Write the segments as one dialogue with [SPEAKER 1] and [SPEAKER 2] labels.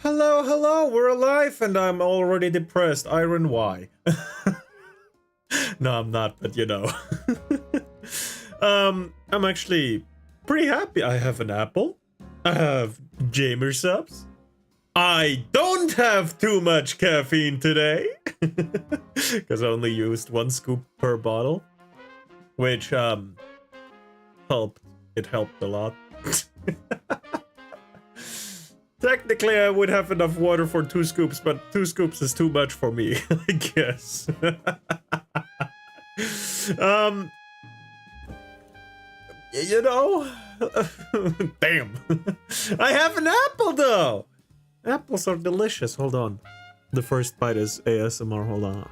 [SPEAKER 1] Hello, hello, we're alive and I'm already depressed. Iron Y. No, I'm not, but you know. I'm actually pretty happy. I have an apple. I have gamer subs. I don't have too much caffeine today. Because I only used 1 scoop per bottle. Which, helped. It helped a lot. Technically, I would have enough water for 2 scoops, but 2 scoops is too much for me, I guess. You know, damn. I have an apple, though. Apples are delicious. Hold on. The first bite is ASMR. Hold on.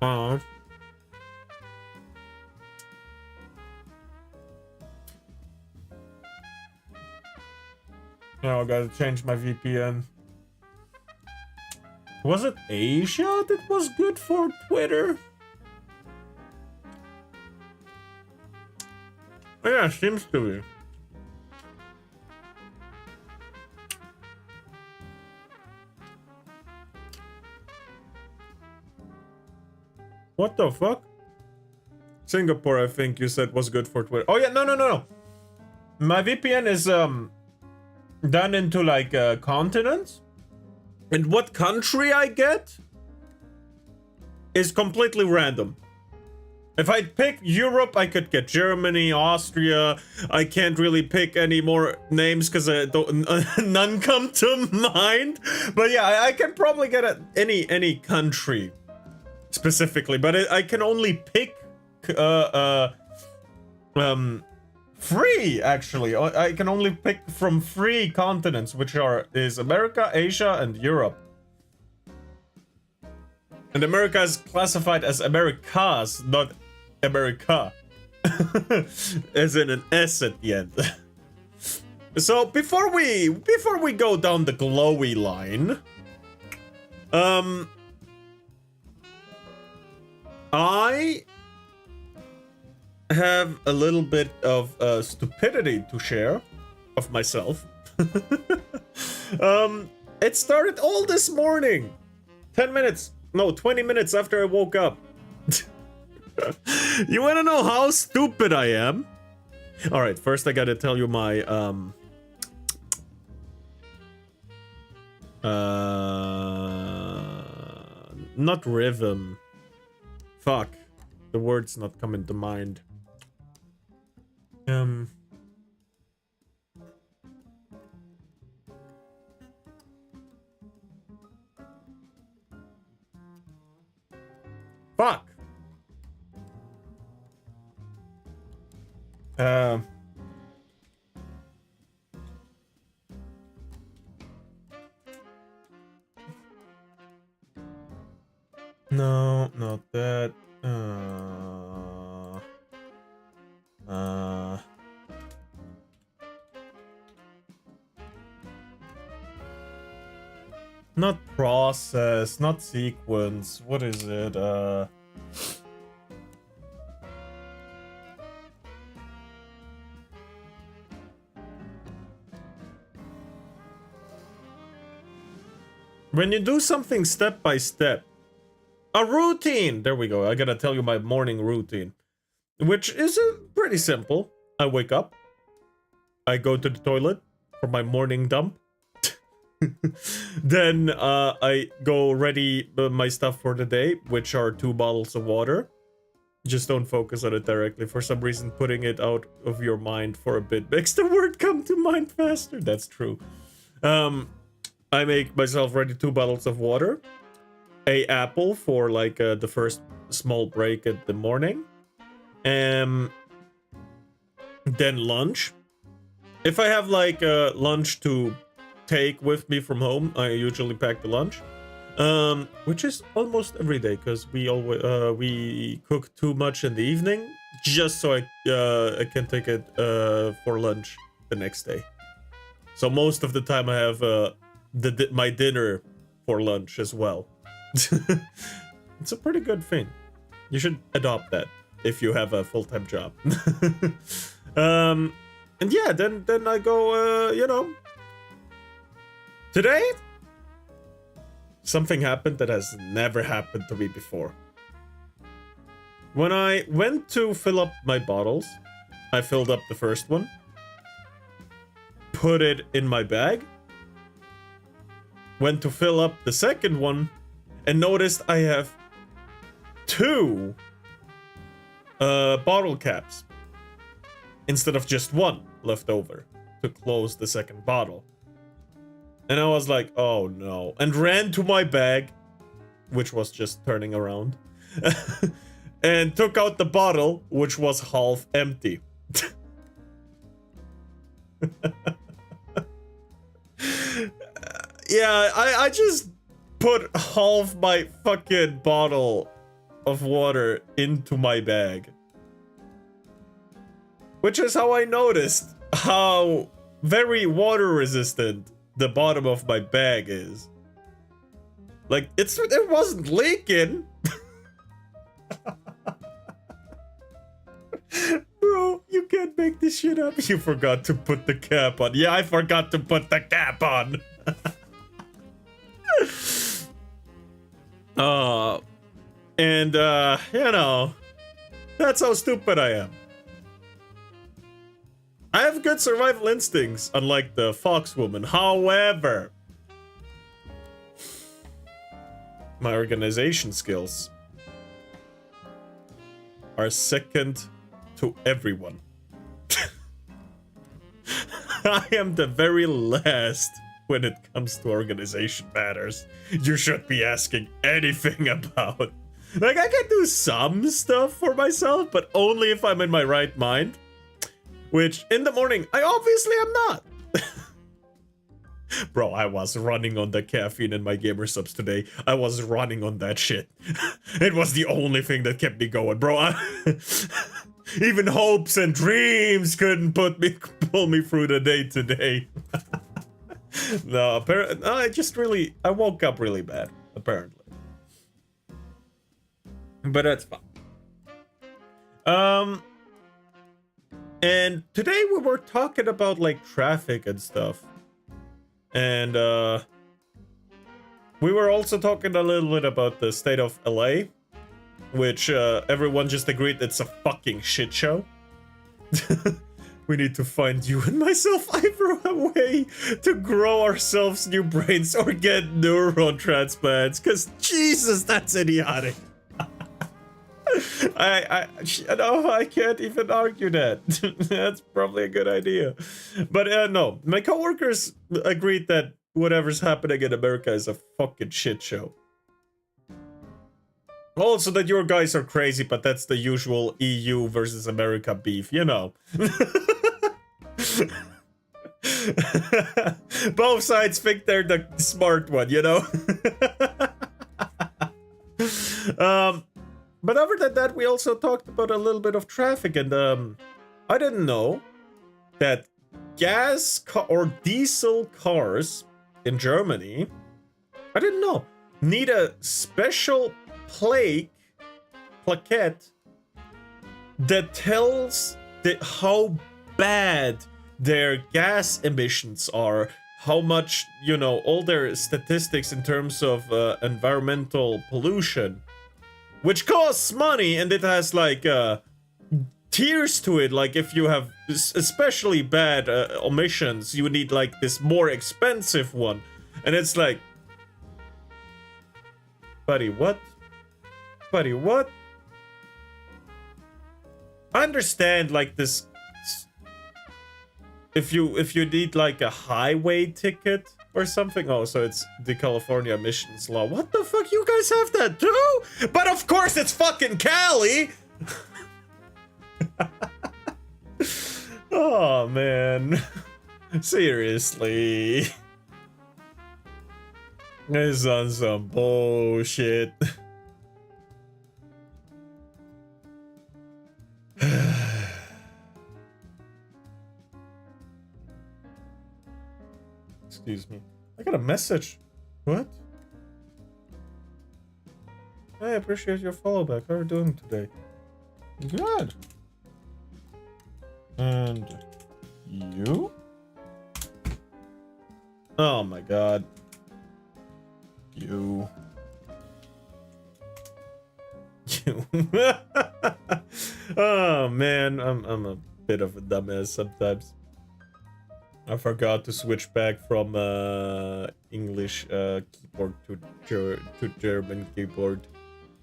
[SPEAKER 1] Oh. Now I gotta change my VPN. Was it Asia that was good for Twitter? Yeah, seems to be. What the fuck? Singapore, I think you said was good for Twitter. Oh yeah, no. My VPN is done into like continents. And what country I get is completely random. If I pick Europe, I could get Germany, Austria. I can't really pick any more names because none come to mind. But yeah, I can probably get any country specifically. But I can only pick free, actually. I can only pick from 3 continents, which is America, Asia, and Europe. And America is classified as Americas, not America. As in an S at the end. So before we go down the glowy line, I have a little bit of stupidity to share of myself. It started all this morning. 20 minutes after I woke up. You wanna know how stupid I am? Alright, first I gotta tell you my not rhythm. Fuck. The word's not coming to mind. Fuck. No, not that. Not process, not sequence. What is it? When you do something step by step. A routine! There we go. I gotta tell you my morning routine. Which is pretty simple. I wake up. I go to the toilet for my morning dump. Then I go ready my stuff for the day, which are 2 bottles of water. Just don't focus on it directly. For some reason, putting it out of your mind for a bit makes the word come to mind faster. That's true. I make myself ready 2 bottles of water. A apple for like the first small break at the morning. Then lunch. If I have like lunch to take with me from home, I usually pack the lunch. Which is almost every day because we cook too much in the evening just so I can take it for lunch the next day. So most of the time I have my dinner for lunch as well. It's a pretty good thing. You should adopt that if you have a full-time job. And yeah, then I go, you know, today something happened that has never happened to me before. When I went to fill up my bottles, I filled up the first one, put it in my bag, went to fill up the second one, and noticed I have 2 bottle caps instead of just 1 left over to close the second bottle. And I was like, oh no, and ran to my bag, which was just turning around, and took out the bottle, which was half empty. Yeah, I just put half my fucking bottle of water into my bag. Which is how I noticed how very water resistant the bottom of my bag is. Like, it wasn't leaking. Bro, you can't make this shit up. You forgot to put the cap on. Yeah, I forgot to put the cap on. And you know, that's how stupid I am. I have good survival instincts, unlike the fox woman. However, my organization skills are second to everyone. I am the very last when it comes to organization matters. You should be asking anything about. Like, I can do some stuff for myself, but only if I'm in my right mind. Which, in the morning, I obviously am not. Bro, I was running on the caffeine in my gamer subs today. I was running on that shit. It was the only thing that kept me going, bro. Even hopes and dreams couldn't pull me through the day today. No, apparently, I woke up really bad, apparently. But that's fine. And today we were talking about, like, traffic and stuff. And, we were also talking a little bit about the state of LA, which, everyone just agreed it's a fucking shit show. We need to find you and myself either a way to grow ourselves new brains or get neuron transplants, because Jesus, that's idiotic. I can't even argue that. That's probably a good idea. But no, my coworkers agreed that whatever's happening in America is a fucking shit show. Also that your guys are crazy, but that's the usual EU versus America beef, you know. Both sides think they're the smart one, you know. But other than that, we also talked about a little bit of traffic, and I didn't know that gas or diesel cars in Germany, I didn't know, need a special plaquette that tells how bad their gas emissions are, how much, you know, all their statistics in terms of environmental pollution. Which costs money, and it has, like, tiers to it. Like, if you have especially bad emissions, you need, like, this more expensive one. And it's like... Buddy, what? Buddy, what? I understand, like, this... If you need, like, a highway ticket... or something. Oh, so it's the California emissions law. What the fuck? You guys have that too? But of course it's fucking Cali! Oh, man. Seriously. This is on some bullshit. Excuse me. I got a message. What? I appreciate your follow back. How are you doing today? Good. And you? Oh my god. You. You. Oh man, I'm a bit of a dumbass sometimes. I forgot to switch back from English keyboard to German keyboard.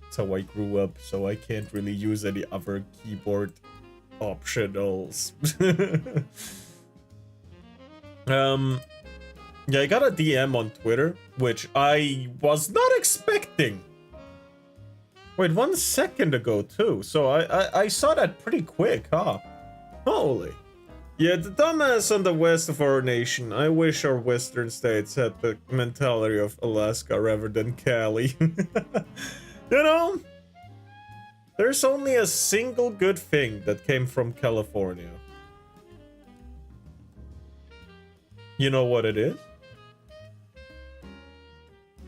[SPEAKER 1] That's how I grew up, so I can't really use any other keyboard optionals. Yeah, I got a DM on Twitter, which I was not expecting. Wait, 1 second ago too, so I saw that pretty quick, huh? Holy. Yeah, the dumbass on the west of our nation. I wish our western states had the mentality of Alaska rather than Cali. You know, there's only a single good thing that came from California. You know what it is?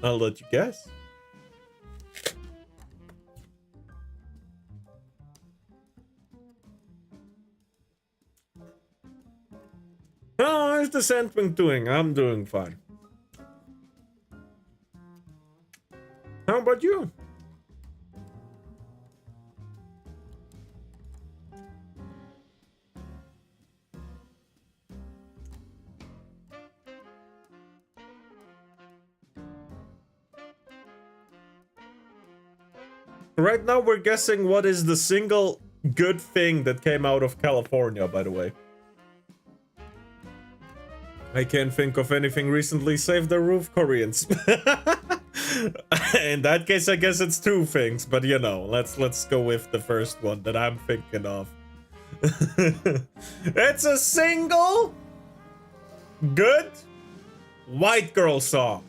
[SPEAKER 1] I'll let you guess. Oh, how's the Sandwing doing? I'm doing fine. How about you? Right now we're guessing what is the single good thing that came out of California, by the way. I can't think of anything recently save the roof Koreans. In that case, I guess it's 2 things, but you know, let's go with the first one that I'm thinking of. It's a single good white girl song.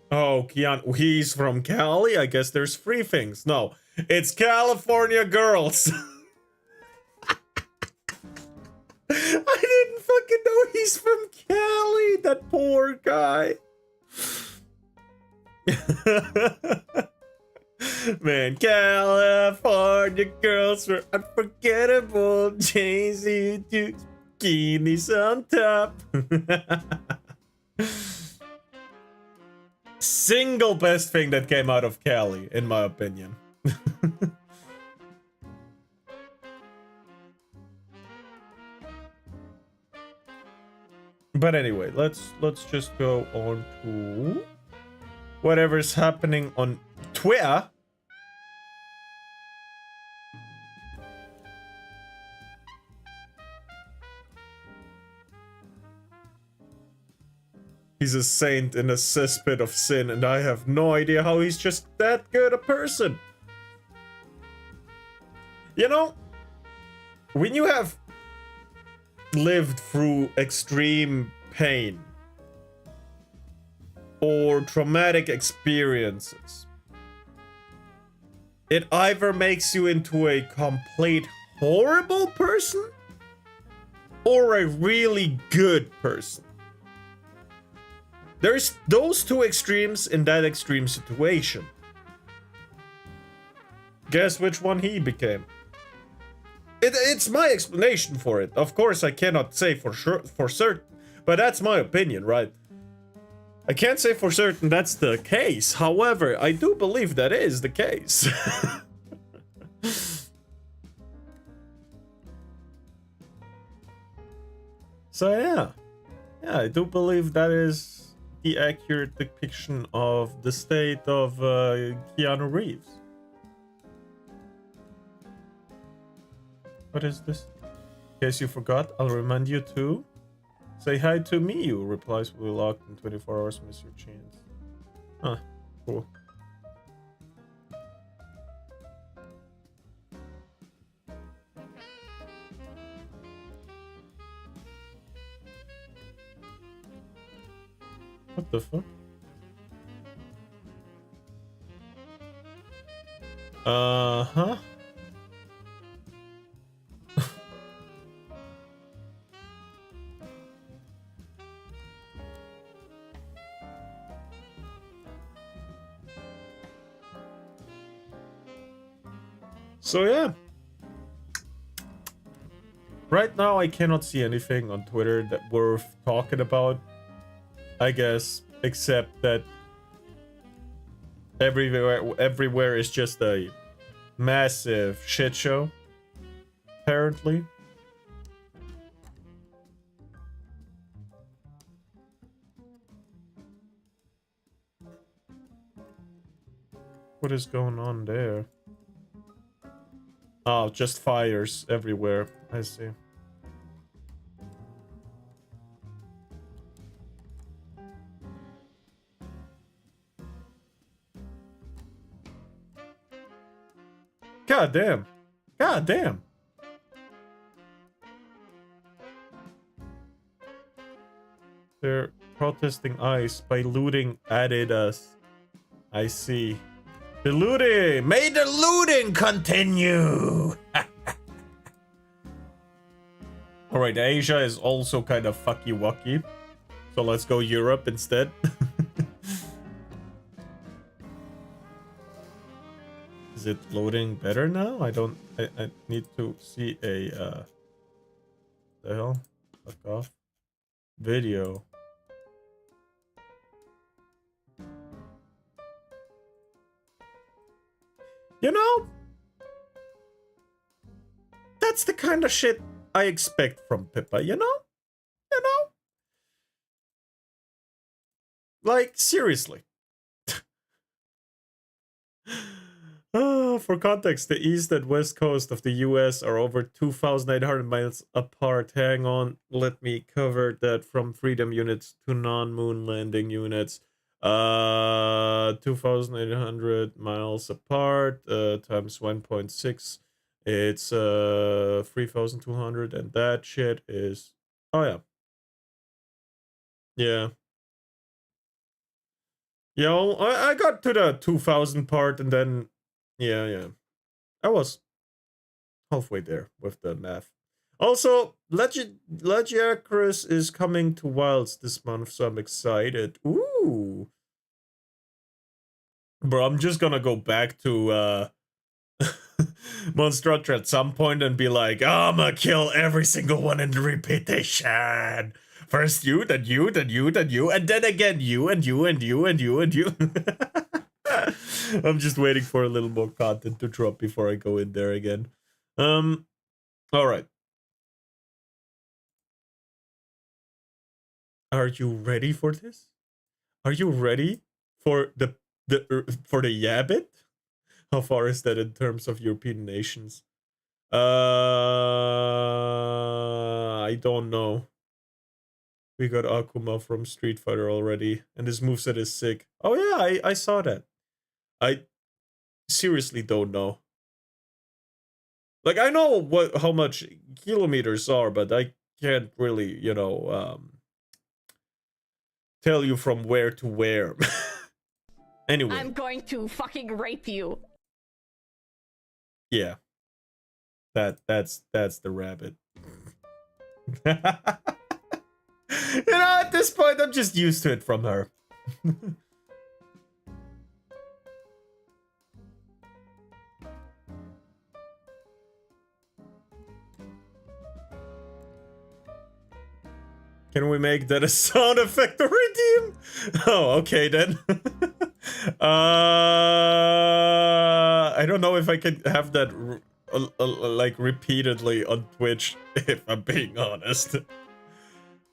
[SPEAKER 1] Oh, Keanu, he's from Cali? I guess there's 3 things. No, it's California Girls. I didn't fucking know he's from Cali, that poor guy. Man, California girls were unforgettable. Jay-Z, bikinis on top. Single best thing that came out of Cali, in my opinion. But anyway, let's just go on to whatever's happening on Twitter. He's a saint in a cesspit of sin, and I have no idea how he's just that good a person. You know, when you have lived through extreme pain or traumatic experiences, it either makes you into a complete horrible person or a really good person. There's those 2 extremes in that extreme situation. Guess which one he became? It's my explanation for it. Of course, I cannot say for certain, but that's my opinion, right? I can't say for certain that's the case. However, I do believe that is the case. So yeah, I do believe that is the accurate depiction of the state of Keanu Reeves. What is this? In case you forgot, I'll remind you to say hi to me. You replies will be locked in 24 hours. Miss your chance. Huh. Cool. What the fuck? Uh-huh. So yeah. Right now, I cannot see anything on Twitter that worth talking about, I guess, except that everywhere is just a massive shit show, apparently. What is going on there? Oh, just fires everywhere. I see. God damn. God damn. They're protesting ICE by looting Adidas. I see. The looting! May the looting continue! Alright, Asia is also kind of fucky-wucky. So let's go Europe instead. Is it loading better now? I need to see a, the hell? Fuck off. Video. You know? That's the kind of shit I expect from Pippa, you know? You know? Like, seriously. For context, the east and west coast of the US are over 2,800 miles apart. Hang on, let me cover that from freedom units to non-moon landing units. 2,800 miles apart times 1.6. It's 3,200, and that shit is... Oh, yeah. Yeah. Yo, I got to the 2,000 part, and then... Yeah. I was halfway there with the math. Also, Legiacrus is coming to Wilds this month, so I'm excited. Ooh. Bro, I'm just gonna go back to Monstratra at some point and be like, I'ma kill every single one in the repetition. First you, then you, then you, then you, and then again you, and you, and you, and you, and you. I'm just waiting for a little more content to drop before I go in there again. Alright. Are you ready for this? Are you ready for the Yabbit? How far is that in terms of European nations? I don't know. We got Akuma from Street Fighter already, and his moveset is sick. Oh yeah, I saw that. I seriously don't know. Like, I know how much kilometers are, but I can't really, you know, tell you from where to where. Anyway.
[SPEAKER 2] I'm going to fucking rape you.
[SPEAKER 1] Yeah. That's the rabbit. You know, at this point, I'm just used to it from her. Can we make that a sound effect to redeem? Oh, okay then. I don't know if I can have that like repeatedly on Twitch, if I'm being honest.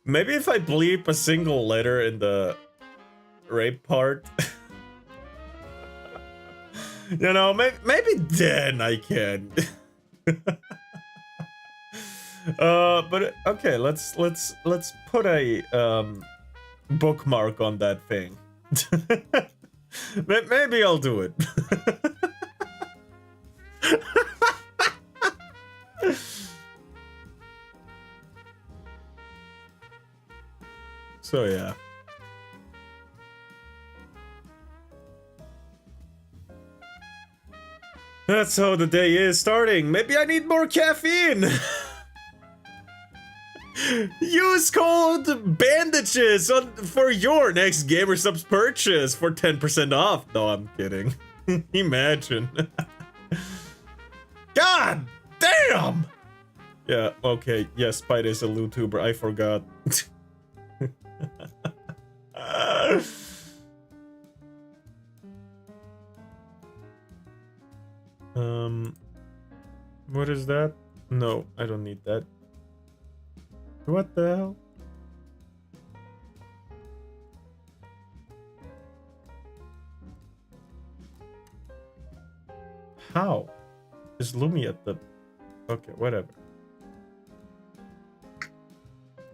[SPEAKER 1] Maybe if I bleep a single letter in the rape part. You know, maybe then I can. But okay, let's put a bookmark on that thing. Maybe I'll do it. So yeah. That's how the day is starting. Maybe I need more caffeine. Use code bandages for your next GamerSubs purchase for 10% off. No, I'm kidding. Imagine. God damn! Yeah, okay. Yes, Spite is a YouTuber. I forgot. What is that? No, I don't need that. What the hell? How? Is Lumi at the... Okay, whatever.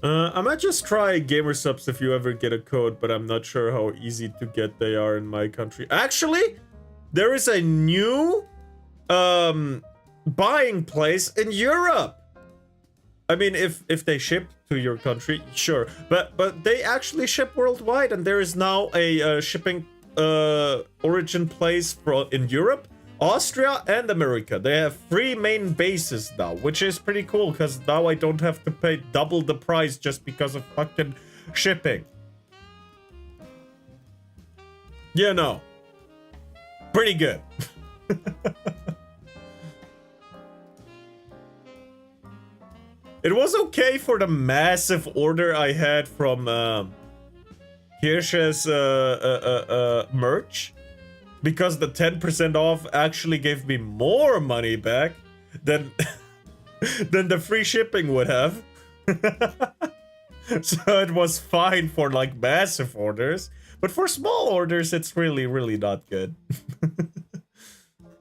[SPEAKER 1] I might just try gamer subs if you ever get a code, but I'm not sure how easy to get they are in my country. Actually, there is a new buying place in Europe. I mean, if they ship to your country, sure, but they actually ship worldwide, and there is now a shipping origin place in Europe, Austria, and America. They have 3 main bases now, which is pretty cool, because now I don't have to pay double the price just because of fucking shipping. You know, pretty good. It was okay for the massive order I had from Hirsch's merch, because the 10% off actually gave me more money back than than the free shipping would have. So it was fine for like massive orders, but for small orders it's really not good.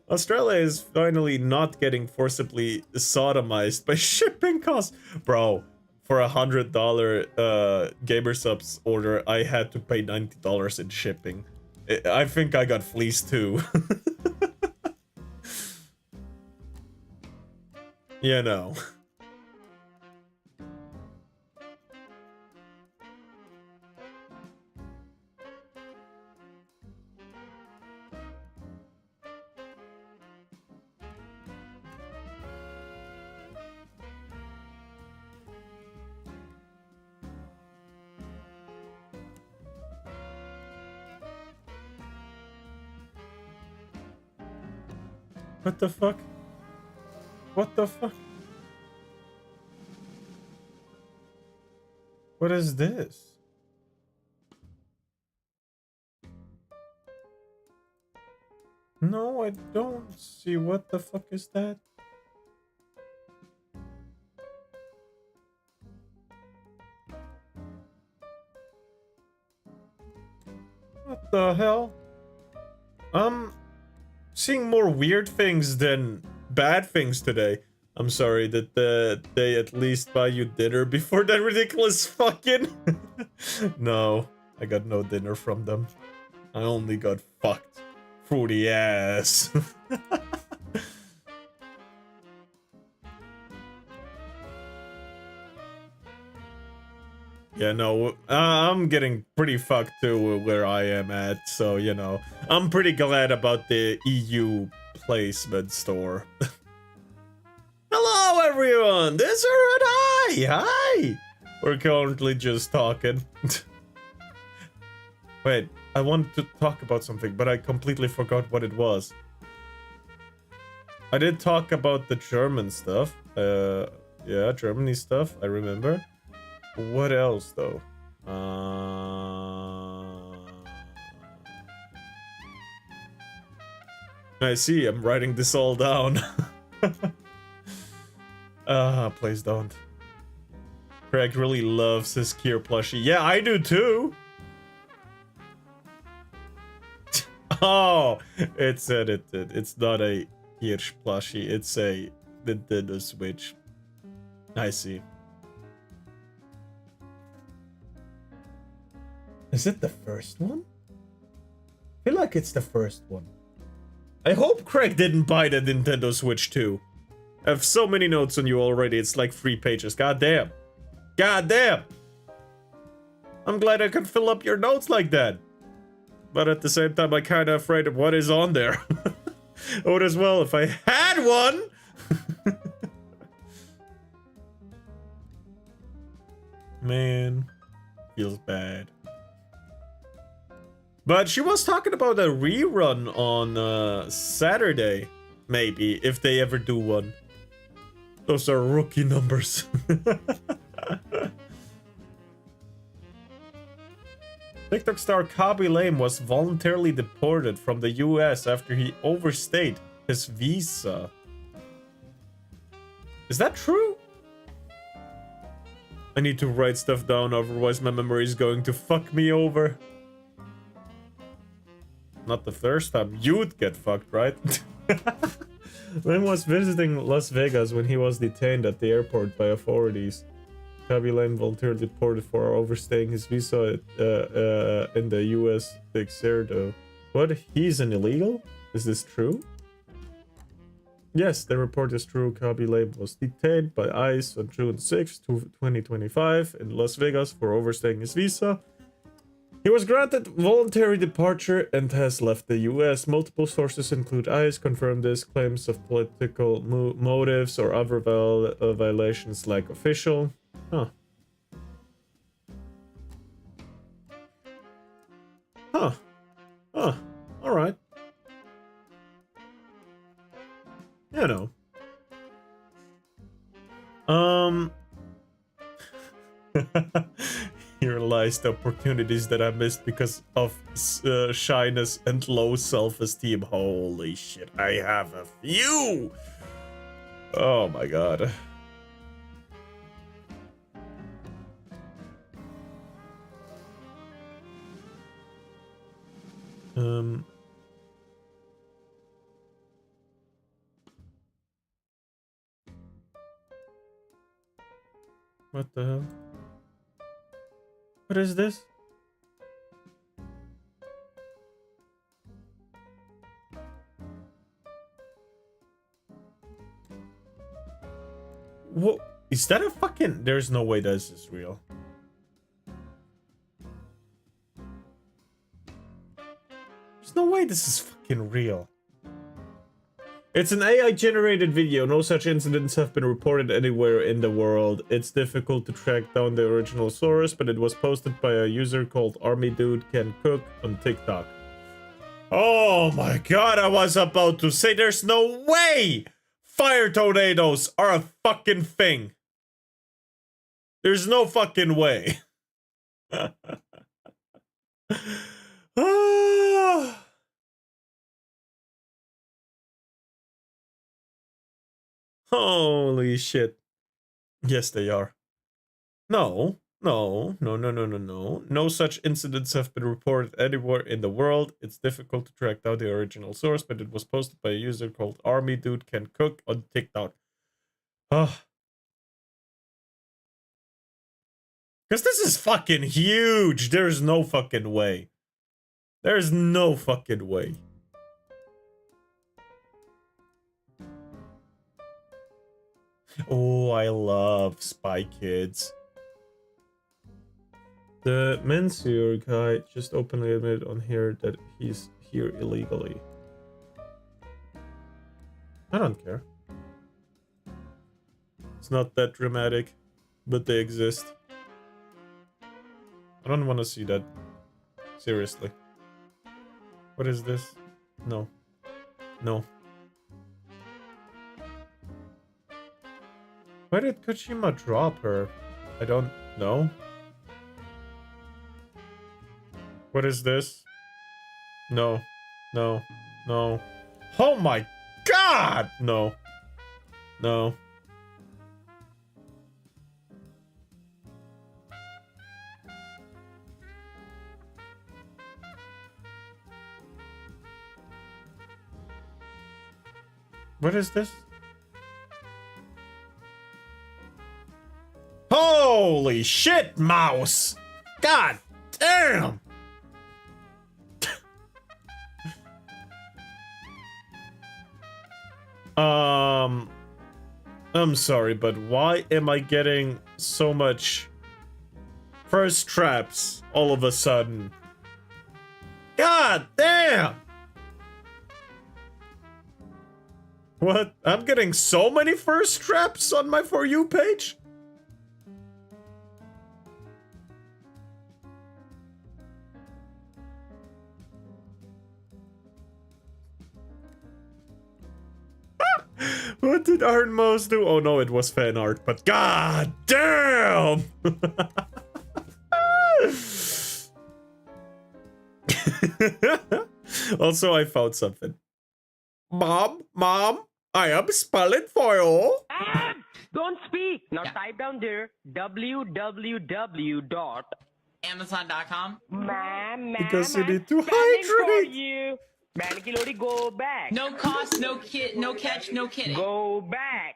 [SPEAKER 1] Australia is finally not getting forcibly sodomized by shipping costs. Bro, for $100 gamer subs order, I had to pay $90 in shipping. I think I got fleeced too. You know. What the fuck? What the fuck? What is this? No, I don't see. What the fuck is that? What the hell? Seeing more weird things than bad things today. I'm sorry that they at least buy you dinner before that ridiculous fucking... No, I got no dinner from them. I only got fucked through the ass. Yeah, no, I'm getting pretty fucked too where I am at, so, you know, I'm pretty glad about the EU placement store. Hello, everyone! This is Hi! We're currently just talking. Wait, I wanted to talk about something, but I completely forgot what it was. I did talk about the German stuff. Yeah, Germany stuff, I remember. What else, though? I see, I'm writing this all down. Please don't. Craig really loves his Kier plushie. Yeah, I do too! Oh, it's edited. It's not a Hirsch plushie, it's a Nintendo Switch. I see. Is it the first one? I feel like it's the first one. I hope Craig didn't buy the Nintendo Switch too. I have so many notes on you already, it's like 3 pages. God damn. God damn! I'm glad I could fill up your notes like that. But at the same time, I'm kinda afraid of what is on there. I would as well if I had one! Man. Feels bad. But she was talking about a rerun on Saturday, maybe, if they ever do one. Those are rookie numbers. TikTok star Khaby Lame was voluntarily deported from the US after he overstayed his visa. Is that true? I need to write stuff down, otherwise my memory is going to fuck me over. Not the first time. You'd get fucked, right? Lane was visiting Las Vegas when he was detained at the airport by authorities. Khaby Lame voluntarily deported for overstaying his visa in the US to Exerdo. What? He's an illegal? Is this true? Yes, the report is true. Khaby Lame was detained by ICE on June 6, 2025 in Las Vegas for overstaying his visa. He was granted voluntary departure and has left the US. Multiple sources include ICE confirmed this. Claims of political motives or other violations like official. Huh. Huh. Huh. Alright. You know. Here lies the opportunities that I missed because of shyness and low self-esteem. Holy shit, I have a few! Oh my god. What the hell? What is this? What? Is that a fucking... There's no way this is real. There's no way this is fucking real. It's an AI-generated video. No such incidents have been reported anywhere in the world. It's difficult to track down the original source, but it was posted by a user called Army Dude Can Cook on TikTok. Oh my god, I was about to say there's no way fire tornadoes are a fucking thing. There's no fucking way. Holy shit. Yes, they are. No. No such incidents have been reported anywhere in the world. It's difficult to track down the original source, but it was posted by a user called Army Dude Can Cook on TikTok. Because this is fucking huge. There's no fucking way. There's no fucking way. Oh, I love Spy Kids. The Mansour guy just openly admitted on here that he's here illegally. I don't care. It's not that dramatic, but they exist. I don't want to see that. Seriously. What is this? No. No. Why did Kojima drop her? I don't know. What is this? No. No. No. Oh my god! No. No. What is this? Holy shit, mouse! God damn! I'm sorry, but why am I getting so much first traps all of a sudden? God damn! What? I'm getting so many first traps on my For You page? What did Iron Mouse do? Oh no, it was fan art, but god damn! Also, I found something. Mom, I am spelling for you.
[SPEAKER 3] Don't speak. Now type down there www.amazon.com. Ma'am,
[SPEAKER 1] Because you need to
[SPEAKER 3] spelling for
[SPEAKER 1] hydrate.
[SPEAKER 3] you. Manikilori, go back.
[SPEAKER 4] No cost, no kit, no catch, no kidding.
[SPEAKER 3] Go back.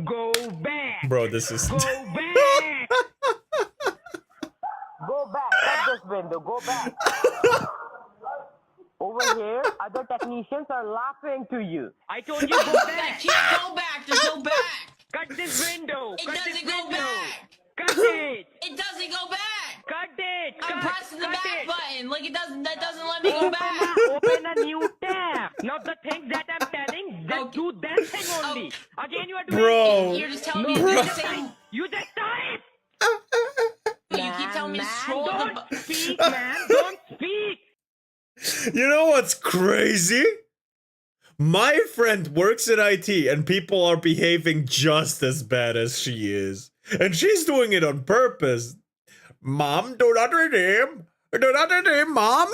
[SPEAKER 3] Go back.
[SPEAKER 1] Bro, this is...
[SPEAKER 3] Go back. Go back. Cut this window. Go back. Over here, other technicians are laughing to you. I told you go
[SPEAKER 4] I
[SPEAKER 3] back.
[SPEAKER 4] can't go back. There's no back.
[SPEAKER 3] Cut this window.
[SPEAKER 4] It
[SPEAKER 3] Cut
[SPEAKER 4] doesn't
[SPEAKER 3] this
[SPEAKER 4] go
[SPEAKER 3] window.
[SPEAKER 4] back.
[SPEAKER 3] Cut it.
[SPEAKER 4] It doesn't go back.
[SPEAKER 3] Cut it.
[SPEAKER 4] I'm
[SPEAKER 3] Cut,
[SPEAKER 4] pressing the
[SPEAKER 3] cut
[SPEAKER 4] back
[SPEAKER 3] it.
[SPEAKER 4] button. Like it doesn't. That doesn't let me go back.
[SPEAKER 3] Open a new tab. Now the things that I'm telling, just
[SPEAKER 4] Okay.
[SPEAKER 3] do that thing only. Again, you are doing.
[SPEAKER 1] Bro.
[SPEAKER 4] You're just telling me to do the same.
[SPEAKER 3] You just type.
[SPEAKER 4] You keep telling me to scroll the.
[SPEAKER 3] Don't speak, man. Don't speak.
[SPEAKER 1] You know what's crazy? My friend works in IT and people are behaving just as bad as she is. And she's doing it on purpose. Mom, do not redeem. Do not redeem, Mom.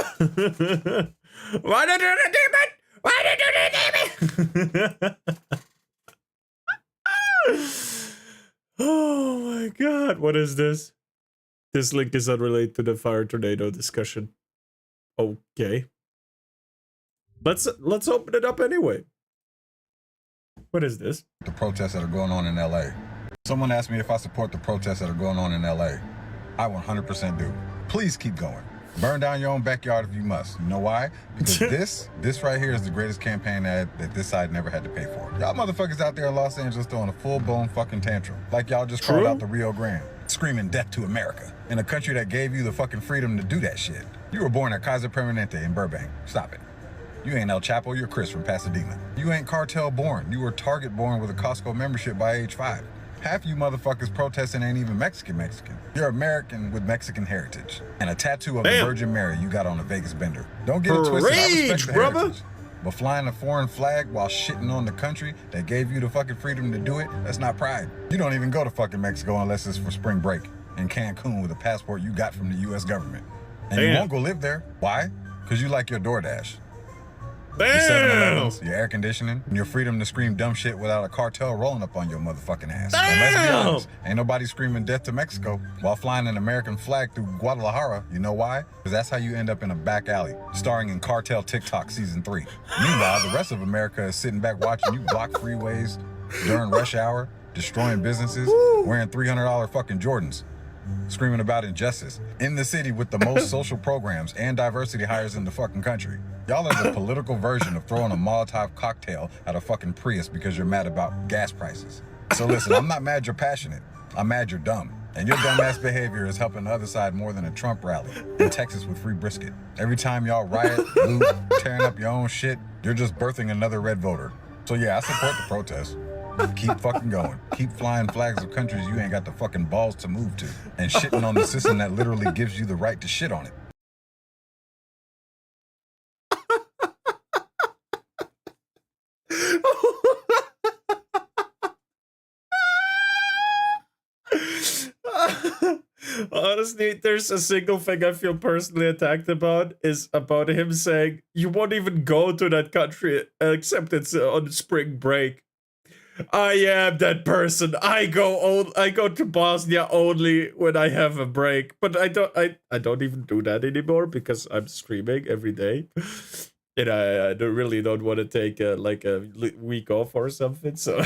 [SPEAKER 1] Why did you redeem it? Why did you redeem it? Oh my god, what is this? This link is unrelated to the fire tornado discussion. Okay. Let's open it up anyway. What is this?
[SPEAKER 5] The protests that are going on in LA. Someone asked me if I support the protests that are going on in LA. I 100% do. Please keep going. Burn down your own backyard if you must. You know why? Because this right here is the greatest campaign ad that this side never had to pay for. Y'all motherfuckers out there in Los Angeles throwing a full-blown fucking tantrum. Like y'all just crawled out the Rio Grande, screaming death to America. In a country that gave you the fucking freedom to do that shit. You were born at Kaiser Permanente in Burbank. Stop it. You ain't El Chapo, you're Chris from Pasadena. You ain't cartel born. You were Target born with a Costco membership by age 5. Half you motherfuckers protesting ain't even Mexican. You're American with Mexican heritage. And a tattoo of the Virgin Mary you got on a Vegas bender. Don't get it twisted, I respect the heritage. But flying a foreign flag while shitting on the country that gave you the fucking freedom to do it, that's not pride. You don't even go to fucking Mexico unless it's for spring break in Cancun with a passport you got from the US government. And you won't go live there. Why? Because you like your DoorDash. Your 7-Elevens, your air conditioning, and your freedom to scream dumb shit without a cartel rolling up on your motherfucking ass. And let's be honest, ain't nobody screaming death to Mexico while flying an American flag through Guadalajara. You know why? Because that's how you end up in a back alley, starring in Cartel TikTok Season 3. Meanwhile, the rest of America is sitting back watching you block freeways during rush hour, destroying businesses, wearing $300 fucking Jordans, screaming about injustice in the city with the most social programs and diversity hires in the fucking country. Y'all are the political version of throwing a Molotov cocktail at a fucking Prius because you're mad about gas prices. So listen, I'm not mad you're passionate. I'm mad you're dumb. And your dumbass behavior is helping the other side more than a Trump rally in Texas with free brisket. Every time y'all riot, loot, tearing up your own shit, you're just birthing another red voter. So yeah, I support the protest. Keep fucking going. Keep flying flags of countries you ain't got the fucking balls to move to. And shitting on the system that literally gives you the right to shit on it.
[SPEAKER 1] Honestly, there's a single thing I feel personally attacked about is about him saying you won't even go to that country except it's on spring break. I am that person. I go to Bosnia only when I have a break, but I don't even do that anymore because I'm streaming every day, and I really don't want to take like a week off or something. So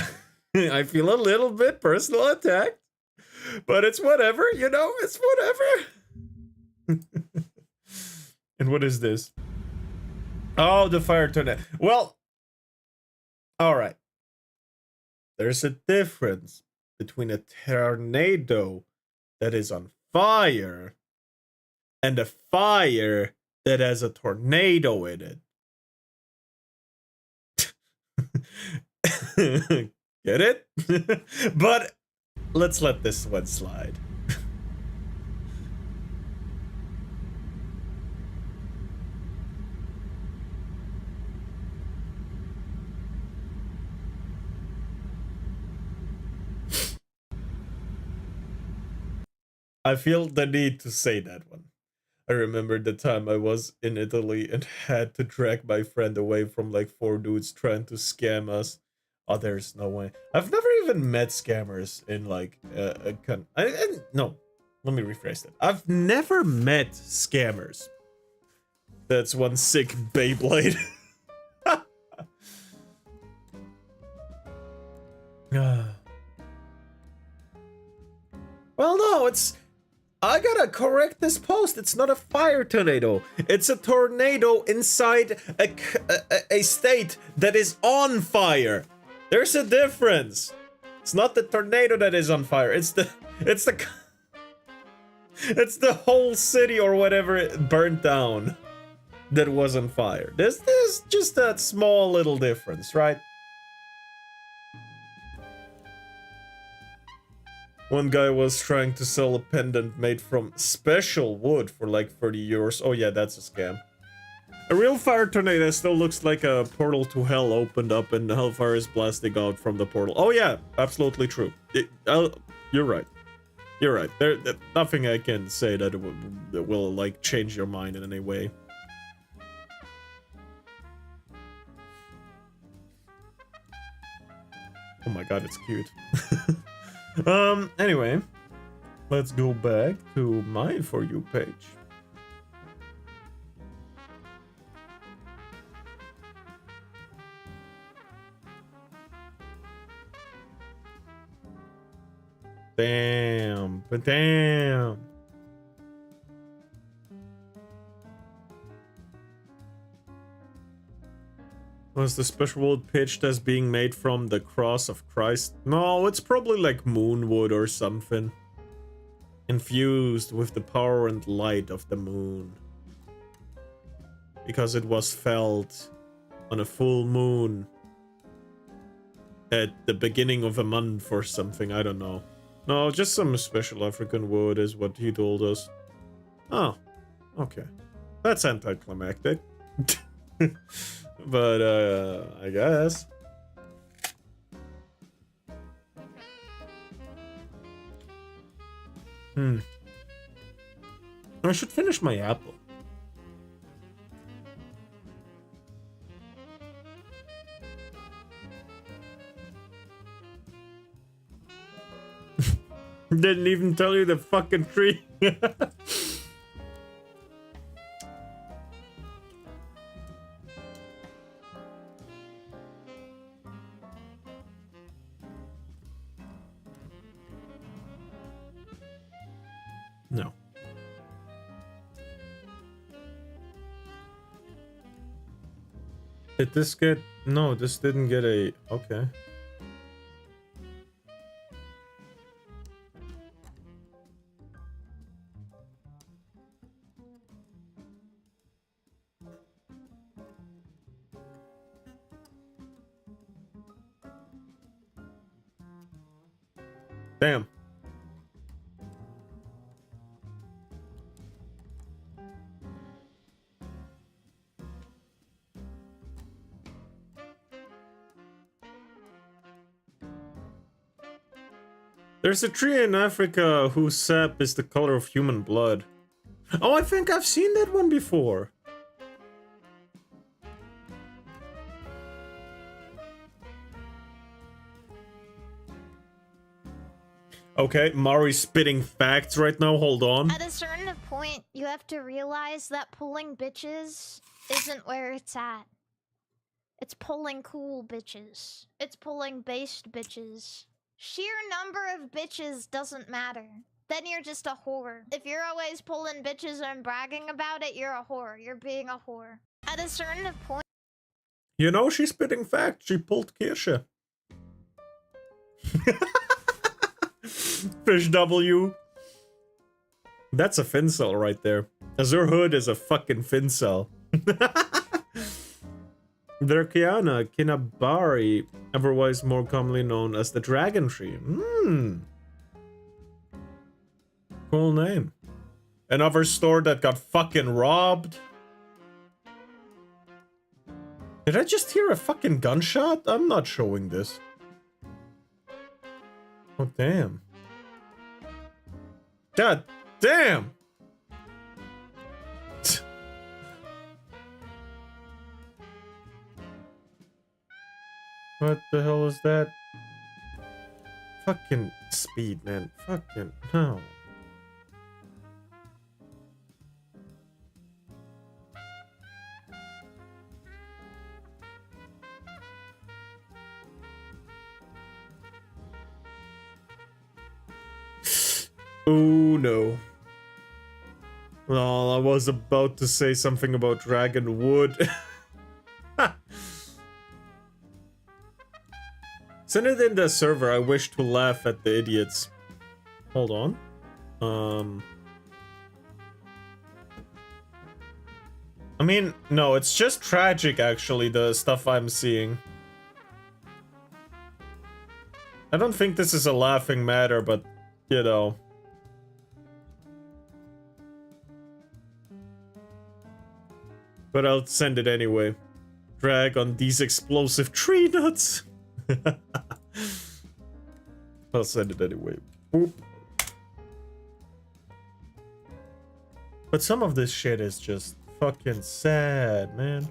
[SPEAKER 1] I feel a little bit personal attacked, but it's whatever, you know. It's whatever. And what is this? Oh, the fire tornado. Well, all right. There's a difference between a tornado that is on fire and a fire that has a tornado in it. Get it? But let's let this one slide. I feel the need to say that one. I remember the time I was in Italy and had to drag my friend away from like 4 dudes trying to scam us. Oh, there's no way. I've never even met scammers in like no, let me rephrase that. I've never met scammers. That's one sick Beyblade. Well, no, it's... I gotta correct this post. It's not a fire tornado. It's a tornado inside a state that is on fire. There's a difference. It's not the tornado that is on fire. It's the whole city or whatever it burnt down that was on fire. There's just that small little difference, right? One guy was trying to sell a pendant made from special wood for like 30 euros. Oh yeah, that's a scam. A real fire tornado still looks like a portal to hell opened up and hellfire is blasting out from the portal. Oh yeah, absolutely true. You're right. You're right. There's nothing I can say that will like change your mind in any way. Oh my god, it's cute. Anyway, let's go back to my For You page. Damn, but damn. Was the special wood pitched as being made from the cross of Christ? No, it's probably like moonwood or something. Infused with the power and light of the moon. Because it was felt on a full moon. At the beginning of a month or something, I don't know. No, just some special African wood is what he told us. Oh, okay. That's anticlimactic. But, I guess. I should finish my apple. Didn't even tell you the fucking tree. No. Did this get... No, this didn't get a... Okay. Damn. There's a tree in Africa whose sap is the color of human blood. Oh, I think I've seen that one before. Okay, Mari's spitting facts right now, hold on.
[SPEAKER 6] At a certain point, you have to realize that pulling bitches isn't where it's at. It's pulling cool bitches. It's pulling based bitches. Sheer number of bitches doesn't matter. Then you're just a whore. If you're always pulling bitches and bragging about it, you're a whore. You're being a whore. At a certain point...
[SPEAKER 1] You know, she's spitting facts. She pulled Kirsche. Fish W. That's a fincel right there. Azure Hood is a fucking fincel. Verkiana Kinabari, otherwise more commonly known as the Dragon Tree. Cool name. Another store that got fucking robbed. Did I just hear a fucking gunshot? I'm not showing this. Oh, damn. God damn! What the hell is that? Fucking speed, man. Fucking no. Oh no. Well, I was about to say something about Dragon Wood. Send it in the server. I wish to laugh at the idiots. Hold on. I mean, no, it's just tragic actually, the stuff I'm seeing. I don't think this is a laughing matter, but you know. But I'll send it anyway. Drag on these explosive tree nuts. I'll send it anyway. Boop. But some of this shit is just fucking sad, man.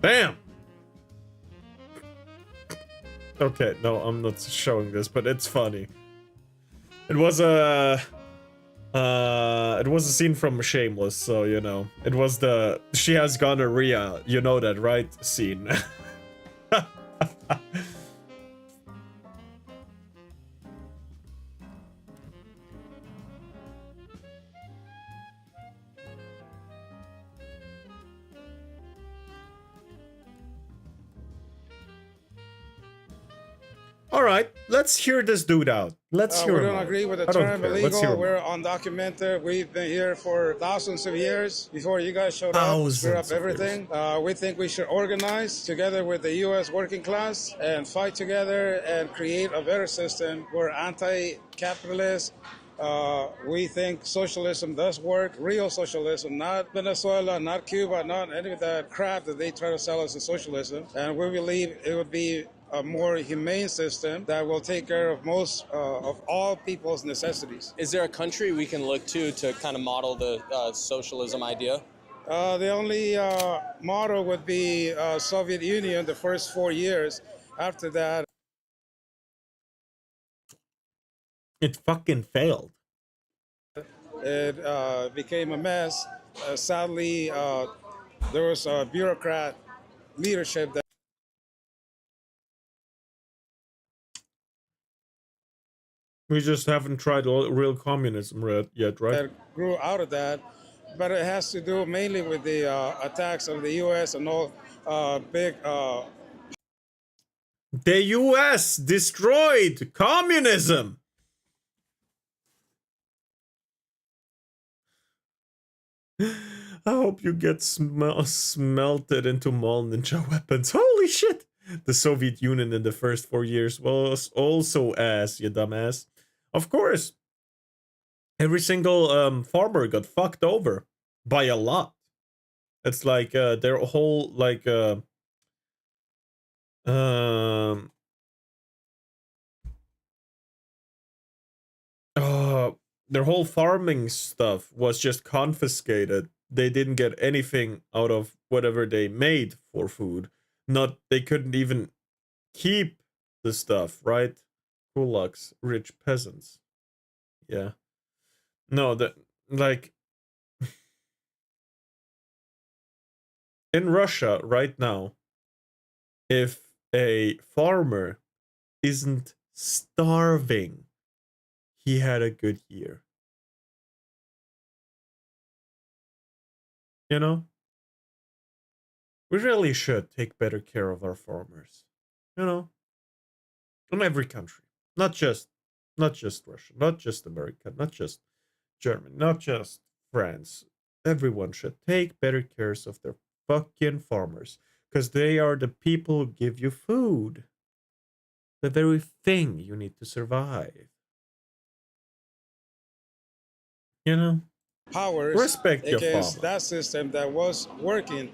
[SPEAKER 1] Bam! Okay, no, I'm not showing this, but it's funny. It was a scene from Shameless, so you know. It was the she has gonorrhea, you know that, right? Scene. Alright, let's hear this dude out. Let's hear
[SPEAKER 7] We
[SPEAKER 1] him
[SPEAKER 7] don't
[SPEAKER 1] out.
[SPEAKER 7] agree with the
[SPEAKER 1] I don't
[SPEAKER 7] term
[SPEAKER 1] care. Let's hear
[SPEAKER 7] illegal.
[SPEAKER 1] him
[SPEAKER 7] We're
[SPEAKER 1] out.
[SPEAKER 7] undocumented. We've been here for thousands of years before you guys showed up.
[SPEAKER 1] Thousands
[SPEAKER 7] Screw up
[SPEAKER 1] of
[SPEAKER 7] everything. We think we should organize together with the U.S. working class and fight together and create a better system. We're anti-capitalist. We think socialism does work, real socialism, not Venezuela, not Cuba, not any of that crap that they try to sell us as socialism. And we believe it would be a more humane system that will take care of most of all people's necessities.
[SPEAKER 8] Is there a country we can look to kind of model the socialism idea?
[SPEAKER 7] The only model would be Soviet Union the first 4 years. After that,
[SPEAKER 1] It fucking failed.
[SPEAKER 7] it became a mess. Sadly, there was a bureaucrat leadership that
[SPEAKER 1] We just haven't tried real communism yet, right?
[SPEAKER 7] that grew out of that, but it has to do mainly with the attacks of the U.S. and all big.
[SPEAKER 1] The US destroyed communism! I hope you get smelted into mall ninja weapons. Holy shit! The Soviet Union in the first 4 years was also ass, you dumbass. Of course. Every single farmer got fucked over by a lot. It's like their whole like their whole farming stuff was just confiscated. They didn't get anything out of whatever they made for food. Not they couldn't even keep the stuff, right? Kulaks, rich peasants. Yeah. No, that like in Russia right now, if a farmer isn't starving, he had a good year. You know? We really should take better care of our farmers. You know? In every country. Not just Russia, not just America, not just Germany, not just France. Everyone should take better care of their fucking farmers, because they are the people who give you food. The very thing you need to survive. You know?
[SPEAKER 7] powers
[SPEAKER 1] Respect your
[SPEAKER 7] against
[SPEAKER 1] farmer.
[SPEAKER 7] that system that was working.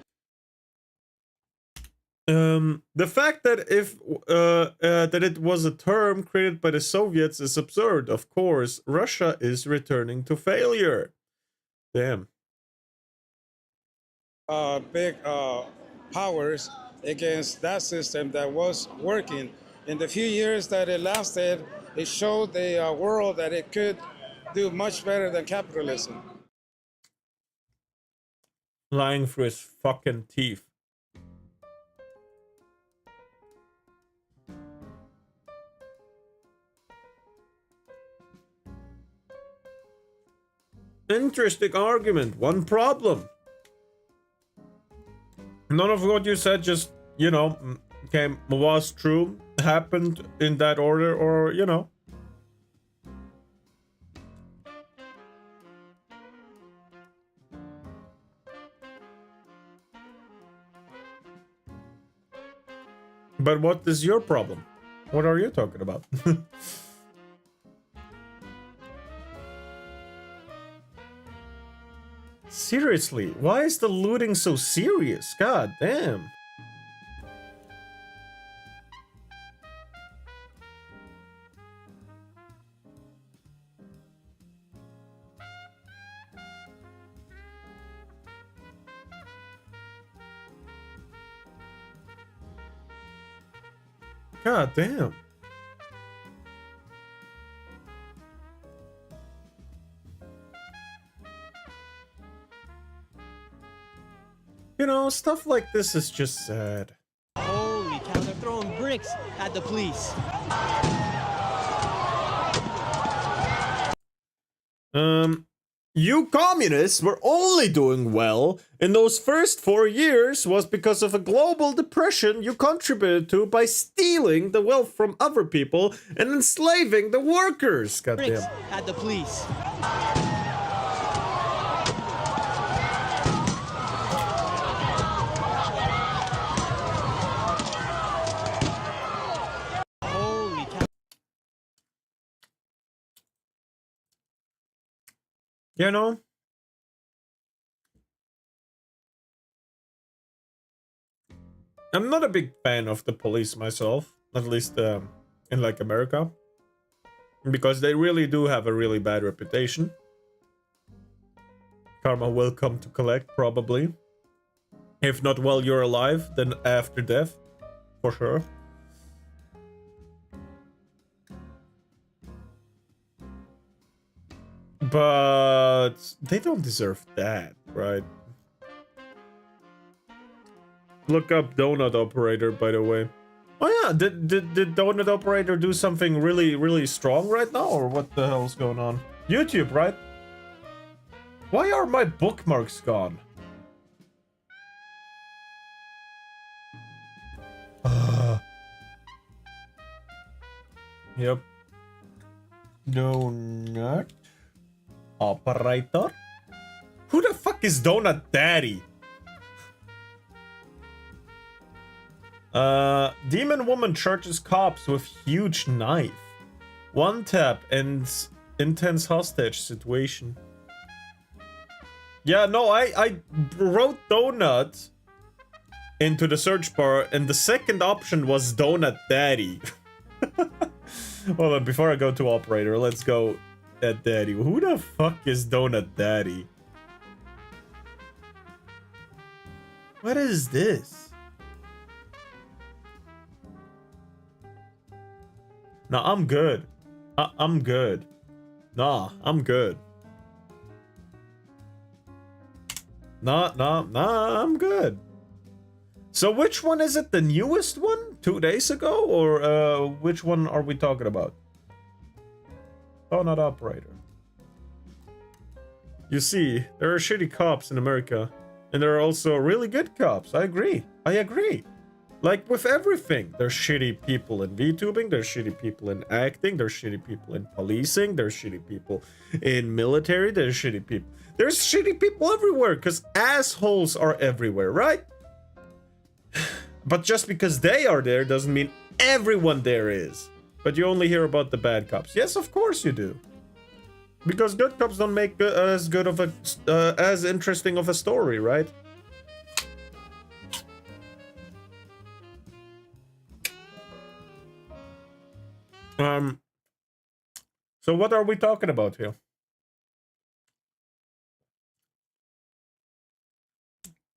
[SPEAKER 1] The fact that that it was a term created by the Soviets is absurd. Of course, Russia is returning to failure. Damn.
[SPEAKER 7] Big powers against that system that was working. In the few years that it lasted, it showed the world that it could do much better than capitalism.
[SPEAKER 1] Lying through his fucking teeth. Interesting argument. One problem. None of what you said just, you know, was true, happened in that order, or, you know. But what is your problem? What are you talking about? Seriously, why is the looting so serious? God damn. God damn. You know, stuff like this is just sad.
[SPEAKER 9] Holy cow, they're throwing bricks at the police.
[SPEAKER 1] You communists were only doing well in those first 4 years was because of a global depression you contributed to by stealing the wealth from other people and enslaving the workers.
[SPEAKER 9] Bricks
[SPEAKER 1] Goddamn.
[SPEAKER 9] at the police. Holy cow.
[SPEAKER 1] You know? I'm not a big fan of the police myself, at least in like America, because they really do have a really bad reputation. Karma will come to collect, probably. If not while you're alive, then after death, for sure. But they don't deserve that, right? Look up Donut Operator, by the way. Oh yeah, did Donut Operator do something really strong right now, or what the hell's going on? YouTube, right? Why are my bookmarks gone? Yep. Donut Operator? Who the fuck is Donut Daddy? Demon woman charges cops with huge knife. One tap ends intense hostage situation. Yeah, no, I wrote donut into the search bar, and the second option was Donut Daddy. Hold on, before I go to operator, let's go at Daddy. Who the fuck is Donut Daddy? What is this? No, I'm good. I'm good. Nah, I'm good. Nah, I'm good. So which one is it? The newest one? 2 days ago? Or which one are we talking about? Donut Operator. You see, there are shitty cops in America. And there are also really good cops. I agree. I agree. Like with everything, there's shitty people in VTubing, there's shitty people in acting, there's shitty people in policing, there's shitty people in military, there's shitty people. There's shitty people everywhere, because assholes are everywhere, right? But just because they are there doesn't mean everyone there is. But you only hear about the bad cops. Yes, of course you do. Because good cops don't make as good of a, as interesting of a story, right? So what are we talking about here?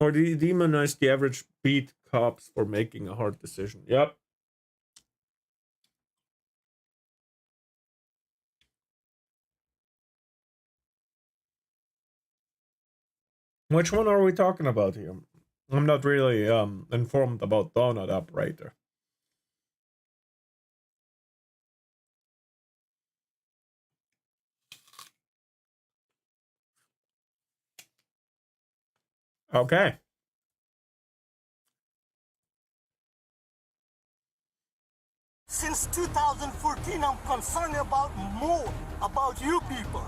[SPEAKER 1] Or demonize the average beat cops for making a hard decision. Yep. Which one are we talking about here? I'm not really informed about Donut Operator. Okay.
[SPEAKER 10] Since 2014, I'm concerned about more about you people.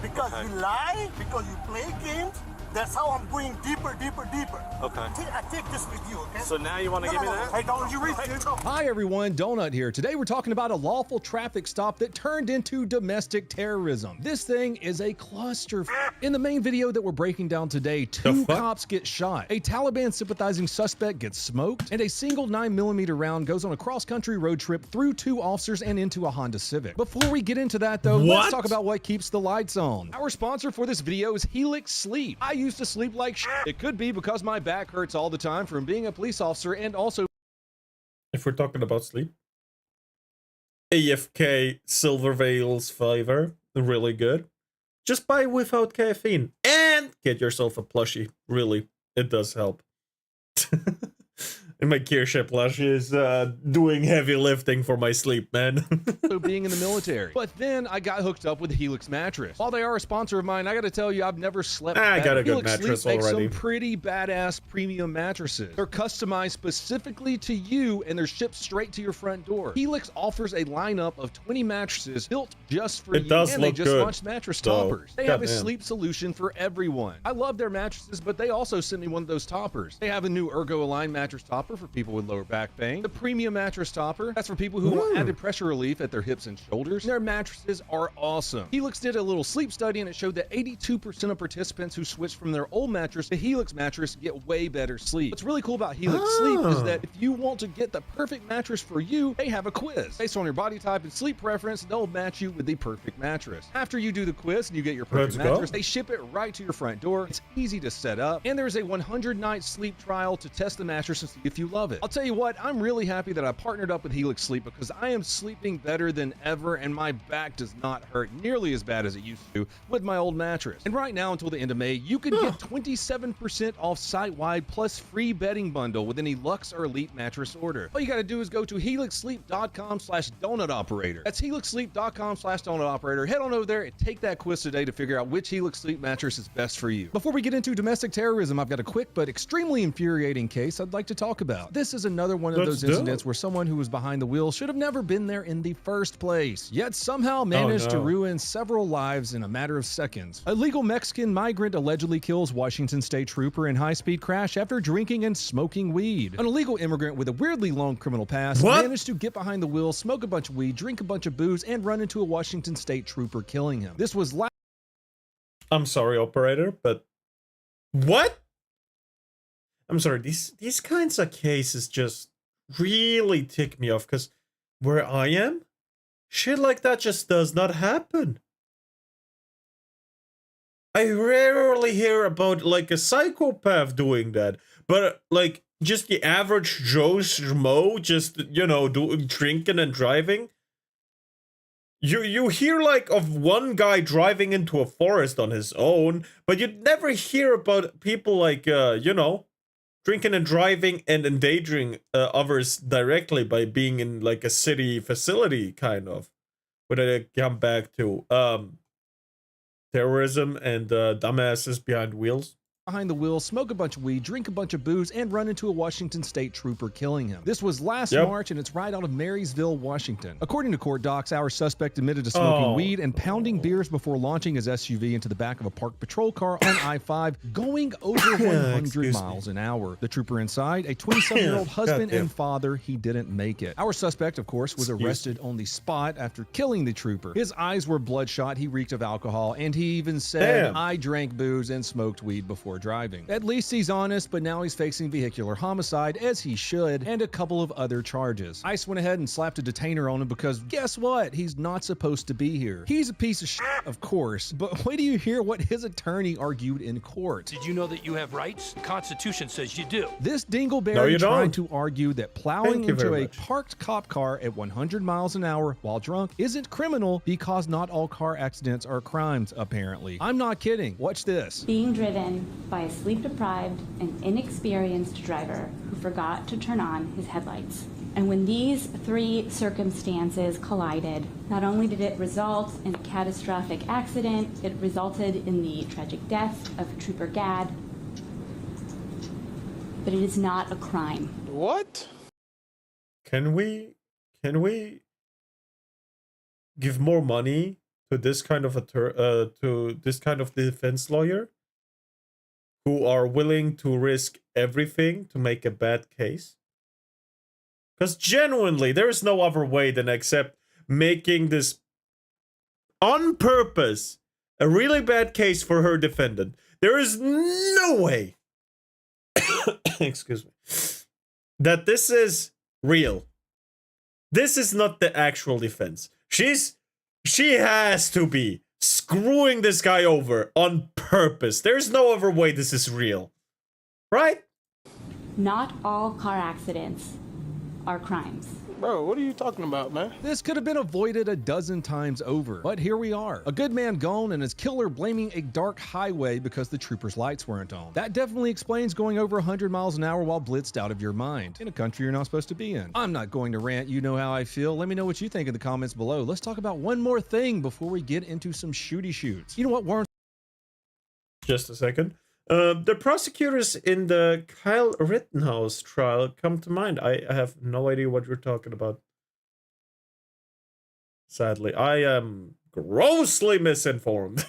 [SPEAKER 10] Because you lie, because you play games, that's how I'm going deeper, deeper, deeper.
[SPEAKER 11] Okay.
[SPEAKER 10] I take this with you, okay?
[SPEAKER 11] So now you want to give me that?
[SPEAKER 10] Hey, don't you read it?
[SPEAKER 12] Hi everyone, Donut here. Today we're talking about a lawful traffic stop that turned into domestic terrorism. This thing is a cluster. In the main video that we're breaking down today, two cops get shot, a Taliban sympathizing suspect gets smoked, and a single 9mm round goes on a cross-country road trip through two officers and into a Honda Civic. Before we get into that though, let's talk about what keeps the lights on. Our sponsor for this video is Helix Sleep. I used to sleep like shit. It could be because my back hurts all the time from being a police officer and also
[SPEAKER 1] if we're talking about sleep. AFK Silver Veils flavor, really good. Just buy without caffeine and get yourself a plushie. Really, it does help. And my Kirsche plushie is doing heavy lifting for my sleep, man.
[SPEAKER 12] being in the military. But then I got hooked up with the Helix mattress. While they are a sponsor of mine, I gotta tell you, I've never slept better.
[SPEAKER 1] I got a good
[SPEAKER 12] Helix
[SPEAKER 1] mattress
[SPEAKER 12] Sleep makes
[SPEAKER 1] already.
[SPEAKER 12] some pretty badass premium mattresses. They're customized specifically to you and they're shipped straight to your front door. Helix offers a lineup of 20 mattresses built just for you. And they just launched mattress toppers. They have a sleep solution for everyone. I love their mattresses, but they also sent me one of those toppers. They have a new Ergo Align mattress topper for people with lower back pain. The premium mattress topper, that's for people who want added pressure relief at their hips and shoulders. Their mattresses are awesome. Helix did a little sleep study and it showed that 82% of participants who switched from their old mattress to Helix mattress get way better sleep. What's really cool about Helix Sleep is that if you want to get the perfect mattress for you, they have a quiz. Based on your body type and sleep preference, they'll match you with the perfect mattress. After you do the quiz and you get your perfect mattress, they ship it right to your front door. It's easy to set up, and there's a 100-night sleep trial to test the mattress and see if you love it. I'll tell you what, I'm really happy that I partnered up with Helix Sleep because I am sleeping better than ever and my back does not hurt nearly as bad as it used to with my old mattress. And right now until the end of May, you can get 27% off site-wide plus free bedding bundle with any Luxe or Elite mattress order. All you gotta do is go to helixsleep.com/donutoperator. That's helixsleep.com/donutoperator. Head on over there and take that quiz today to figure out which Helix Sleep mattress is best for you. Before we get into domestic terrorism, I've got a quick but extremely infuriating case I'd like to talk about. This is another one of those incidents where someone who was behind the wheel should have never been there in the first place, yet somehow managed to ruin several lives in a matter of seconds. A legal Mexican migrant allegedly kills Washington State trooper in high-speed crash after drinking and smoking weed. An illegal immigrant with a weirdly long criminal past managed to get behind the wheel, smoke a bunch of weed, drink a bunch of booze, and run into a Washington State trooper, killing him. This was
[SPEAKER 1] I'm sorry, operator, but what? I'm sorry, these kinds of cases just really tick me off, because where I am, shit like that just does not happen. I rarely hear about like a psychopath doing that, but like just the average Joe Schmo just, you know, drinking and driving. You hear like of one guy driving into a forest on his own, but you'd never hear about people like, you know, drinking and driving and endangering others directly by being in like a city facility, kind of. When I come back to terrorism and dumbasses behind wheels.
[SPEAKER 12] behind the wheel, smoke a bunch of weed, drink a bunch of booze, and run into a Washington State trooper, killing him. This was last March, and it's right out of Marysville, Washington. According to court docs, our suspect admitted to smoking weed and pounding beers before launching his SUV into the back of a parked patrol car on I-5, going over 100 miles an hour. The trooper inside, a 27-year-old husband and father, he didn't make it. Our suspect, of course, was arrested on the spot after killing the trooper. His eyes were bloodshot, he reeked of alcohol, and he even said, I drank booze and smoked weed before driving. At least he's honest, but now he's facing vehicular homicide, as he should, and a couple of other charges. ICE went ahead and slapped a detainer on him because guess what? He's not supposed to be here. He's a piece of shit, of course, but wait till you hear what his attorney argued in court.
[SPEAKER 11] Did you know that you have rights? The Constitution says you do.
[SPEAKER 12] This dingleberry tried to argue that plowing into a parked cop car at 100 miles an hour while drunk isn't criminal because not all car accidents are crimes, apparently. I'm not kidding. Watch this.
[SPEAKER 13] Being driven by a sleep-deprived and inexperienced driver who forgot to turn on his headlights. And when these three circumstances collided, not only did it result in a catastrophic accident, it resulted in the tragic death of Trooper Gadd, but it is not a crime.
[SPEAKER 1] What? Can we give more money to this kind of defense lawyer who are willing to risk everything to make a bad case? Because genuinely, there is no other way than except making this on purpose a really bad case for her defendant. There is no way, excuse me, that this is real. This is not the actual defense. She has to be screwing this guy over on purpose. There's no other way this is real. Right?
[SPEAKER 13] Not all car accidents are crimes.
[SPEAKER 11] Bro, what are you talking about, man?
[SPEAKER 12] This could have been avoided a dozen times over, but here we are. A good man gone and his killer blaming a dark highway because the trooper's lights weren't on. That definitely explains going over 100 miles an hour while blitzed out of your mind, in a country you're not supposed to be in. I'm not going to rant, you know how I feel. Let me know what you think in the comments below. Let's talk about one more thing before we get into some shooty shoots. You know what, Warren?
[SPEAKER 1] Just a second. The prosecutors in the Kyle Rittenhouse trial come to mind. I have no idea what you're talking about. Sadly, I am grossly misinformed.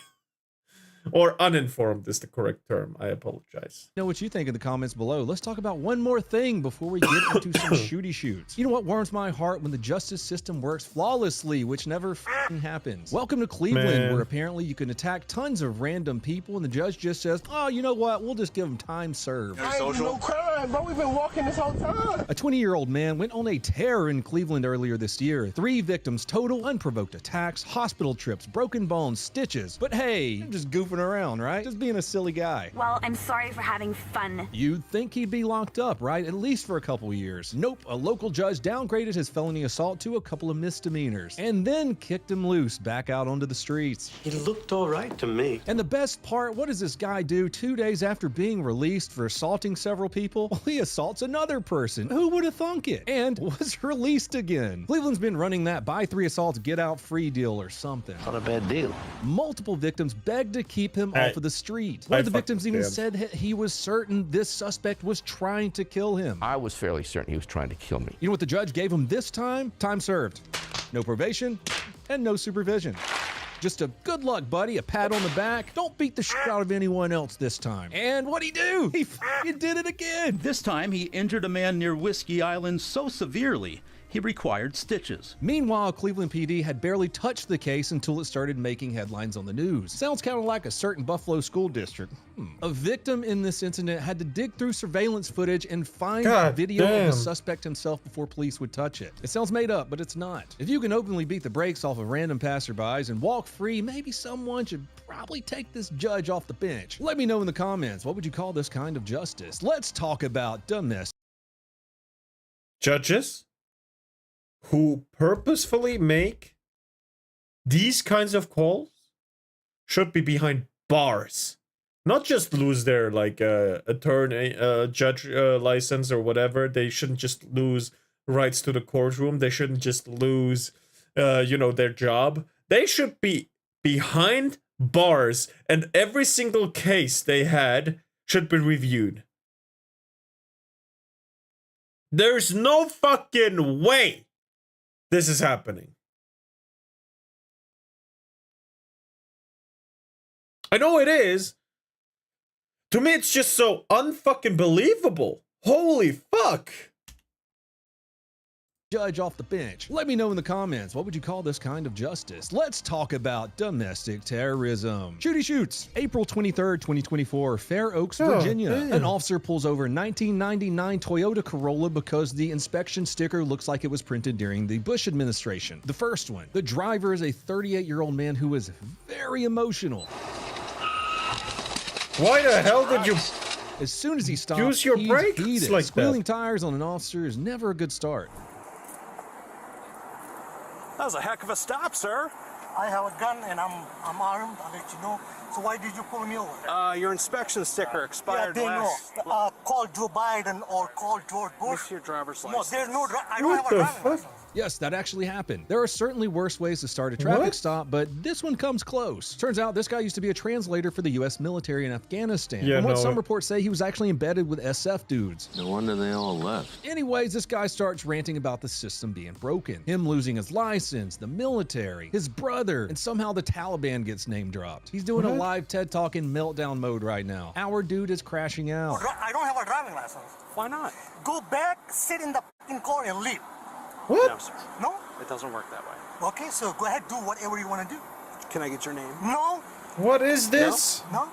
[SPEAKER 1] Or uninformed is the correct term. I apologize.
[SPEAKER 12] Know what you think in the comments below. Let's talk about one more thing before we get into some shooty shoots. You know what warms my heart? When the justice system works flawlessly, which never happens. Welcome to Cleveland, where apparently you can attack tons of random people and the judge just says, oh, you know what? We'll just give them time served.
[SPEAKER 10] I ain't no crime, bro. We've been walking this whole time.
[SPEAKER 12] A 20-year-old man went on a tear in Cleveland earlier this year. 3 victims total, unprovoked attacks, hospital trips, broken bones, stitches. But hey, I'm just goofing around, right? Just being a silly guy.
[SPEAKER 2] Well, I'm sorry for having fun.
[SPEAKER 12] You'd think he'd be locked up, right? At least for a couple years. Nope, a local judge downgraded his felony assault to a couple of misdemeanors and then kicked him loose back out onto the streets.
[SPEAKER 14] He looked all right to me.
[SPEAKER 12] And the best part, what does this guy do 2 days after being released for assaulting several people? Well, he assaults another person. Who would have thunk it? And was released again. Cleveland's been running that buy 3 assaults, get out free deal or something.
[SPEAKER 14] Not a bad deal.
[SPEAKER 12] Multiple victims begged to keep him off of the street. One of the victims even said he was certain this suspect was trying to kill him.
[SPEAKER 15] I was fairly certain he was trying to kill me.
[SPEAKER 12] You know what the judge gave him this time? Time served. No probation and no supervision. Just a good luck, buddy, a pat on the back. Don't beat the shit out of anyone else this time. And what'd he do? He fucking did it again.
[SPEAKER 16] This time he injured a man near Whiskey Island so severely he required stitches.
[SPEAKER 12] Meanwhile, Cleveland PD had barely touched the case until it started making headlines on the news. Sounds kind of like a certain Buffalo school district. A victim in this incident had to dig through surveillance footage and find video of the suspect himself before police would touch it. It sounds made up, but it's not. If you can openly beat the brakes off of random passerbys and walk free, maybe someone should probably take this judge off the bench. Let me know in the comments, what would you call this kind of justice? Let's talk about domestic
[SPEAKER 1] judges who purposefully make these kinds of calls should be behind bars. Not just lose their attorney, judge license or whatever. They shouldn't just lose rights to the courtroom. They shouldn't just lose, their job. They should be behind bars, and every single case they had should be reviewed. There's no fucking way this is happening. I know it is. To me, it's just so unfucking believable. Holy fuck.
[SPEAKER 12] Judge off the bench. Let me know in the comments, what would you call this kind of justice? Let's talk about domestic terrorism. Shooty shoots. April 23rd, 2024, Fair Oaks, Virginia. An officer pulls over 1999 Toyota Corolla because the inspection sticker looks like it was printed during the Bush administration. The first one. The driver is a 38-year-old man who is very emotional.
[SPEAKER 1] Why the hell did you...
[SPEAKER 12] As soon as he stops,
[SPEAKER 1] use your brakes
[SPEAKER 12] heated.
[SPEAKER 1] like
[SPEAKER 12] Squealing
[SPEAKER 1] that?
[SPEAKER 12] tires on an officer is never a good start.
[SPEAKER 17] That was a heck of a stop, sir.
[SPEAKER 10] I have a gun and I'm armed. I'll let you know. So why did you pull me over?
[SPEAKER 17] Your inspection sticker expired last.
[SPEAKER 10] Call Joe Biden or call George Bush.
[SPEAKER 17] What's your driver's license?
[SPEAKER 10] No, there's no. I don't have a driving license.
[SPEAKER 12] Yes, that actually happened. There are certainly worse ways to start a traffic stop, but this one comes close. Turns out this guy used to be a translator for the U.S. military in Afghanistan.
[SPEAKER 1] Yeah,
[SPEAKER 12] From what some reports say, he was actually embedded with SF dudes.
[SPEAKER 14] No wonder they all left.
[SPEAKER 12] Anyways, this guy starts ranting about the system being broken, him losing his license, the military, his brother, and somehow the Taliban gets name dropped. He's doing a live TED Talk in meltdown mode right now. Our dude is crashing out.
[SPEAKER 10] I don't have a driving license.
[SPEAKER 17] Why not?
[SPEAKER 10] Go back, sit in the fucking car and leave.
[SPEAKER 1] What?
[SPEAKER 17] No, sir.
[SPEAKER 10] No?
[SPEAKER 17] It doesn't work that way.
[SPEAKER 10] Okay, so go ahead, do whatever you want to do.
[SPEAKER 17] Can I get your name?
[SPEAKER 10] No.
[SPEAKER 1] What is this?
[SPEAKER 10] No.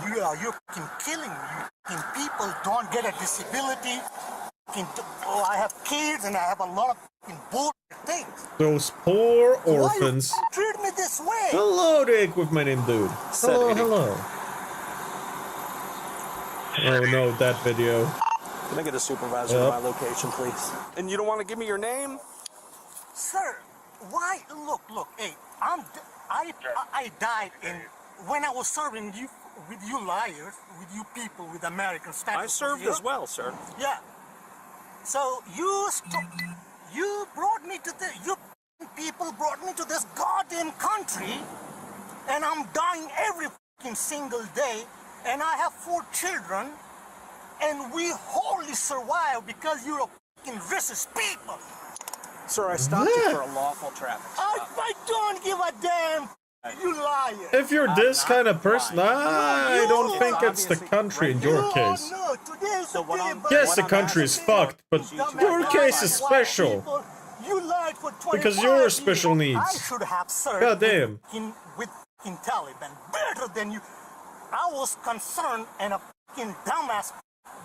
[SPEAKER 10] You're fucking killing me. You fucking people don't get a disability. I have kids and I have a lot of fucking bullshit things.
[SPEAKER 1] Those poor orphans.
[SPEAKER 10] Why you treat me this way?
[SPEAKER 1] Hello, the equipment in dude. Hello, hello. Oh no, that video.
[SPEAKER 17] Can I get a supervisor at my location, please? And you don't want to give me your name?
[SPEAKER 10] Sir, why? Look, hey, I died when I was serving you with you liars, with you people, with American status.
[SPEAKER 17] I served as well, sir.
[SPEAKER 10] Yeah. So you brought me to you people brought me to this goddamn country, and I'm dying every fucking single day, and I have 4 children. And we wholly survive because you're a fucking racist people.
[SPEAKER 17] Sir, I stopped you for a lawful traffic stop.
[SPEAKER 10] I don't give a damn. You liar.
[SPEAKER 1] If you're this kind of person, I don't think it's the country in your case.
[SPEAKER 10] No, today's the day.
[SPEAKER 1] Yes, the country is fucked, but your case is special.
[SPEAKER 10] You lied for 25
[SPEAKER 1] Because you're
[SPEAKER 10] years.
[SPEAKER 1] special needs.
[SPEAKER 10] I should have served
[SPEAKER 1] Goddamn.
[SPEAKER 10] with Taliban better than you. I was concerned and a fucking dumbass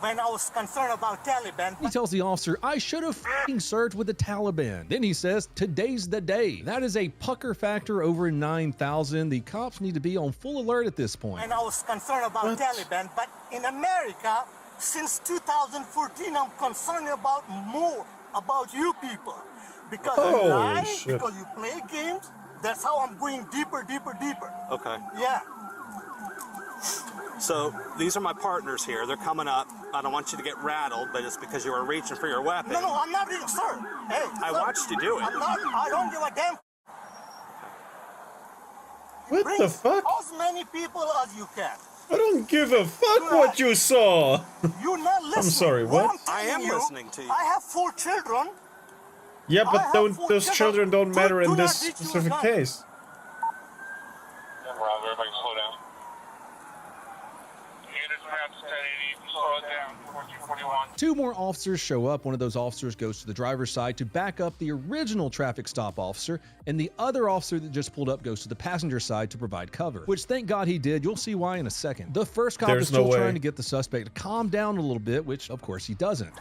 [SPEAKER 10] when I was concerned about Taliban.
[SPEAKER 12] He tells the officer, I should have f***ing served with the Taliban. Then he says, today's the day. That is a pucker factor over 9,000. The cops need to be on full alert at this point.
[SPEAKER 10] And I was concerned about Taliban, but in America, since 2014, I'm concerned more about you people. Because you lie, because you play games. That's how I'm going deeper.
[SPEAKER 17] Okay.
[SPEAKER 10] Yeah.
[SPEAKER 17] So these are my partners here. They're coming up. I don't want you to get rattled, but it's because you were reaching for your weapon.
[SPEAKER 10] No, I'm not reaching, sir. Hey,
[SPEAKER 17] I watched you do it.
[SPEAKER 10] I don't give a damn.
[SPEAKER 1] What the fuck?
[SPEAKER 10] As many people as you can.
[SPEAKER 1] I don't give a fuck what you saw.
[SPEAKER 10] You're not listening.
[SPEAKER 1] I'm sorry, what?
[SPEAKER 17] I am listening to you.
[SPEAKER 10] I have 4 children.
[SPEAKER 1] Yeah, but those children don't matter in this specific case.
[SPEAKER 18] Rob, everybody slow down. Units perhaps 1080, slow it down, 1441.
[SPEAKER 12] 2 more officers show up. One of those officers goes to the driver's side to back up the original traffic stop officer, and the other officer that just pulled up goes to the passenger side to provide cover, which thank God he did. You'll see why in a second. The first cop is still trying to get the suspect to calm down a little bit, which of course he doesn't.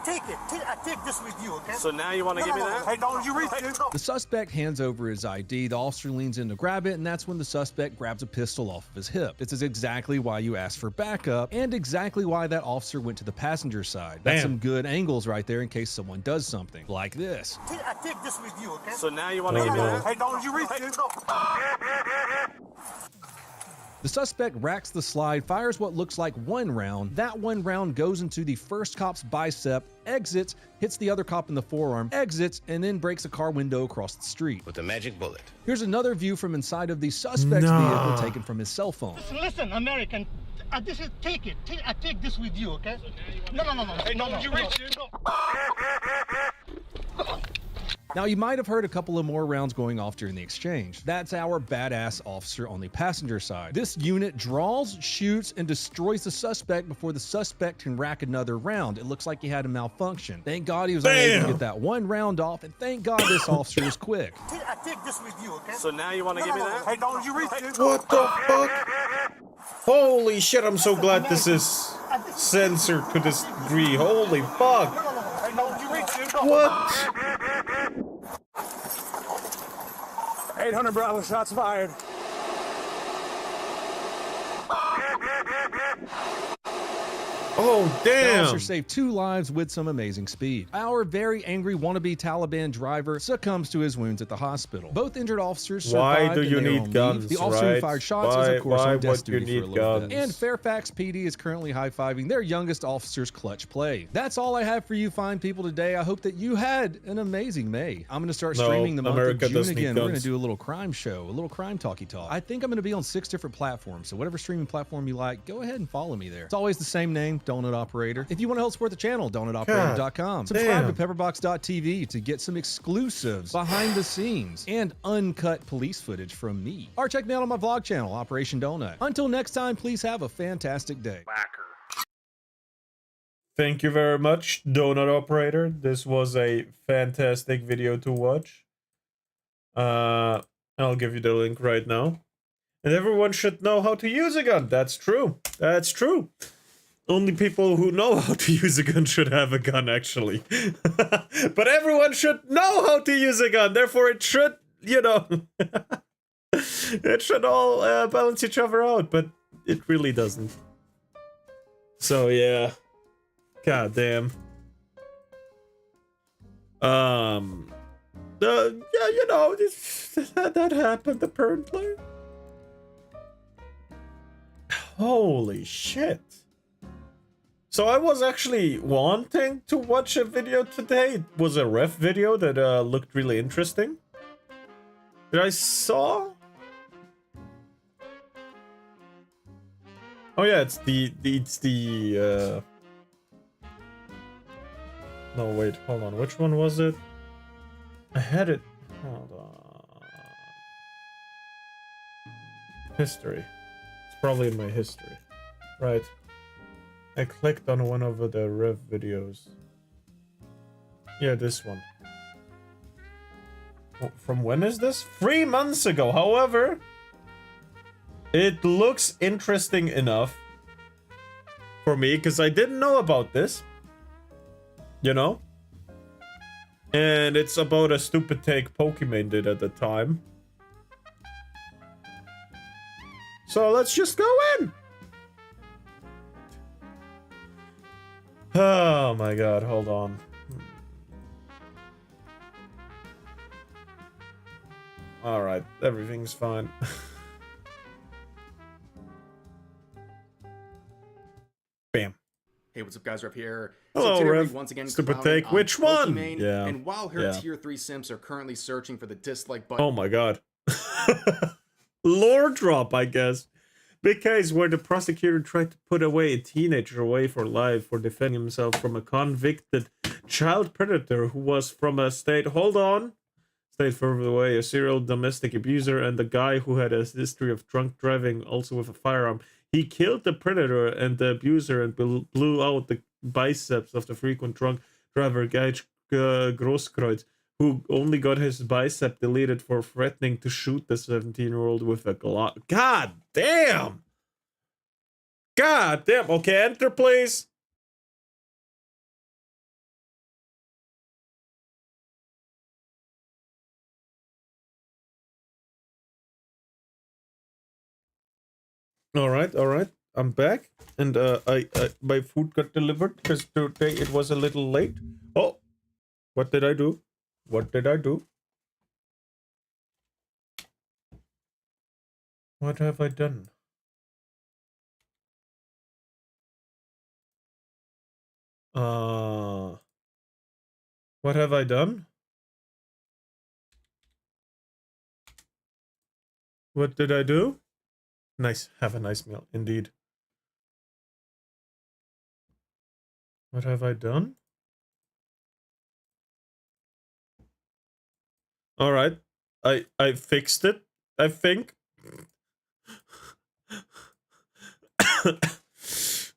[SPEAKER 10] Take it. I take this with you, okay?
[SPEAKER 17] So now you want to give me that?
[SPEAKER 10] Hey, don't you reach it?
[SPEAKER 12] The suspect hands over his ID. The officer leans in to grab it, and that's when the suspect grabs a pistol off of his hip. This is exactly why you asked for backup, and exactly why that officer went to the passenger side. That's some good angles right there in case someone does something like this.
[SPEAKER 10] I take this with you, okay?
[SPEAKER 17] So now you want to give me that?
[SPEAKER 10] Hey, don't you reach it?
[SPEAKER 12] The suspect racks the slide, fires what looks like one round. That one round goes into the first cop's bicep, exits, hits the other cop in the forearm, exits, and then breaks a car window across the street.
[SPEAKER 14] With a magic bullet.
[SPEAKER 12] Here's another view from inside of the suspect's vehicle taken from his cell phone.
[SPEAKER 10] Listen, American. This is take it. I take this with you, okay? No. Hey, no. You reach it.
[SPEAKER 12] Now, you might have heard a couple of more rounds going off during the exchange. That's our badass officer on the passenger side. This unit draws, shoots, and destroys the suspect before the suspect can rack another round. It looks like he had a malfunction. Thank God he was able to get that one round off, and thank God this officer is quick.
[SPEAKER 10] I take this with you, okay?
[SPEAKER 17] So now you want to give me that?
[SPEAKER 10] Hey, don't you reach it.
[SPEAKER 1] What the fuck? Holy shit, I'm so glad this is censored to this degree. Holy fuck.
[SPEAKER 10] Hey, don't you reach it.
[SPEAKER 1] What?
[SPEAKER 10] 800 Bravo, shots fired.
[SPEAKER 1] Oh,
[SPEAKER 12] The
[SPEAKER 1] damn.
[SPEAKER 12] officer saved 2 lives with some amazing speed. Our very angry wannabe Taliban driver succumbs to his wounds at the hospital. Both injured officers survived.
[SPEAKER 1] Why do you
[SPEAKER 12] and they are
[SPEAKER 1] need
[SPEAKER 12] on
[SPEAKER 1] guns,
[SPEAKER 12] leave. The officer who
[SPEAKER 1] right?
[SPEAKER 12] fired shots is, of course, on desk duty for a little bit. And Fairfax PD is currently high-fiving their youngest officer's clutch play. That's all I have for you fine people today. I hope that you had an amazing May. I'm going to start streaming the month
[SPEAKER 1] America
[SPEAKER 12] of June
[SPEAKER 1] doesn't need
[SPEAKER 12] again. We're going
[SPEAKER 1] guns.
[SPEAKER 12] to do a little crime show, a little crime talky talk. I think I'm going to be on 6 different platforms, so whatever streaming platform you like, go ahead and follow me there. It's always the same name, Donut Operator. If you want to help support the channel, donutoperator.com. Subscribe to pepperbox.tv to get some exclusives, behind the scenes, and uncut police footage from me. Or check me out on my vlog channel, Operation Donut. Until next time, please have a fantastic day.
[SPEAKER 1] Thank you very much, Donut Operator. This was a fantastic video to watch. I'll give you the link right now. And everyone should know how to use a gun. That's true. That's true. Only people who know how to use a gun should have a gun, actually. But everyone should know how to use a gun. Therefore, it should, you know, it should all balance each other out. But it really doesn't. So, yeah. God damn. Yeah, you know, that happened apparently. Holy shit. So I was actually wanting to watch a video today. It was a ref video that looked really interesting. That I saw. Oh yeah, it's the no, wait, hold on. Which one was it? I had it. Hold on. History. It's probably in my history. Right. I clicked on one of the rev videos. Yeah, this one. From when is this? 3 months ago. However, it looks interesting enough for me because I didn't know about this. You know? And it's about a stupid take Pokemon did at the time. So let's just go in. Oh my god, hold on. Alright, everything's fine. Bam.
[SPEAKER 19] Hey, what's up, guys? Rev here.
[SPEAKER 1] Hello,
[SPEAKER 19] so today
[SPEAKER 1] Rev.
[SPEAKER 19] we're once again
[SPEAKER 1] Stupid
[SPEAKER 19] clowning
[SPEAKER 1] take.
[SPEAKER 19] on
[SPEAKER 1] Which one?
[SPEAKER 19] Pokemon,
[SPEAKER 1] Yeah.
[SPEAKER 19] And while her
[SPEAKER 1] Yeah.
[SPEAKER 19] tier 3 simps are currently searching for the dislike button.
[SPEAKER 1] Oh my god. Lore drop, I guess. Big case where the prosecutor tried to put away a teenager away for life for defending himself from a convicted child predator who was from a state, hold on, state further away, a serial domestic abuser, and the guy who had a history of drunk driving, also with a firearm. He killed the predator and the abuser and blew out the biceps of the frequent drunk driver, Gage Grosskreutz, who only got his bicep deleted for threatening to shoot the 17-year-old with a Glock. God damn! God damn! Okay, enter, please. All right. I'm back, and I my food got delivered because today it was a little late. Oh, what did I do? What did I do? What have I done? What have I done? What did I do? Nice. Have a nice meal. Indeed. What have I done? All right. I fixed it, I think.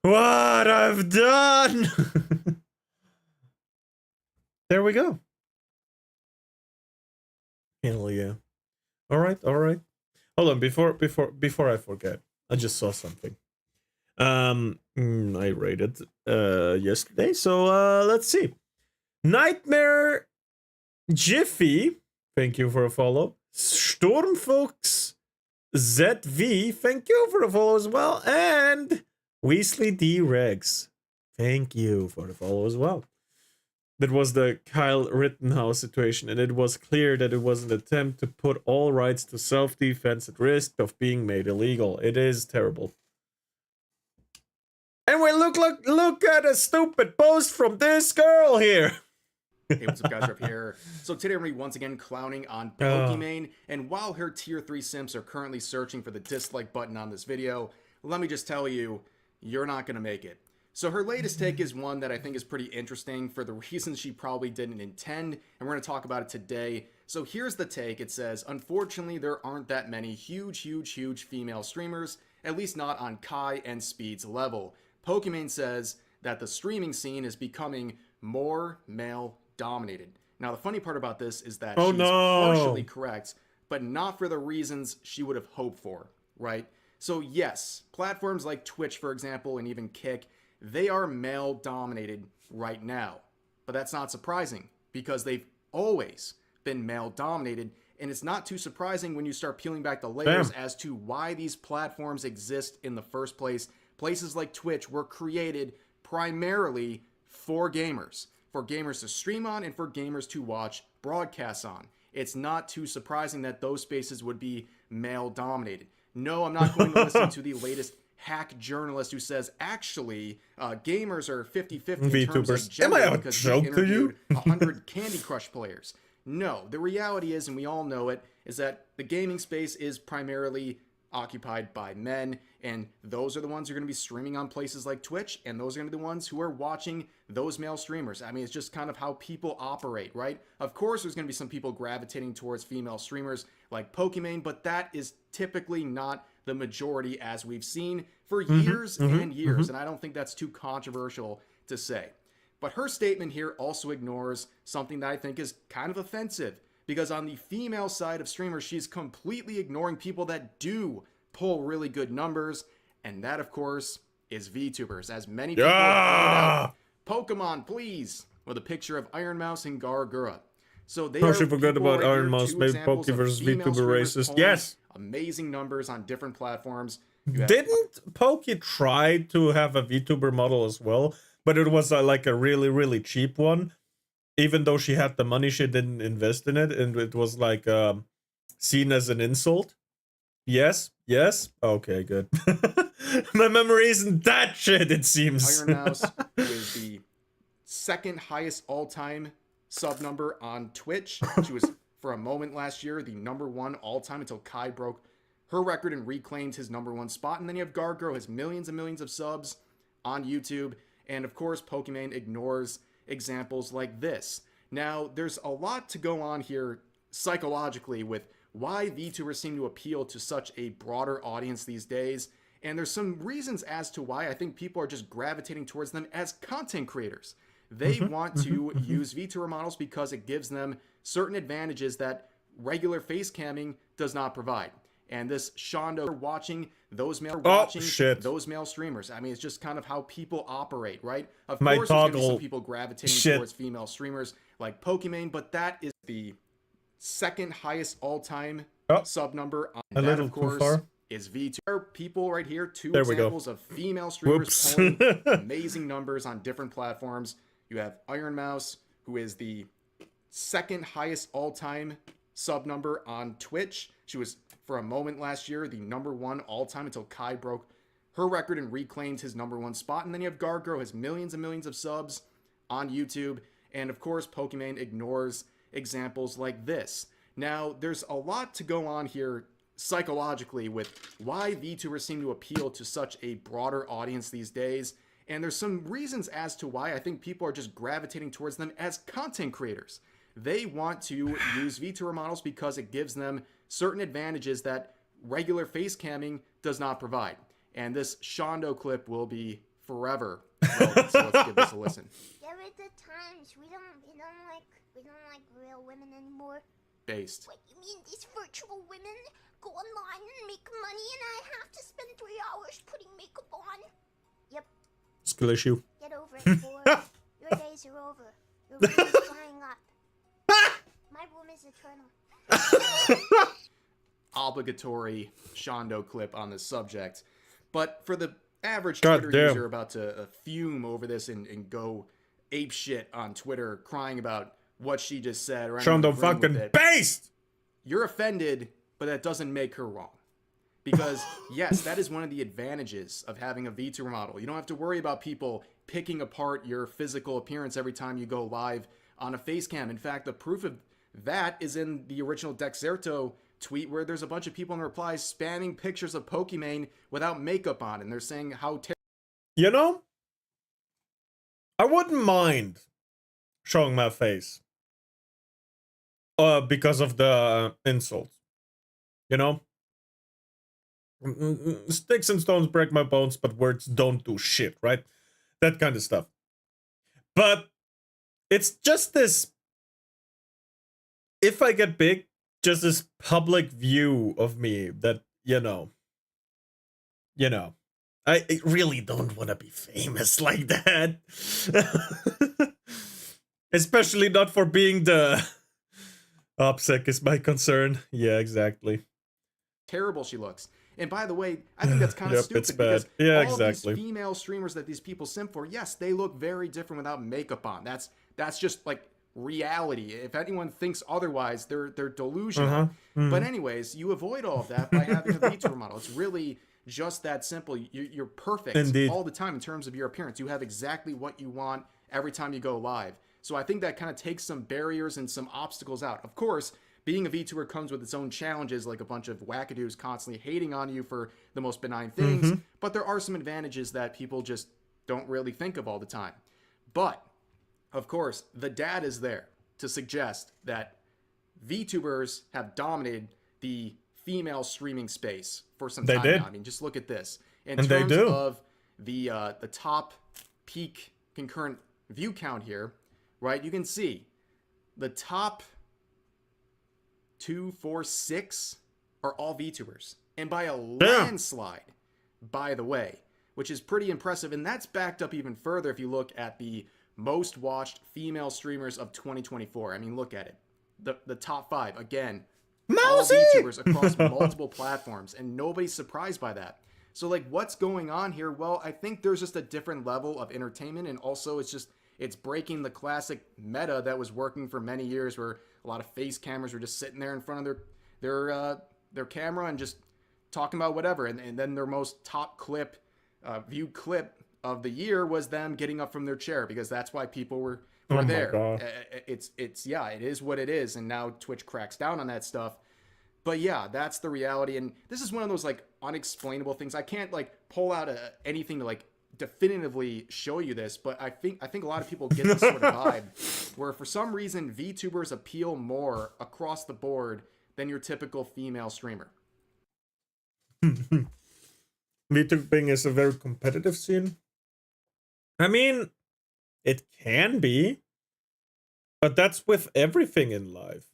[SPEAKER 1] What I've done. There we go. Hell yeah. All right, all right. Hold on, before I forget. I just saw something. I rated yesterday, so let's see. Nightmare Jiffy, thank you for a follow. Stormfox ZV, thank you for a follow as well. And Weasley D Regs, thank you for the follow as well. That was the Kyle Rittenhouse situation, and it was clear that it was an attempt to put all rights to self-defense at risk of being made illegal. It is terrible. And we look at a stupid post from this girl here.
[SPEAKER 19] Hey, what's up, guys? Up here. So today we're going to be once again clowning on Pokimane, and while her tier 3 simps are currently searching for the dislike button on this video, let me just tell you, you're not going to make it. So her latest take is one that I think is pretty interesting for the reasons she probably didn't intend, and we're going to talk about it today. So here's the take. It says, unfortunately, there aren't that many huge female streamers, at least not on Kai and Speed's level. Pokimane says that the streaming scene is becoming more male-dominated. Now, the funny part about this is that she's partially correct, but not for the reasons she would have hoped for, right? So yes, platforms like Twitch, for example, and even Kick, they are male-dominated right now. But that's not surprising, because they've always been male-dominated, and it's not too surprising when you start peeling back the layers as to why these platforms exist in the first place. Places like Twitch were created primarily for gamers to stream on and for gamers to watch broadcasts on. It's not too surprising that those spaces would be male-dominated. No, I'm not going to listen to the latest hack journalist who says, actually, gamers are 50-50 in terms of gender because we interviewed 100 Candy Crush players. No, the reality is, and we all know it, is that the gaming space is primarily occupied by men, and those are the ones who are going to be streaming on places like Twitch, and those are going to be the ones who are watching those male streamers. I mean, it's just kind of how people operate, right? Of course, there's going to be some people gravitating towards female streamers like Pokimane, but that is typically not the majority, as we've seen for years and years, and I don't think that's too controversial to say. But her statement here also ignores something that I think is kind of offensive, because on the female side of streamers, she's completely ignoring people that do pull really good numbers, and that, of course, is VTubers. As many people have pointed out, Pokemon, please, with a picture of Iron Mouse and Gargura. So they
[SPEAKER 1] she forgot about Iron Mouse, maybe Poke versus VTuber racist. Yes!
[SPEAKER 19] Amazing numbers on different platforms.
[SPEAKER 1] Didn't Poke try to have a VTuber model as well? But it was like a really cheap one. Even though she had the money, she didn't invest in it, and it was like seen as an insult. Yes. Okay, good. My memory isn't that shit, it seems.
[SPEAKER 19] Iron Mouse is the second highest all-time sub number on Twitch. She was, for a moment last year, the #1 all-time until Kai broke her record and reclaimed his #1 spot. And then you have Gargro, has millions and millions of subs on YouTube. And of course, Pokimane ignores examples like this. Now, there's a lot to go on here psychologically with why VTubers seem to appeal to such a broader audience these days. And there's some reasons as to why I think people are just gravitating towards them as content creators. They want to use VTuber models because it gives them certain advantages that regular face camming does not provide. And this Shondo watching those male those male streamers. I mean, it's just kind of how people operate, right? Of course, there's going to be some people gravitating towards female streamers like Pokimane, but that is the second highest all-time sub number. And that, of course, is VTuber. People right here, two examples of female streamers pulling amazing numbers on different platforms. You have Iron Mouse, who is the second highest all-time sub number on Twitch. She was, for a moment last year, the #1 all-time until Kai broke her record and reclaimed his #1 spot. And then you have Gargro, has millions and millions of subs on YouTube. And of course, Pokimane ignores examples like this. Now, there's a lot to go on here psychologically with why VTubers seem to appeal to such a broader audience these days. And there's some reasons as to why I think people are just gravitating towards them as content creators. They want to use VTuber models because it gives them certain advantages that regular face camming does not provide. And this Shondo clip will be forever relevant, so let's give this a listen.
[SPEAKER 20] There are the times we don't like real women anymore.
[SPEAKER 19] Based.
[SPEAKER 20] What, you mean these virtual women go online and make money and I have to spend 3 hours putting makeup on? Yep.
[SPEAKER 1] Skill issue.
[SPEAKER 20] Get over it, boy. Your days are over. Your room is flying up. My room is eternal.
[SPEAKER 19] Obligatory Shondo clip on the subject. But for the average
[SPEAKER 1] God
[SPEAKER 19] Twitter
[SPEAKER 1] damn.
[SPEAKER 19] user about to fume over this and go ape shit on Twitter crying about what she just said or
[SPEAKER 1] Shondo
[SPEAKER 19] anyone agreeing with
[SPEAKER 1] fucking
[SPEAKER 19] it,
[SPEAKER 1] based.
[SPEAKER 19] you're offended, but that doesn't make her wrong. Because, yes, that is one of the advantages of having a VTuber model. You don't have to worry about people picking apart your physical appearance every time you go live on a face cam. In fact, the proof of that is in the original Dexerto tweet where there's a bunch of people in the replies spamming pictures of Pokimane without makeup on. And they're saying how
[SPEAKER 1] You know, I wouldn't mind showing my face. Because of the insults. You know? Sticks and stones break my bones, but words don't do shit, right? That kind of stuff. But it's just this, if I get big, just this public view of me that, you know, I really don't want to be famous like that. Especially not for being the OPSEC is my concern. Yeah, exactly.
[SPEAKER 19] terrible she looks. And by the way, I think that's kind of
[SPEAKER 1] Yep,
[SPEAKER 19] stupid
[SPEAKER 1] it's bad.
[SPEAKER 19] because
[SPEAKER 1] Yeah,
[SPEAKER 19] all
[SPEAKER 1] exactly.
[SPEAKER 19] of these female streamers that these people simp for, yes, they look very different without makeup on. That's just like reality. If anyone thinks otherwise, they're delusional. But anyways, you avoid all of that by having a VTuber model. It's really just that simple. You're perfect
[SPEAKER 1] Indeed.
[SPEAKER 19] all the time in terms of your appearance. You have exactly what you want every time you go live. So I think that kind of takes some barriers and some obstacles out. Of course, being a VTuber comes with its own challenges, like a bunch of wackadoos constantly hating on you for the most benign things. But there are some advantages that people just don't really think of all the time. But, of course, the data is there to suggest that VTubers have dominated the female streaming space for some
[SPEAKER 1] They
[SPEAKER 19] time
[SPEAKER 1] did.
[SPEAKER 19] now. I mean, just look at this. In
[SPEAKER 1] And they
[SPEAKER 19] terms
[SPEAKER 1] do.
[SPEAKER 19] of the top peak concurrent view count here, right, you can see the top 2, 4, 6 are all VTubers. And by a landslide, by the way, which is pretty impressive. And that's backed up even further if you look at the most watched female streamers of 2024. I mean, look at it. The top 5, again, all VTubers across multiple platforms. And nobody's surprised by that. So, like, what's going on here? Well, I think there's just a different level of entertainment. And also, it's breaking the classic meta that was working for many years where a lot of face cameras were just sitting there in front of their camera and just talking about whatever. And then their most top viewed clip of the year was them getting up from their chair because that's why people were
[SPEAKER 1] Oh my
[SPEAKER 19] there.
[SPEAKER 1] God.
[SPEAKER 19] It is what it is. And now Twitch cracks down on that stuff. But yeah, that's the reality. And this is one of those like unexplainable things. I can't like pull out anything to like definitively show you this, but I think a lot of people get this sort of vibe where for some reason VTubers appeal more across the board than your typical female streamer.
[SPEAKER 1] VTubing is a very competitive scene. I mean, it can be, but that's with everything in life.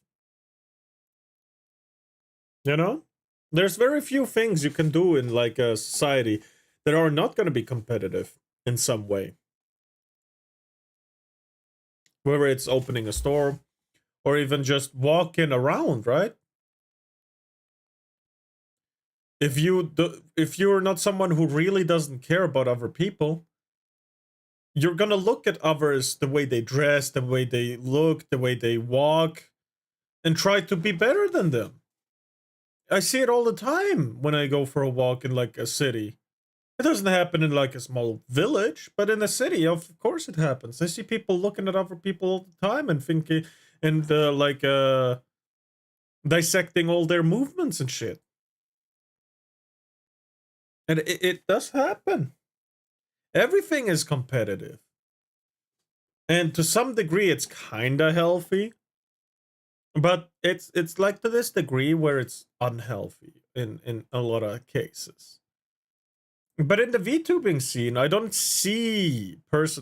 [SPEAKER 1] You know? There's very few things you can do in like a society that are not going to be competitive in some way. Whether it's opening a store or even just walking around, right? If you're not someone who really doesn't care about other people, you're gonna look at others, the way they dress, the way they look, the way they walk, and try to be better than them. I see it all the time when I go for a walk in like a city. doesn't happen in like a small village, but in a city, of course it happens. I see people looking at other people all the time and thinking and dissecting all their movements and shit. And it does happen. Everything is competitive. And to some degree, it's kind of healthy. But it's like to this degree where it's unhealthy in a lot of cases. But in the VTubing scene, I don't see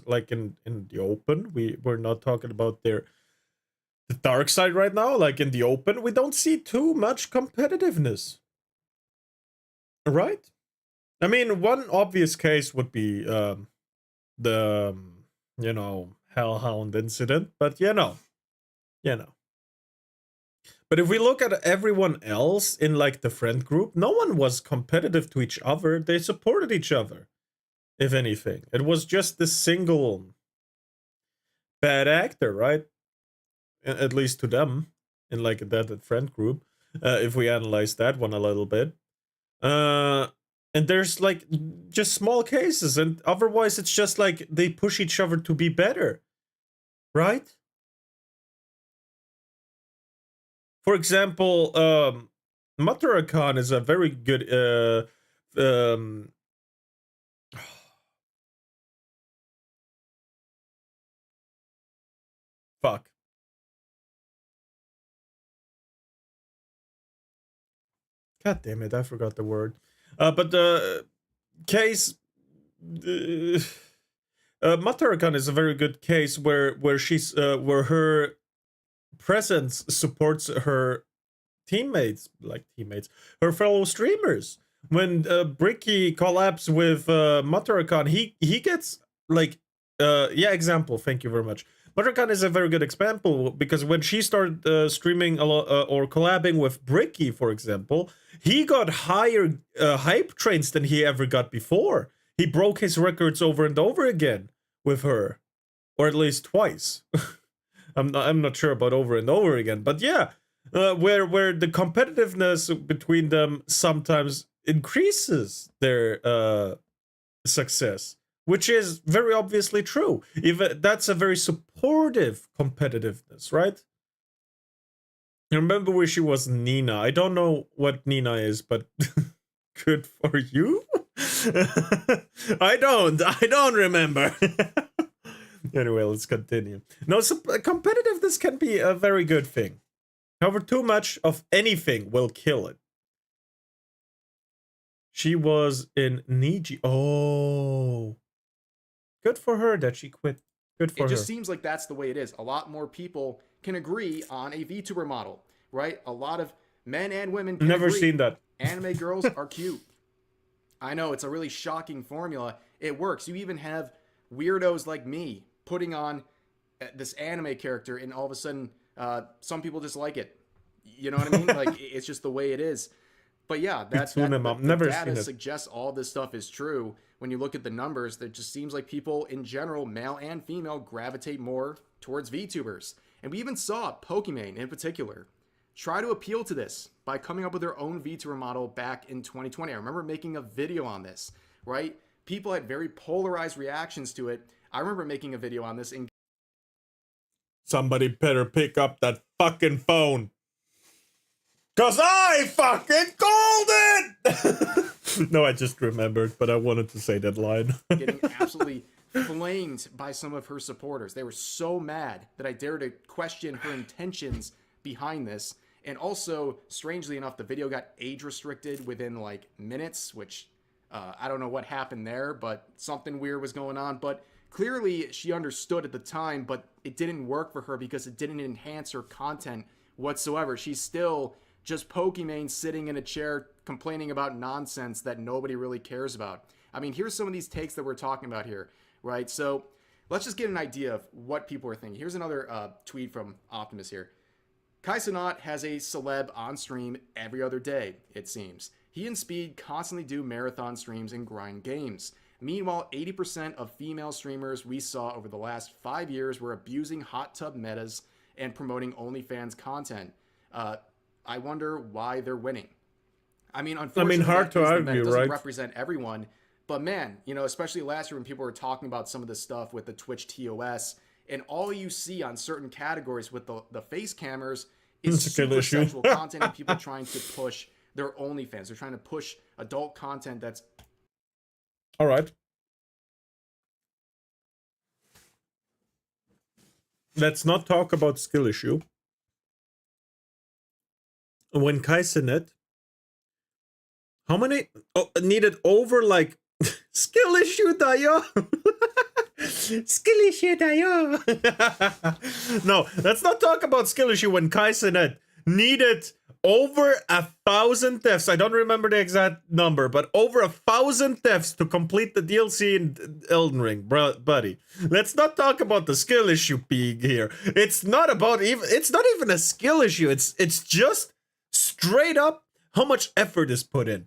[SPEAKER 1] like in the open. We're not talking about the dark side right now. Like in the open, we don't see too much competitiveness. Right? I mean, one obvious case would be the Hellhound incident, but you know. But if we look at everyone else in like the friend group, no one was competitive to each other. They supported each other, if anything. It was just this single bad actor, right? At least to them, in like that friend group. If we analyze that one a little bit. And there's like just small cases, and otherwise it's just like they push each other to be better, right? For example, Matarakan is a very good fuck. God damn it, I forgot the word. But the case Matarakan is a very good case where she's where her presence supports her teammates, her fellow streamers. When Bricky collabs with Matarakan, he gets like example. Thank you very much. Matarakan is a very good example because when she started streaming a lot or collabing with Bricky, for example, he got higher hype trains than he ever got before. He broke his records over and over again with her, or at least twice. I'm not sure about over and over again, but yeah, where the competitiveness between them sometimes increases their success, which is very obviously true. Even that's a very supportive competitiveness, right? I remember where she was Nina. I don't know what Nina is, but good for you. I don't remember. Anyway, let's continue. No, competitiveness can be a very good thing. However, too much of anything will kill it. She was in Niji. Oh. Good for her that she quit. Good for her.
[SPEAKER 19] It just seems like that's the way it is. A lot more people can agree on a VTuber model, right? A lot of men and women can
[SPEAKER 1] Never
[SPEAKER 19] agree.
[SPEAKER 1] Seen that.
[SPEAKER 19] Anime girls are cute. I know, it's a really shocking formula. It works. You even have weirdos like me putting on this anime character, and all of a sudden, some people just like it. You know what I mean? Like, it's just the way it is. But yeah, the data suggests all this stuff is true. When you look at the numbers, it just seems like people in general, male and female, gravitate more towards VTubers. And we even saw Pokimane in particular try to appeal to this by coming up with their own VTuber model back in 2020. I remember making a video on this, right? People had very polarized reactions to it. I remember making a video on this.
[SPEAKER 1] Somebody better pick up that fucking phone. Cause I fucking called it! No, I just remembered, but I wanted to say that line.
[SPEAKER 19] Getting absolutely flamed by some of her supporters. They were so mad that I dared to question her intentions behind this. And also, strangely enough, the video got age restricted within like minutes, which I don't know what happened there, but something weird was going on. But clearly she understood at the time, but it didn't work for her because it didn't enhance her content whatsoever. She's still just Pokimane sitting in a chair complaining about nonsense that nobody really cares about. I mean, here's some of these takes that we're talking about here, right? So let's just get an idea of what people are thinking. Here's another tweet from Optimus here. Kai Cenat has a celeb on stream every other day, it seems. He and Speed constantly do marathon streams and grind games. Meanwhile, 80% of female streamers we saw over the last 5 years were abusing hot tub metas and promoting OnlyFans content. I wonder why they're winning. I mean, unfortunately,
[SPEAKER 1] hard to argue,
[SPEAKER 19] doesn't
[SPEAKER 1] right?
[SPEAKER 19] represent everyone, But man, you know, especially last year when people were talking about some of this stuff with the Twitch TOS, and all you see on certain categories with the face cameras is super sexual content and people trying to push their OnlyFans. They're trying to push adult content that's...
[SPEAKER 1] All right. Let's not talk about skill issue. When Kai said it, how many needed over like skill issue dayo? Skill issue dayo. No, let's not talk about skill issue when Kai said it needed over 1,000 deaths. I don't remember the exact number, but over 1,000 deaths to complete the DLC in Elden Ring, buddy. Let's not talk about the skill issue being here. It's not even a skill issue. It's just straight up how much effort is put in.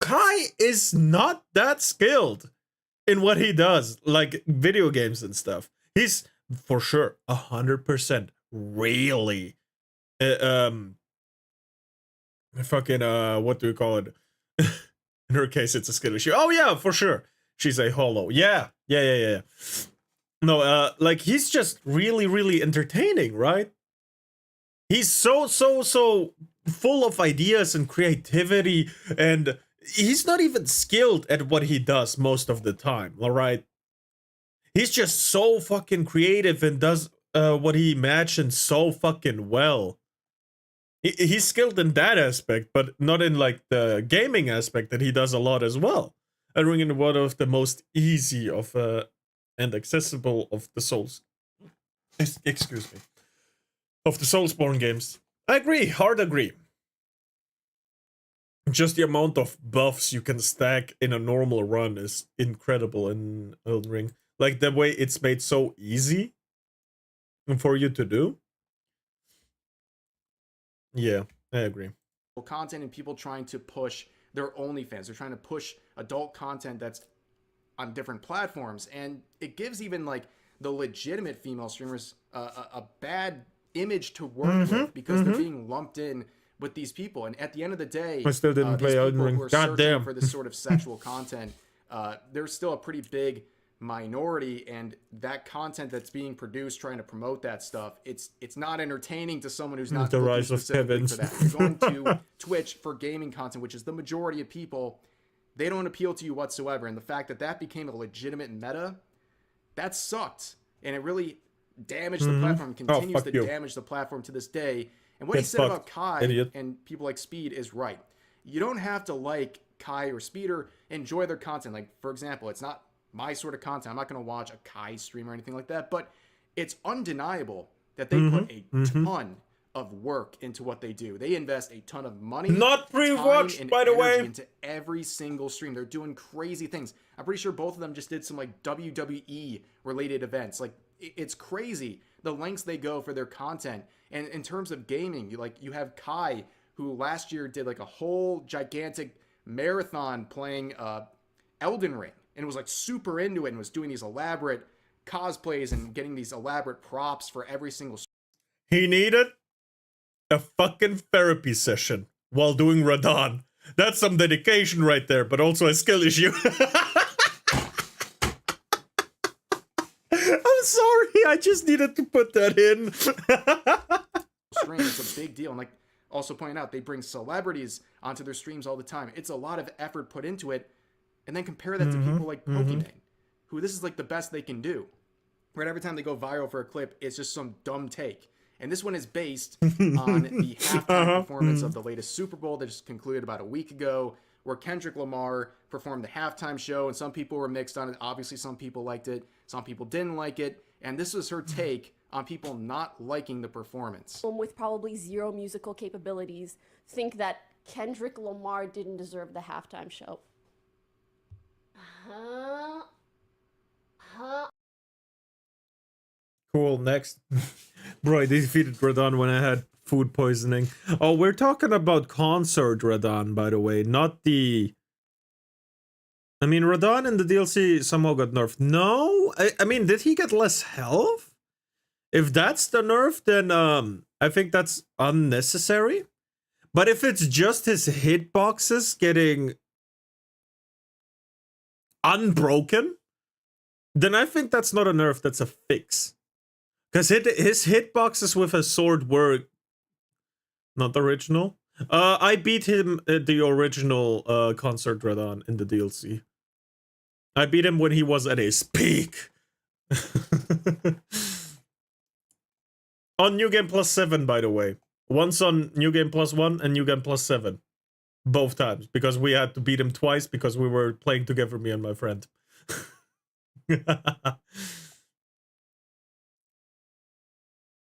[SPEAKER 1] Kai is not that skilled in what he does, like video games and stuff. He's for sure 100% really fucking what do we call it? In her case, it's a skill issue. Oh yeah, for sure. She's a holo. Yeah. No, like he's just really entertaining, right? He's so full of ideas and creativity, and he's not even skilled at what he does most of the time, all right? He's just so fucking creative and does what he imagines so fucking well. He's skilled in that aspect, but not in like the gaming aspect that he does a lot as well. And bringing one of the most easy of and accessible of the Souls. Excuse me. Of the Soulsborne games. I agree, hard agree. Just the amount of buffs you can stack in a normal run is incredible in Elden Ring. Like the way it's made so easy for you to do. Yeah, I agree.
[SPEAKER 19] Content and people trying to push their OnlyFans. They're trying to push adult content that's on different platforms. And it gives even like the legitimate female streamers a bad image to work with because they're being lumped in with these people. And at the end of the day,
[SPEAKER 1] I still didn't play Elden Ring.
[SPEAKER 19] Who are searching for this sort of sexual content, there's still a pretty big minority, and that content that's being produced trying to promote that stuff, it's not entertaining to someone who's not
[SPEAKER 1] the
[SPEAKER 19] looking
[SPEAKER 1] rise of
[SPEAKER 19] specifically
[SPEAKER 1] Kevins.
[SPEAKER 19] for that. You're going to Twitch for gaming content, which is the majority of people. They don't appeal to you whatsoever, and the fact that that became a legitimate meta, that sucked, and it really damaged the platform, continues to damage the platform to this day. And what he said about Kai and people like Speed is right. You don't have to like Kai or Speed or enjoy their content. Like, for example, it's not my sort of content. I'm not going to watch a Kai stream or anything like that, but it's undeniable that they put a ton of work into what they do. They invest a ton of money,
[SPEAKER 1] not pre-watched, by the way,
[SPEAKER 19] into every single stream. They're doing crazy things. I'm pretty sure both of them just did some like WWE related events. Like, it's crazy the lengths they go for their content. And in terms of gaming, you have Kai, who last year did like a whole gigantic marathon playing Elden Ring, and was like super into it and was doing these elaborate cosplays and getting these elaborate props for every single.
[SPEAKER 1] He needed a fucking therapy session while doing Radon. That's some dedication right there, but also a skill issue. I'm sorry, I just needed to put that in.
[SPEAKER 19] Stream, it's a big deal. And like also pointing out, they bring celebrities onto their streams all the time. It's a lot of effort put into it. And then compare that to people like Pokimane, who this is like the best they can do. Right, every time they go viral for a clip, it's just some dumb take. And this one is based on the halftime performance of the latest Super Bowl that just concluded about a week ago, where Kendrick Lamar performed the halftime show, and some people were mixed on it. Obviously, some people liked it, some people didn't like it, and this was her take on people not liking the performance.
[SPEAKER 21] With probably zero musical capabilities, think that Kendrick Lamar didn't deserve the halftime show.
[SPEAKER 1] Cool, next. Bro, I defeated Radon when I had food poisoning. Oh, we're talking about concert Radon, by the way, not the... I mean, Radon in the DLC somehow got nerfed. No? I mean, did he get less health? If that's the nerf, then I think that's unnecessary. But if it's just his hitboxes getting unbroken, then I think that's not a nerf, that's a fix. Because his hitboxes with a sword were not original. I beat him at the original Concert Radon in the DLC. I beat him when he was at his peak. On New Game Plus 7, by the way. Once on New Game Plus 1 and New Game Plus 7. Both times. Because we had to beat him twice because we were playing together, me and my friend.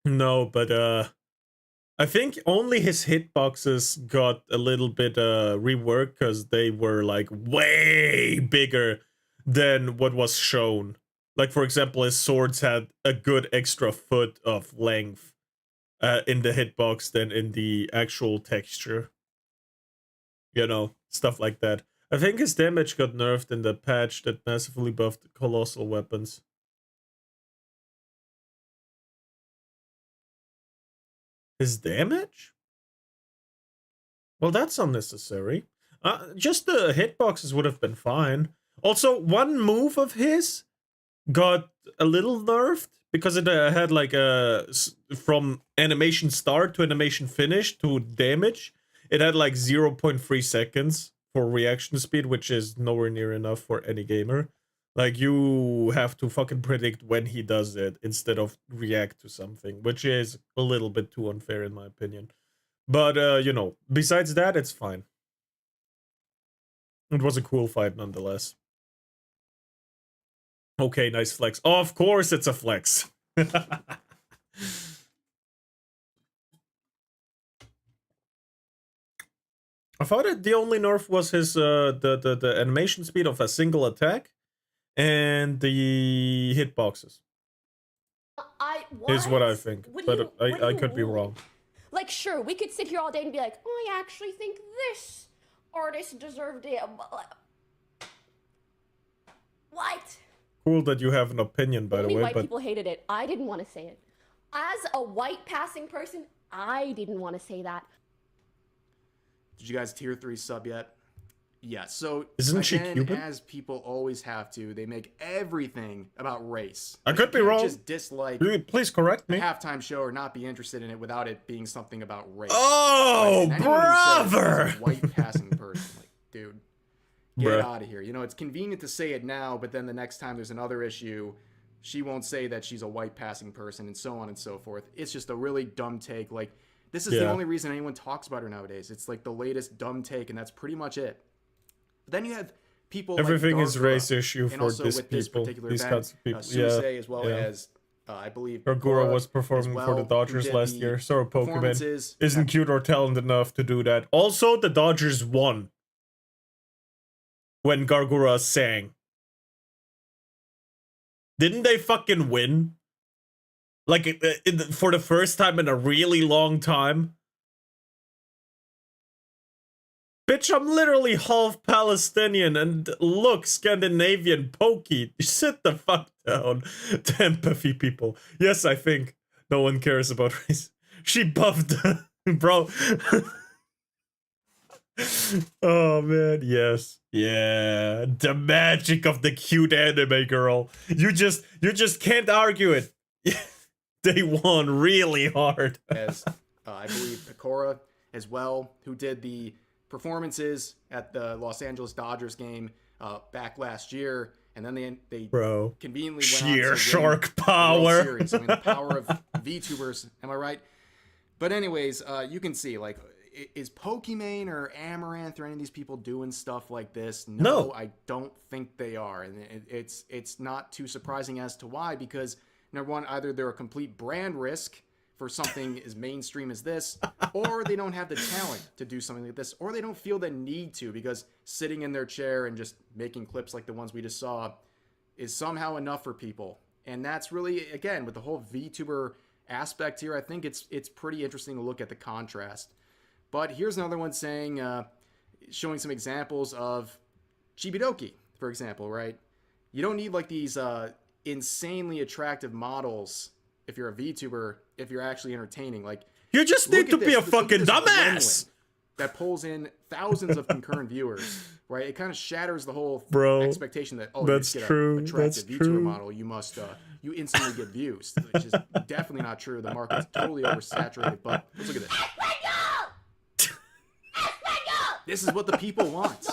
[SPEAKER 1] No, but I think only his hitboxes got a little bit reworked because they were like way bigger than what was shown. Like, for example, his swords had a good extra foot of length in the hitbox than in the actual texture. You know, stuff like that. I think his damage got nerfed in the patch that massively buffed colossal weapons. His damage? Well, that's unnecessary. Just the hitboxes would have been fine. Also, one move of his got a little nerfed because it had like a from animation start to animation finish to damage. It had like 0.3 seconds for reaction speed, which is nowhere near enough for any gamer. Like, you have to fucking predict when he does it instead of react to something, which is a little bit too unfair in my opinion. But, you know, besides that, it's fine. It was a cool fight nonetheless. Okay, nice flex. Oh, of course it's a flex. I thought that the only nerf was his the animation speed of a single attack and the hitboxes. Is what I think, but I could be wrong.
[SPEAKER 21] Like, sure, we could sit here all day and be like, oh, I actually think this artist deserved it. What?
[SPEAKER 1] Cool that you have an opinion, by the way.
[SPEAKER 21] Only white
[SPEAKER 1] but
[SPEAKER 21] people hated it. I didn't want to say it. As a white passing person, I didn't want to say that.
[SPEAKER 19] Did you guys tier 3 sub yet? Yeah, so
[SPEAKER 1] isn't she Cuban?
[SPEAKER 19] As people always have to, they make everything about race.
[SPEAKER 1] I could be wrong.
[SPEAKER 19] Just dislike.
[SPEAKER 1] Please correct me.
[SPEAKER 19] A halftime show or not be interested in it without it being something about race.
[SPEAKER 1] Oh,
[SPEAKER 19] like,
[SPEAKER 1] brother!
[SPEAKER 19] White passing person, like, dude, get out of here. You know, it's convenient to say it now, but then the next time there's another issue, she won't say that she's a white passing person, and so on and so forth. It's just a really dumb take. Like, this is the only reason anyone talks about her nowadays. It's like the latest dumb take, and that's pretty much it. But then you have people
[SPEAKER 1] everything
[SPEAKER 19] like
[SPEAKER 1] is race issue for
[SPEAKER 19] this
[SPEAKER 1] people.
[SPEAKER 19] These kinds of people. As well as I believe
[SPEAKER 1] Gargura was performing for the Dodgers last year. So Pokemon isn't cute or talented enough to do that. Also, the Dodgers won when Gargura sang. Didn't they fucking win? Like, for the first time in a really long time? Bitch, I'm literally half Palestinian and look Scandinavian pokey. Sit the fuck down. To empathy people. Yes, I think no one cares about race. She buffed, bro. Oh man, yes. Yeah. The magic of the cute anime girl. You just can't argue it. They won really hard.
[SPEAKER 19] As I believe Pecora as well, who did the performances at the Los Angeles Dodgers game back last year, and then they conveniently went
[SPEAKER 1] sheer
[SPEAKER 19] on to
[SPEAKER 1] shark
[SPEAKER 19] win
[SPEAKER 1] power.
[SPEAKER 19] The World Series. I mean, the power of VTubers, am I right? But anyways, you can see, like, is Pokimane or Amaranth or any of these people doing stuff like this? No, I don't think they are, and it's not too surprising as to why, because number one, either they're a complete brand risk for something as mainstream as this, or they don't have the talent to do something like this, or they don't feel the need to, because sitting in their chair and just making clips like the ones we just saw is somehow enough for people. And that's really, again, with the whole VTuber aspect here, I think it's pretty interesting to look at the contrast. But here's another one saying, showing some examples of Chibidoki, for example, right? You don't need like these insanely attractive models if you're a VTuber, if you're actually entertaining. Like,
[SPEAKER 1] you just need to be a fucking dumbass.
[SPEAKER 19] that pulls in thousands of concurrent viewers, right? It kind of shatters the whole expectation that, oh,
[SPEAKER 1] that's
[SPEAKER 19] you get
[SPEAKER 1] true.
[SPEAKER 19] a attractive
[SPEAKER 1] That's
[SPEAKER 19] VTuber
[SPEAKER 1] true.
[SPEAKER 19] model, you must, you instantly get views, which is definitely not true. The market's totally oversaturated, but let's look at this. This is what the people want.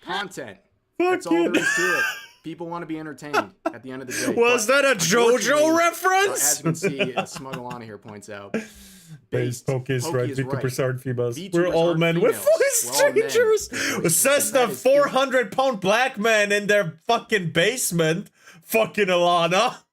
[SPEAKER 19] Content. That's all there is to it. People want to be entertained at the end of the day.
[SPEAKER 1] Was that a JoJo reference?
[SPEAKER 19] As you can see, Smuggalana here points out.
[SPEAKER 1] Poke is right, VTubers aren't females.
[SPEAKER 19] VTubers
[SPEAKER 1] We're all
[SPEAKER 19] aren't
[SPEAKER 1] men with
[SPEAKER 19] females.
[SPEAKER 1] voice changers. Says the 400-pound black man in their fucking basement. Fucking Alana.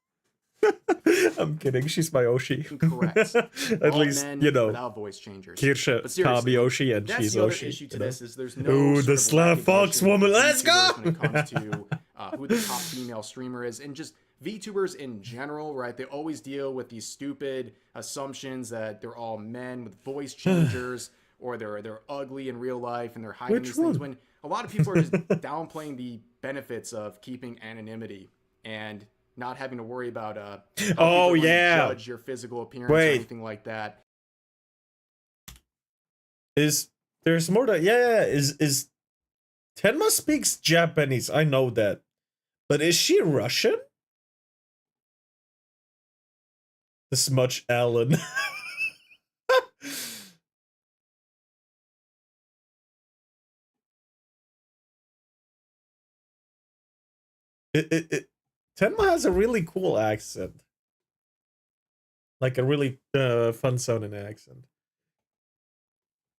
[SPEAKER 1] I'm kidding. She's my Oshi.
[SPEAKER 19] Correct.
[SPEAKER 1] At
[SPEAKER 19] all
[SPEAKER 1] least,
[SPEAKER 19] men
[SPEAKER 1] you know.
[SPEAKER 19] Without voice changers.
[SPEAKER 1] Kirsche, Kabi Oshi, and
[SPEAKER 19] that's
[SPEAKER 1] she's
[SPEAKER 19] the other
[SPEAKER 1] Oshi.
[SPEAKER 19] issue to this is there's no
[SPEAKER 1] Ooh,
[SPEAKER 19] sort
[SPEAKER 1] the
[SPEAKER 19] of
[SPEAKER 1] slap fox
[SPEAKER 19] recognition
[SPEAKER 1] woman.
[SPEAKER 19] of
[SPEAKER 1] Let's go!
[SPEAKER 19] VTubers when it comes to who the top female streamer is, and just VTubers in general, right? They always deal with these stupid assumptions that they're all men with voice changers, or they're ugly in real life and they're hiding these things. When a lot of people are just downplaying the benefits of keeping anonymity and not having to worry about how people judge your physical appearance or anything like that.
[SPEAKER 1] There's more to is Tenma speaks Japanese, I know that. But is she Russian? The Smudge Allen. Tenma has a really cool accent. Like a really fun sounding accent.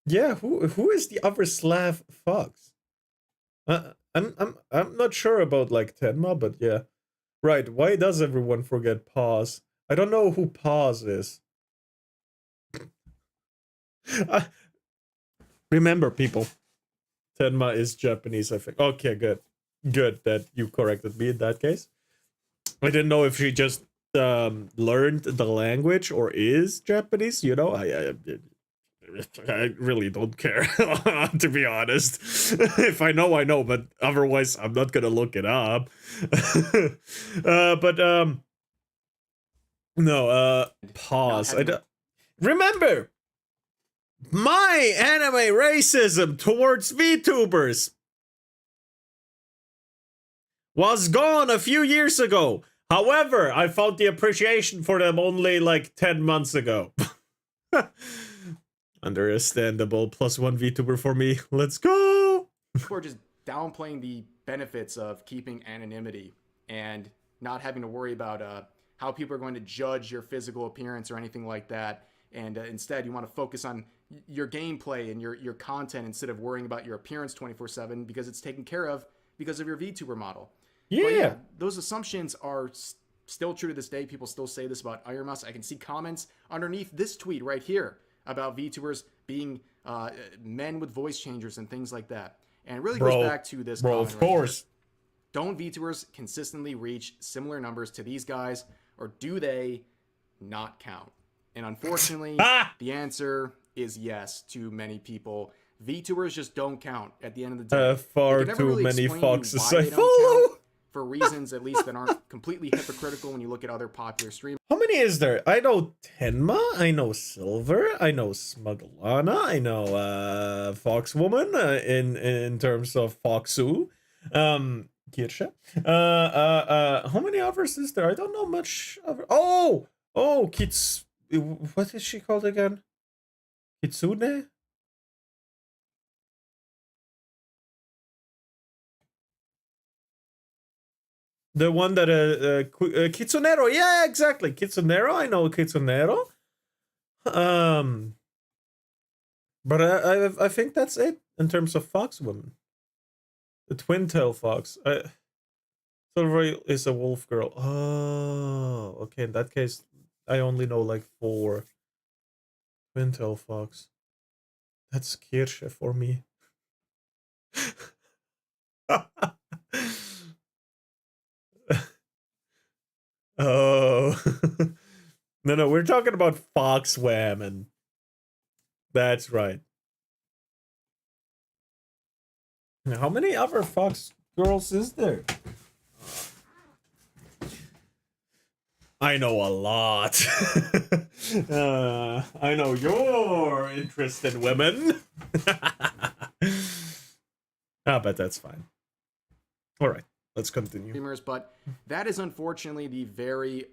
[SPEAKER 1] Yeah, who is the other Slav fox? I'm not sure about like Tenma, but yeah. Right, why does everyone forget Pause? I don't know who Pause is. Remember, people. Tenma is Japanese, I think. Okay, good. Good that you corrected me in that case. I didn't know if she just learned the language or is Japanese, you know? I really don't care, to be honest. If I know, but otherwise I'm not gonna look it up. Pause. Remember, my anime racism towards VTubers was gone a few years ago. However, I found the appreciation for them only like 10 months ago. Understandable. +1 VTuber for me. Let's go!
[SPEAKER 19] People are just downplaying the benefits of keeping anonymity and not having to worry about how people are going to judge your physical appearance or anything like that. And instead, you want to focus on your gameplay and your content instead of worrying about your appearance 24/7 because it's taken care of because of your VTuber model.
[SPEAKER 1] Yeah.
[SPEAKER 19] But yeah, those assumptions are still true to this day. People still say this about Iron Mouse. I can see comments underneath this tweet right here about VTubers being men with voice changers and things like that. And it really goes back to this comment
[SPEAKER 1] of course.
[SPEAKER 19] Don't VTubers consistently reach similar numbers to these guys, or do they not count? And unfortunately, the answer is yes to many people. VTubers just don't count at the end of the day.
[SPEAKER 1] Far too many foxes I follow.
[SPEAKER 19] For reasons, at least, that aren't completely hypocritical when you look at other popular streamers.
[SPEAKER 1] How many is there? I know Tenma, I know Silver, I know Smuggalana, I know Foxwoman in terms of Foxu, Kirsche. How many others is there? I don't know much. Oh, Kits. What is she called again? Kitsune? The one that Kitsunero, yeah, exactly. Kitsunero, I know Kitsunero. But I think that's it in terms of fox women. The twin tail fox. Silver is a wolf girl. Oh, okay. In that case, I only know like 4 twin tail fox. That's Kirsche for me. Oh. No, we're talking about fox women. That's right. Now, how many other fox girls is there? I know a lot. I know you're interested in women. But that's fine. All right, let's continue.
[SPEAKER 19] But that is unfortunately the very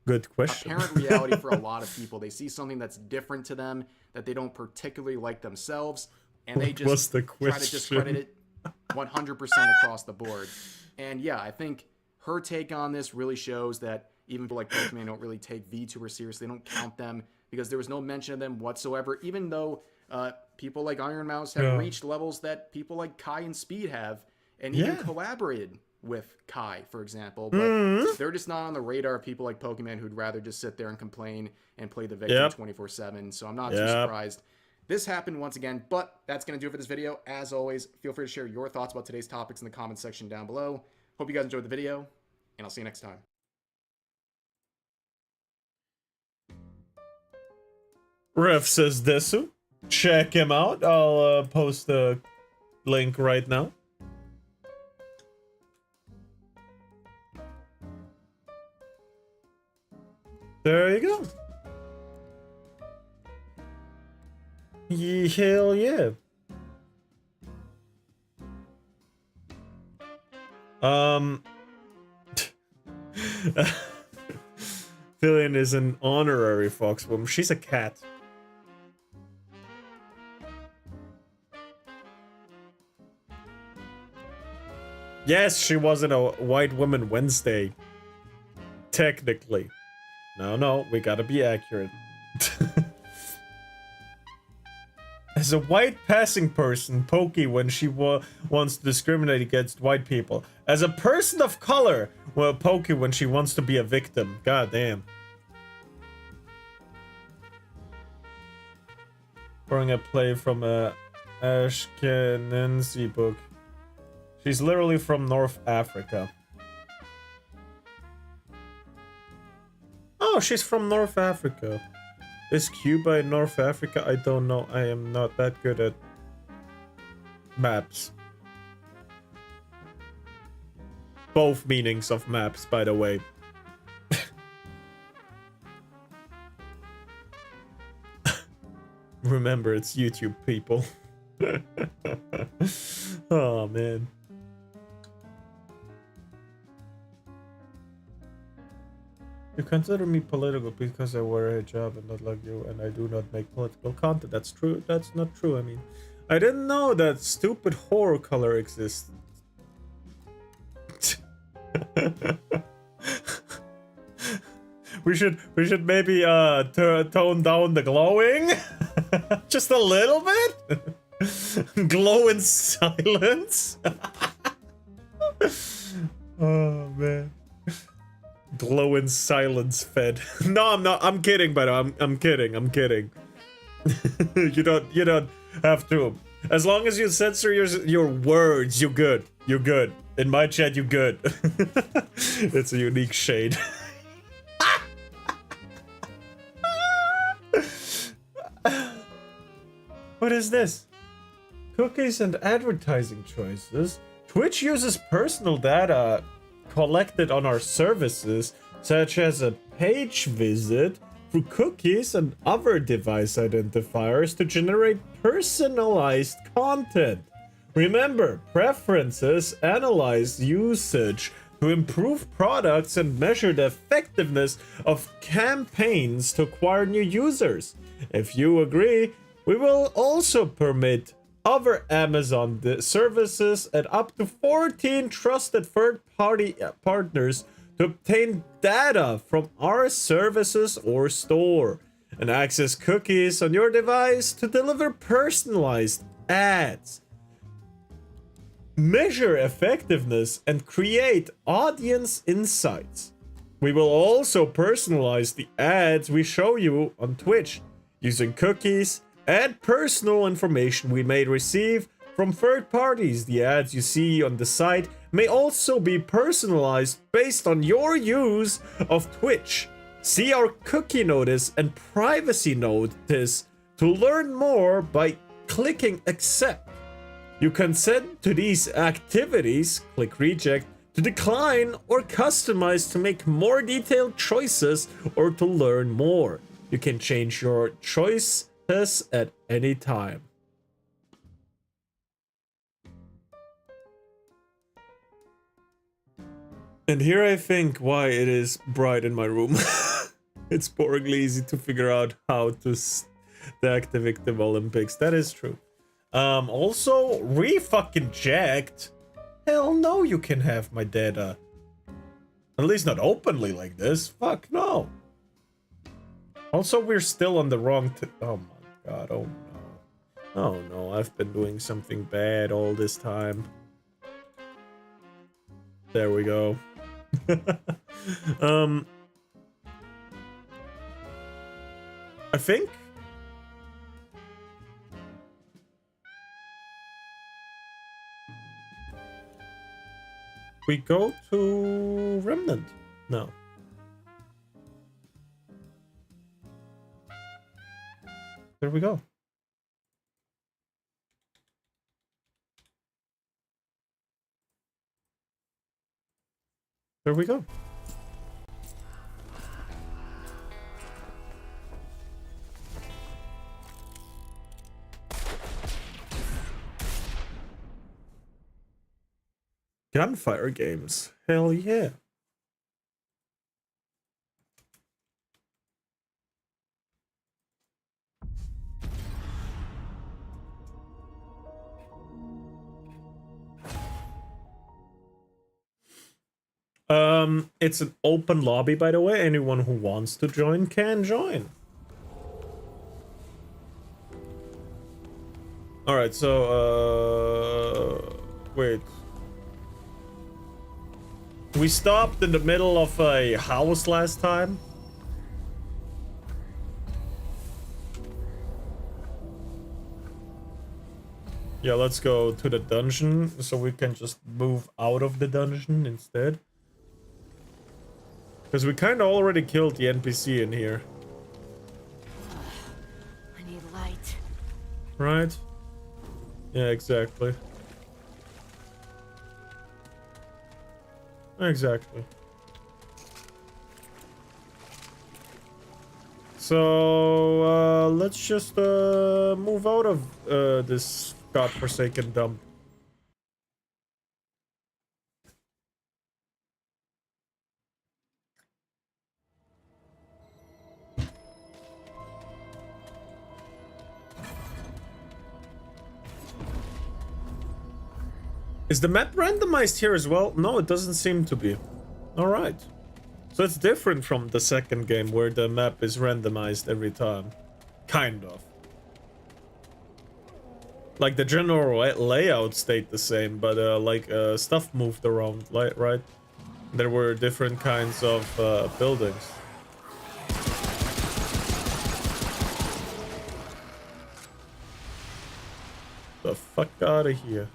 [SPEAKER 1] good question.
[SPEAKER 19] Apparent reality for a lot of people. They see something that's different to them, that they don't particularly like themselves, and they just try to discredit it 100% across the board. And yeah, I think her take on this really shows that even people like Pokemon don't really take VTuber seriously. They don't count them because there was no mention of them whatsoever, even though people like Iron Mouse have reached levels that people like Kai and Speed have, and even collaborated with Kai, for example. But they're just not on the radar of people like Pokemon who'd rather just sit there and complain and play the victim 24/7. So I'm not too surprised. This happened once again, but that's going to do it for this video. As always, feel free to share your thoughts about today's topics in the comments section down below. Hope you guys enjoyed the video, and I'll see you next time.
[SPEAKER 1] Ref says Desu. Check him out. I'll post the link right now. There you go. Hell yeah. Fillion is an honorary fox woman. She's a cat. Yes, she wasn't a White Woman Wednesday. Technically. No, we gotta be accurate. As a white passing person, Pokey when she wants to discriminate against white people. As a person of color, well, Pokey when she wants to be a victim. God damn. Throwing a play from a Ashkenazi book. She's literally from North Africa. Oh, she's from North Africa. Is Cuba in North Africa? I don't know. I am not that good at maps. Both meanings of maps, by the way. Remember, it's YouTube, people. Oh, man. You consider me political because I wear a hijab and not like you, and I do not make political content. That's true. That's not true. I mean, I didn't know that stupid horror color exists. we should maybe tone down the glowing just a little bit. Glow in silence. Oh man. Glow in silence fed. No, I'm not. I'm kidding, but I'm kidding. I'm kidding. you don't have to. As long as you censor your words, you're good. You're good. In my chat, you're good. It's a unique shade. What is this? Cookies and advertising choices. Twitch uses personal data collected on our services, such as a page visit, through cookies and other device identifiers to generate personalized content. Remember, preferences analyze usage to improve products and measure the effectiveness of campaigns to acquire new users. If you agree, we will also permit other Amazon services and up to 14 trusted third-party partners to obtain data from our services or store and access cookies on your device to deliver personalized ads, measure effectiveness, and create audience insights. We will also personalize the ads we show you on Twitch using cookies and personal information we may receive from third parties. The ads you see on the site may also be personalized based on your use of Twitch. See our cookie notice and privacy notice to learn more by clicking accept. You consent to these activities, click reject to decline or customize to make more detailed choices or to learn more. You can change your choices at any time. And here I think why it is bright in my room. It's boringly easy to figure out how to stack the Victim Olympics. That is true. Also, re-fucking jacked. Hell no, you can have my data. At least not openly like this. Fuck no. Also, we're still on the wrong... Oh my god, oh no. Oh no, I've been doing something bad all this time. There we go. I think... we go to Remnant. No. There we go. There we go. Gunfire games. Hell yeah. It's an open lobby, by the way. Anyone who wants to join can join. Alright, so, wait. We stopped in the middle of a house last time. Yeah, let's go to the dungeon so we can just move out of the dungeon instead. Because we kind of already killed the NPC in here.
[SPEAKER 2] I need light.
[SPEAKER 1] Right? Yeah, exactly. Exactly. So, let's just, move out of, this godforsaken dump. Is the map randomized here as well? No, it doesn't seem to be. Alright. So it's different from the second game where the map is randomized every time. Kind of. Like the general layout stayed the same, but stuff moved around, right? There were different kinds of buildings. The fuck out of here.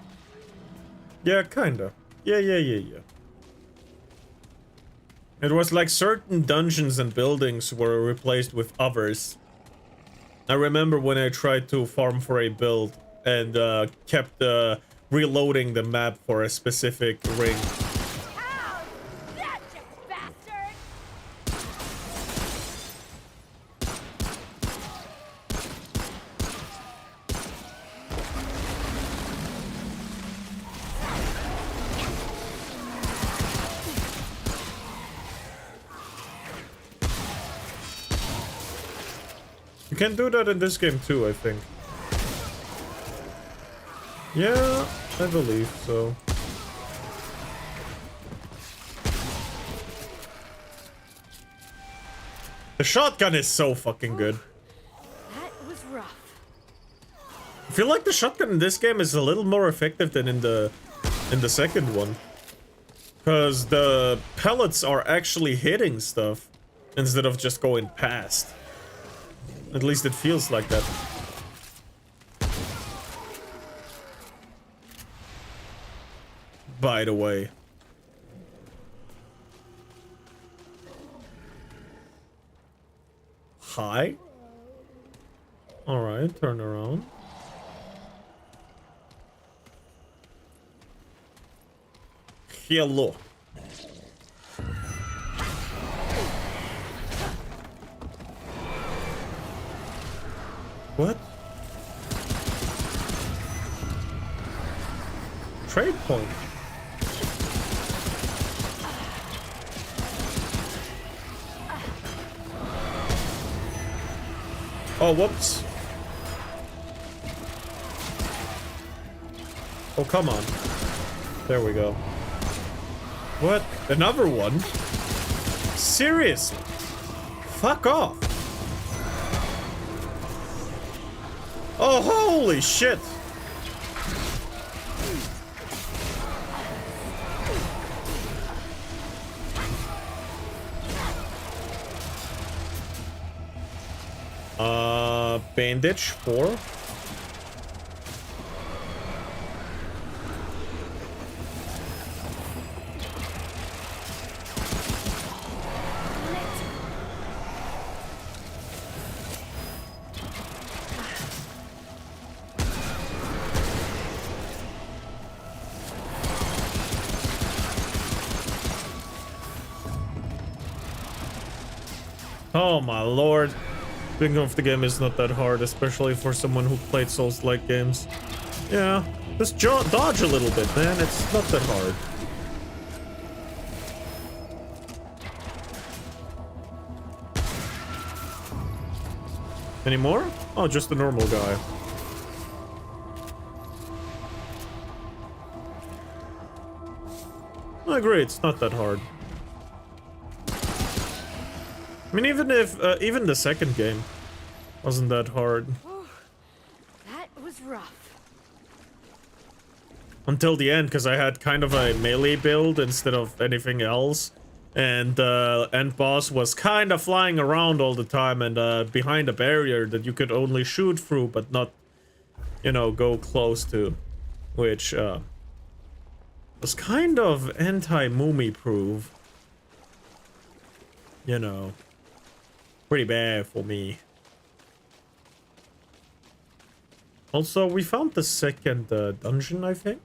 [SPEAKER 1] Yeah, kinda. Yeah. It was like certain dungeons and buildings were replaced with others. I remember when I tried to farm for a build and kept reloading the map for a specific ring.
[SPEAKER 2] Ow! Gotcha, bastard!
[SPEAKER 1] You can do that in this game too, I think. Yeah, I believe so. The shotgun is so fucking good.
[SPEAKER 2] That was rough.
[SPEAKER 1] I feel like the shotgun in this game is a little more effective than in the second one. Because the pellets are actually hitting stuff instead of just going past. At least it feels like that. By the way. Hi. Alright, turn around. Hello. trade point. Oh, whoops. Oh, come on. There we go. What? Another one? Seriously? Fuck off. Oh, holy shit. Bandage 4. Oh my lord. Thinking of the game is not that hard, especially for someone who played Souls-like games. Yeah, just dodge a little bit, man. It's not that hard. Any more? Oh, just the normal guy. I agree, it's not that hard. I mean, even if, even the second game wasn't that hard.
[SPEAKER 2] That was rough.
[SPEAKER 1] Until the end, because I had kind of a melee build instead of anything else. And the end boss was kind of flying around all the time and behind a barrier that you could only shoot through, but not, you know, go close to. Which, was kind of anti-Mumi-proof. You know. Pretty bad for me. Also, we found the second dungeon, I think.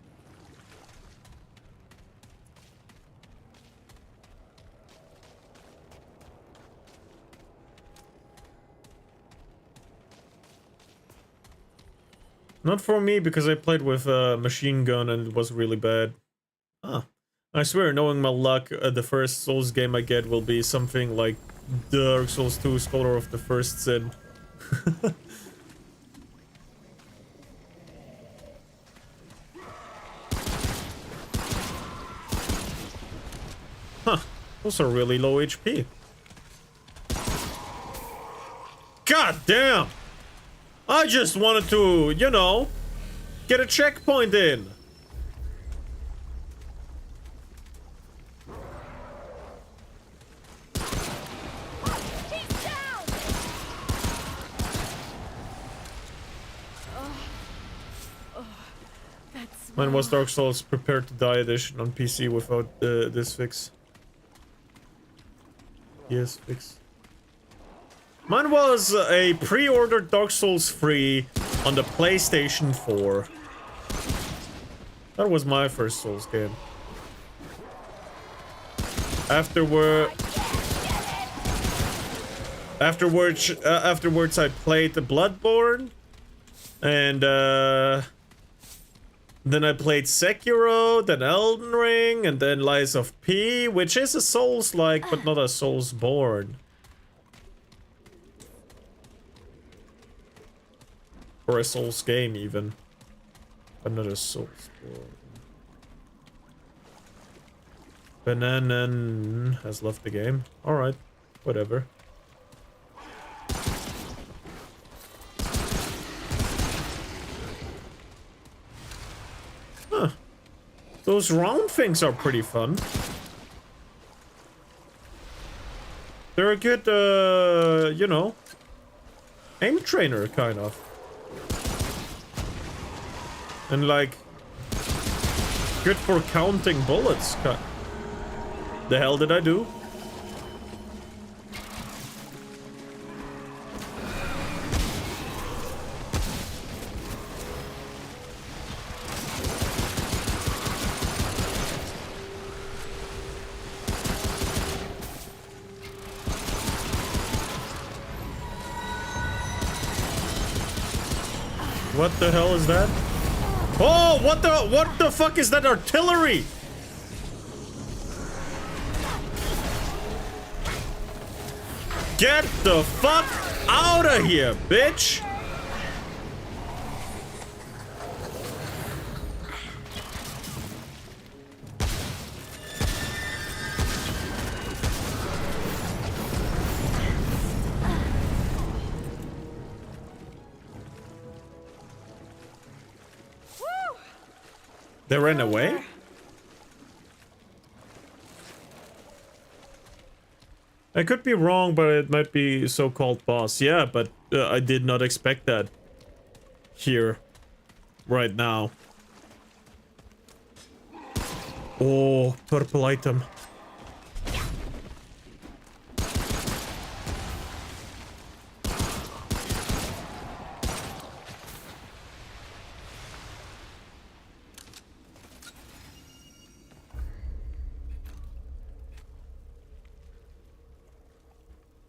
[SPEAKER 1] Not for me, because I played with a machine gun and it was really bad. Ah. I swear, knowing my luck, the first Souls game I get will be something like Dark Souls 2 Scholar of the First Sin. Huh, those are really low HP. God damn! I just wanted to, you know, get a checkpoint in. Mine was Dark Souls Prepare to Die edition on PC without this fix. Yes, fix. Mine was a pre-ordered Dark Souls 3 on the PlayStation 4. That was my first Souls game. Afterwards I played the Bloodborne. And then I played Sekiro, then Elden Ring, and then Lies of P, which is a Souls-like, but not a Soulsborne. Or a Souls game, even. But not a Soulsborne. Bananan has left the game. Alright, whatever. Huh. Those round things are pretty fun. They're a good, you know, aim trainer, kind of. And, like, good for counting bullets. The hell did I do? What the hell is that? Oh, what the fuck is that artillery? Get the fuck out of here, bitch! They ran away? I could be wrong, but it might be so-called boss. Yeah, but I did not expect that here, right now. Oh, purple item.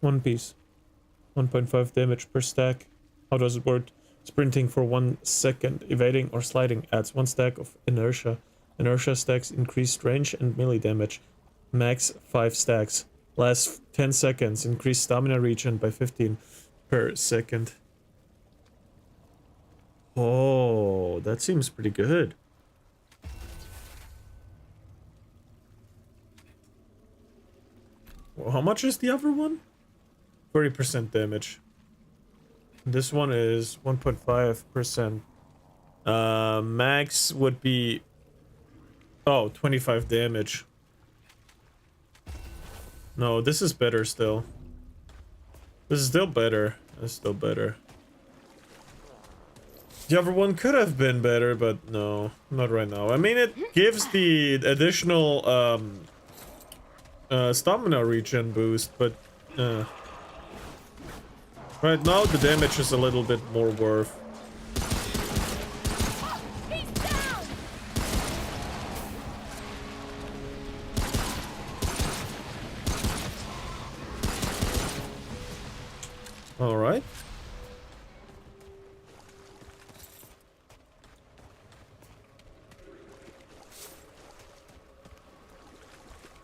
[SPEAKER 1] One piece. 1.5 damage per stack. How does it work? Sprinting for 1 second, evading or sliding adds 1 stack of inertia. Inertia stacks increased range and melee damage. Max 5 stacks. Last 10 seconds, increase stamina regen by 15 per second. Oh, that seems pretty good. Well, how much is the other one? 30% damage. This one is 1.5%. Max would be... Oh, 25 damage. No, this is better still. This is still better. That's still better. The other one could have been better, but no, not right now. I mean, it gives the additional stamina regen boost, but right now the damage is a little bit more worth. All right.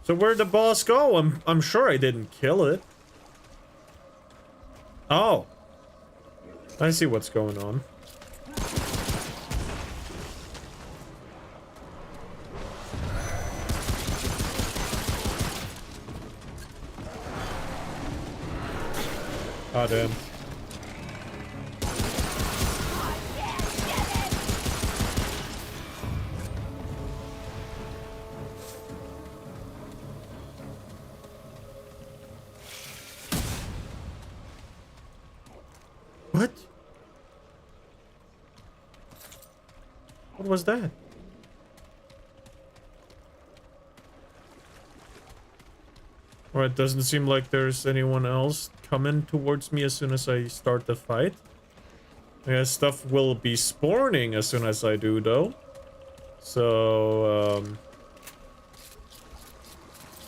[SPEAKER 1] So where'd the boss go? I'm sure I didn't kill it. Oh. I see what's going on. Ah, damn. What? What was that? Alright, doesn't seem like there's anyone else coming towards me as soon as I start the fight. I guess stuff will be spawning as soon as I do, though. So,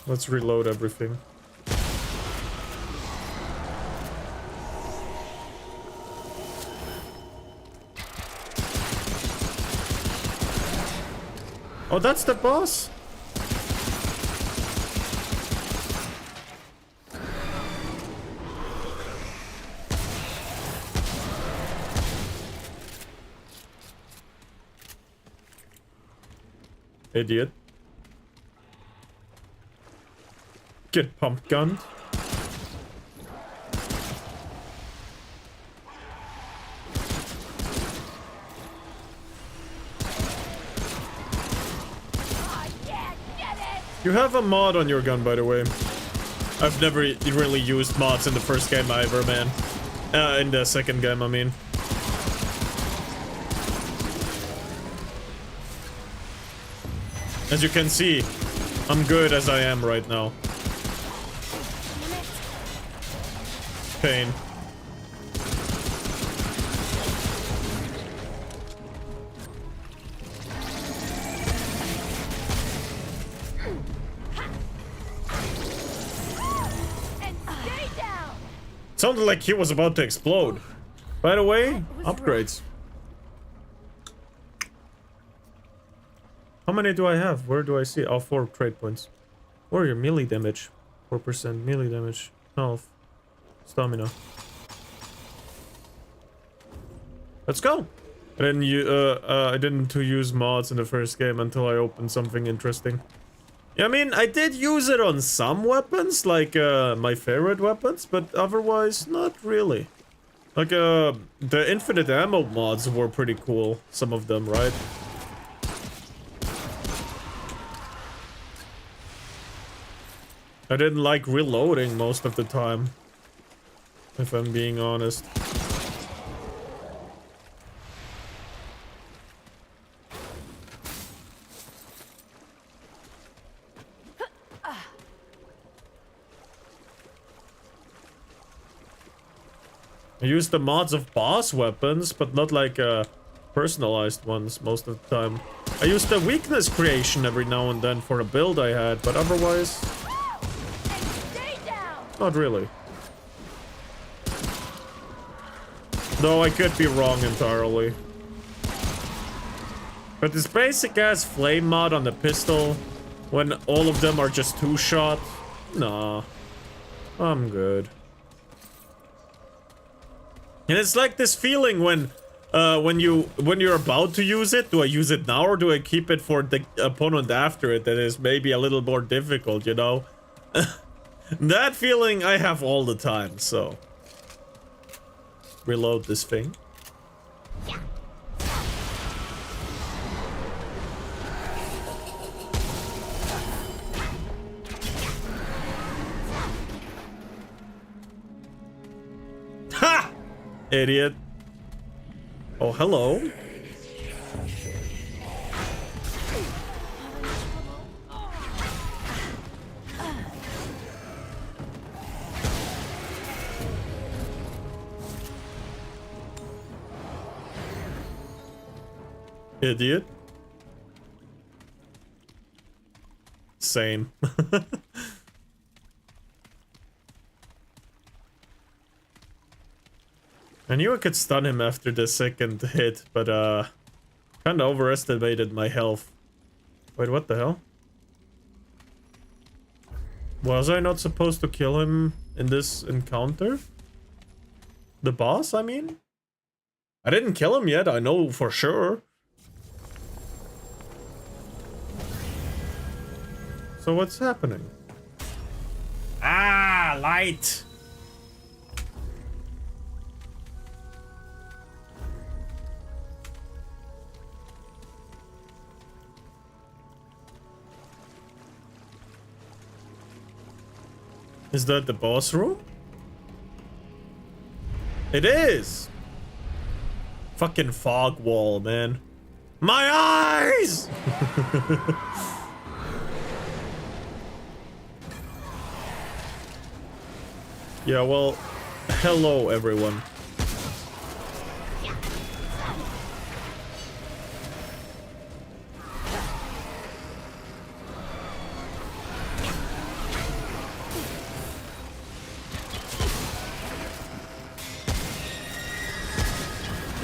[SPEAKER 1] let's reload everything. Oh, that's the boss? Idiot. Get pump gunned. You have a mod on your gun, by the way. I've never really used mods in the first game either, man. In the second game, I mean. As you can see, I'm good as I am right now. Pain. Sounded like he was about to explode. By the way, upgrades. How many do I have? Where do I see? Oh, 4 trade points. Warrior melee damage. 4% melee damage. Health. Stamina. Let's go! I didn't use mods in the first game until I opened something interesting. I mean, I did use it on some weapons, like my favorite weapons, but otherwise, not really. Like, the infinite ammo mods were pretty cool, some of them, right? I didn't like reloading most of the time, if I'm being honest. I use the mods of boss weapons, but not like personalized ones most of the time. I use the weakness creation every now and then for a build I had, but otherwise... not really. Though I could be wrong entirely. But this basic ass flame mod on the pistol, when all of them are just 2-shot, nah. I'm good. And it's like this feeling when you're about to use it. Do I use it now or do I keep it for the opponent after it that is maybe a little more difficult, you know? That feeling I have all the time, so. Reload this thing. Ha! Idiot. Oh, hello. Idiot. Same. I knew I could stun him after the second hit, but kinda overestimated my health. Wait, what the hell? Was I not supposed to kill him in this encounter? The boss, I mean? I didn't kill him yet, I know for sure. So what's happening? Ah, light! Is that the boss room? It is! Fucking fog wall, man. My eyes! Yeah, well, hello everyone.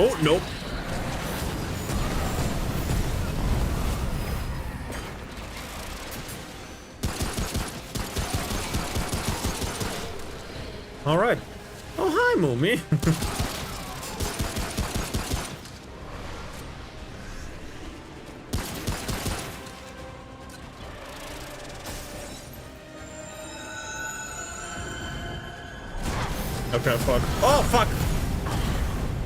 [SPEAKER 1] Oh, nope. All right. Oh, hi, Mumi. Okay, fuck. Oh, fuck.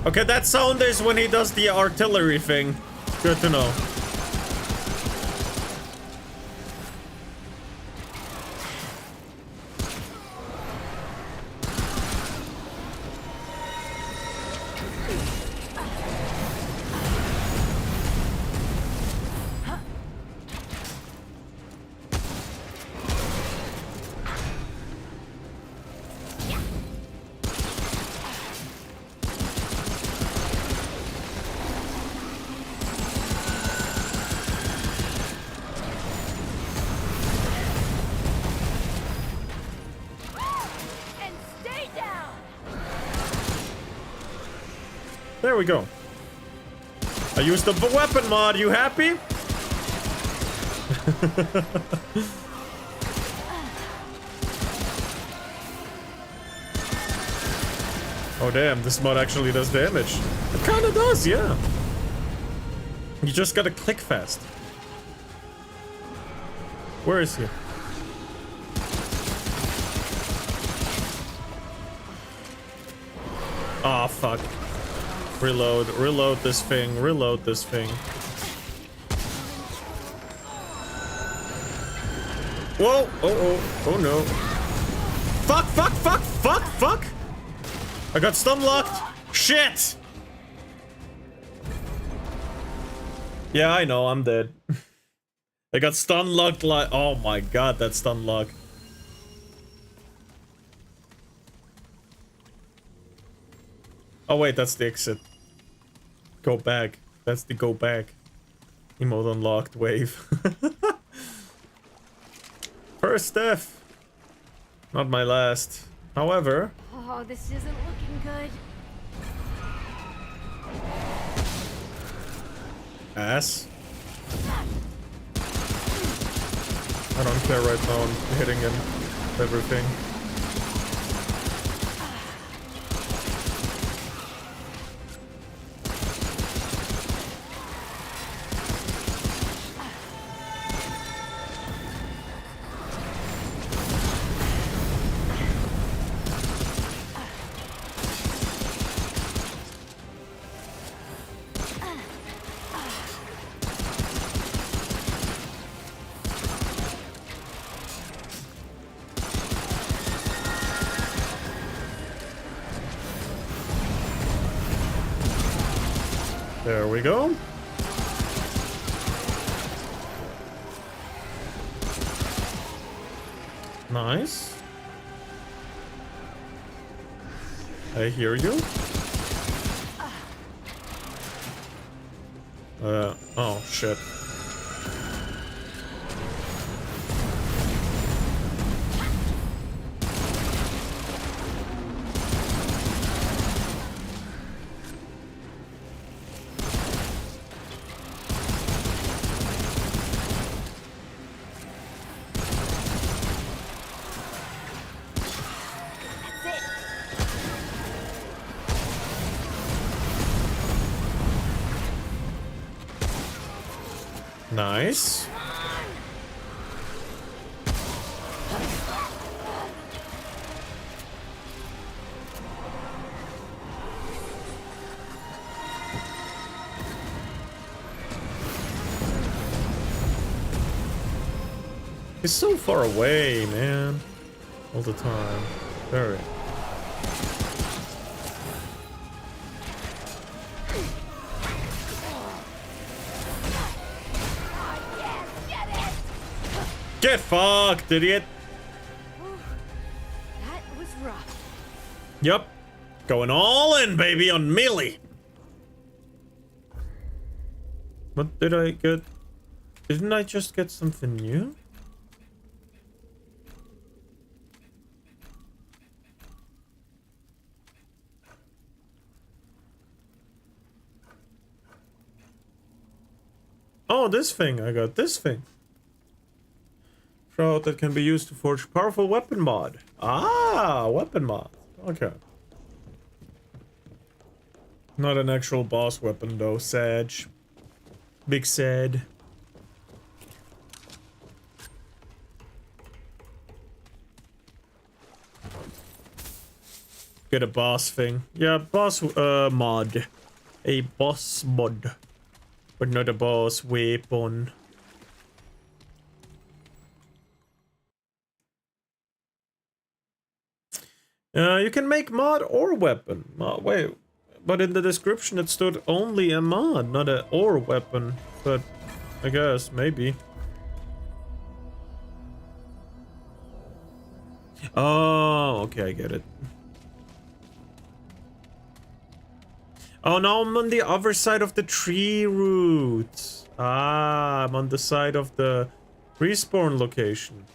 [SPEAKER 1] Okay, that sound is when he does the artillery thing. Good to know. There we go. I used the weapon mod. You happy? Oh damn, this mod actually does damage. It kinda does, yeah. You just gotta click fast. Where is he? Ah, fuck. Reload, reload this thing, reload this thing. Whoa! Oh no. Fuck, fuck, fuck, fuck, fuck! I got stun locked. Shit! Yeah, I know, I'm dead. I got stun locked like. Oh my god, that stun lock. Oh wait, that's the exit. Go back. That's the go back. Emote unlocked wave. First death. Not my last. However.
[SPEAKER 2] Oh, this isn't looking good.
[SPEAKER 1] Ass. I don't care right now. I'm hitting him. Everything. There we go. Nice. I hear you. Oh shit. Nice. He's so far away, man. All the time. Very. Get fucked, idiot!
[SPEAKER 2] That was rough.
[SPEAKER 1] Yep. Going all in, baby, on melee. What did I get? Didn't I just get something new? Oh, this thing. I got this thing. Shroud that can be used to forge powerful weapon mod. Ah, weapon mod. Okay. Not an actual boss weapon though, Sag. Big sad. Get a boss thing. Yeah, boss mod. A boss mod. But not a boss weapon. You can make mod or weapon. Wait, but in the description it stood only a mod, not a or weapon. But I guess, maybe. Oh, okay, I get it. Oh, now I'm on the other side of the tree route. Ah, I'm on the side of the respawn location.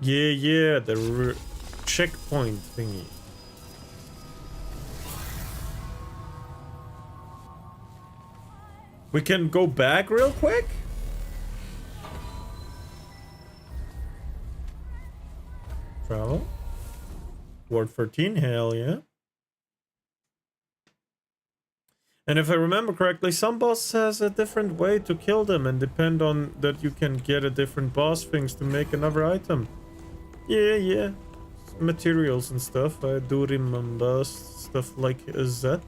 [SPEAKER 1] Yeah, the checkpoint thingy. We can go back real quick? Travel. Ward 13, hell yeah. And if I remember correctly, some boss has a different way to kill them and depend on that you can get a different boss things to make another item. Yeah. Materials and stuff. I do remember stuff like that.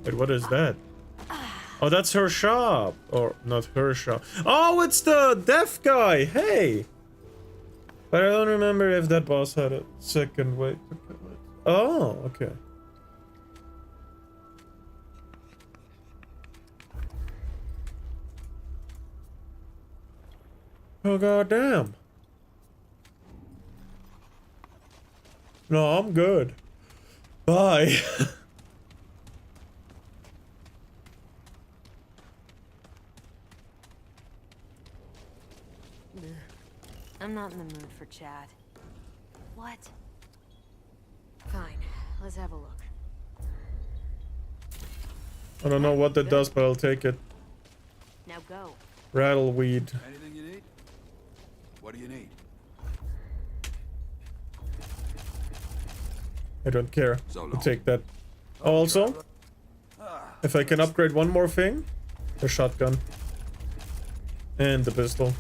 [SPEAKER 1] Wait, what is that? Oh, that's her shop. Or not her shop. Oh, it's the deaf guy. Hey. But I don't remember if that boss had a second way to kill it. Oh, okay. Oh, goddamn. No, I'm good. Bye.
[SPEAKER 2] I'm not in the mood for chat. What? Fine, let's have a look.
[SPEAKER 1] I don't know what that does, but I'll take it.
[SPEAKER 2] Now go.
[SPEAKER 1] Rattleweed.
[SPEAKER 4] Anything you need? What do you need?
[SPEAKER 1] I don't care. I'll take that. Also, if I can upgrade one more thing, the shotgun and the pistol.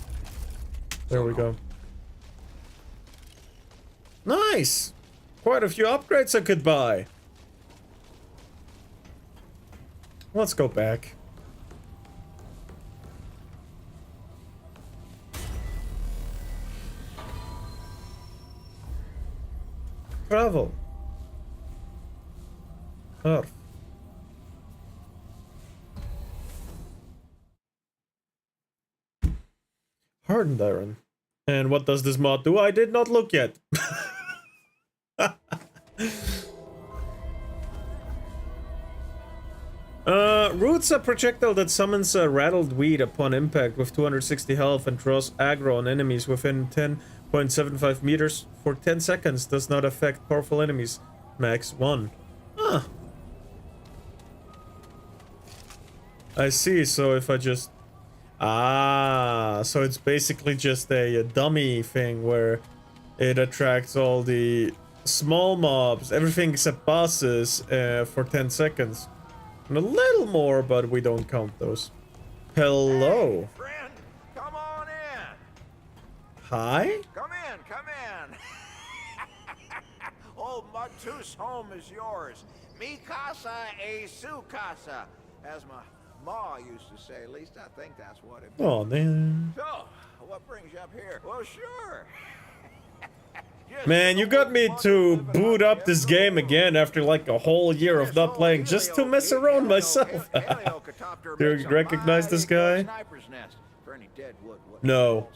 [SPEAKER 1] There we go. Nice! Quite a few upgrades I could buy. Let's go back. Travel. Earth. Hardened iron. And what does this mod do? I did not look yet. Roots a projectile that summons a rattled weed upon impact with 260 health and draws aggro on enemies within 10.75 meters for 10 seconds. Does not affect powerful enemies. Max 1. Huh. I see, so if I just... Ah, so it's basically just a dummy thing where it attracts all the small mobs, everything except bosses, for 10 seconds. And a little more, but we don't count those. Hello.
[SPEAKER 22] Hey, friend, come on in.
[SPEAKER 1] Hi?
[SPEAKER 22] Come in. Old Mugtu's home is yours. Mi casa e su casa, as my Ma used to say. At least I think that's what it means.
[SPEAKER 1] Oh, man.
[SPEAKER 22] So, what brings you up here? Well, sure.
[SPEAKER 1] Man, you got me to boot up this game again after like a whole year of not playing just to mess around myself. Do you recognize this guy? No.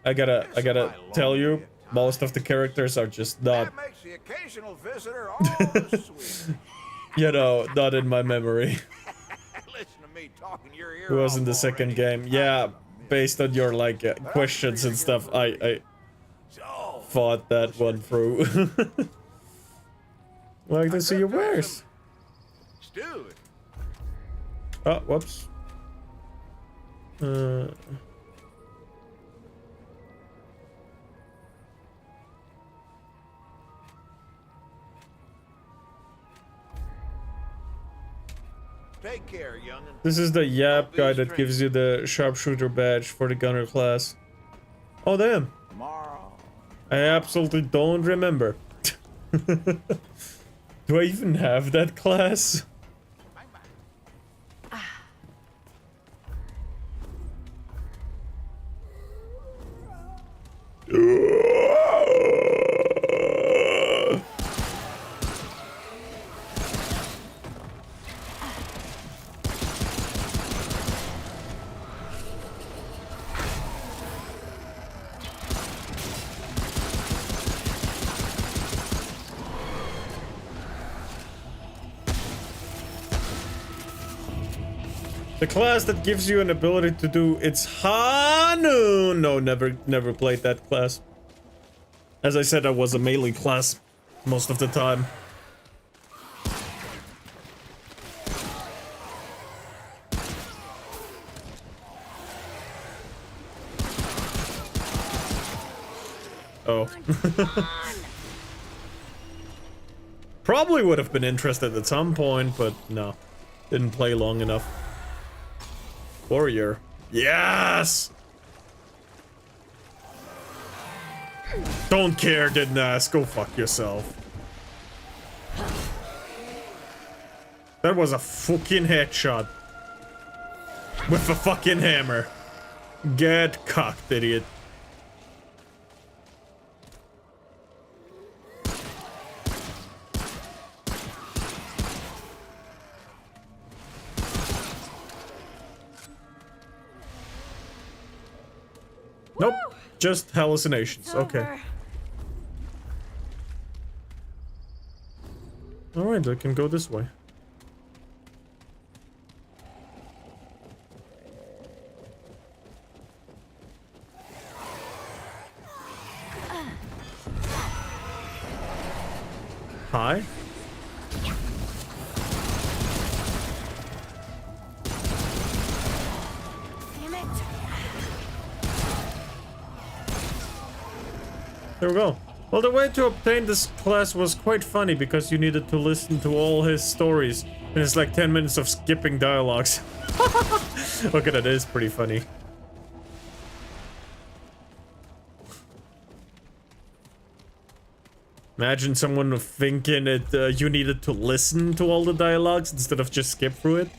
[SPEAKER 1] I gotta tell you, most of the characters are just not... you know, not in my memory. Who was in the second game? Yeah, based on your like questions and stuff, I fought that one through. Like to see your wares. Oh, whoops.
[SPEAKER 22] Take care, young'un.
[SPEAKER 1] This is the Yap guy that gives you the sharpshooter badge for the gunner class. Oh damn. I absolutely don't remember. Do I even have that class? The class that gives you an ability to do its Hanu. No, never played that class. As I said, I was a melee class. most of the time. Oh. Probably would have been interested at some point, but no. Didn't play long enough. Warrior. Yes! Don't care, didn't ask. Go fuck yourself. That was a fucking headshot. With a fucking hammer. Get cocked, idiot. Nope, just hallucinations. Okay. Alright, I can go this way. Hi. There we go. Well, the way to obtain this class was quite funny because you needed to listen to all his stories. And it's like 10 minutes of skipping dialogues. Look at that, it is pretty funny. Imagine someone thinking it, you needed to listen to all the dialogues instead of just skip through it.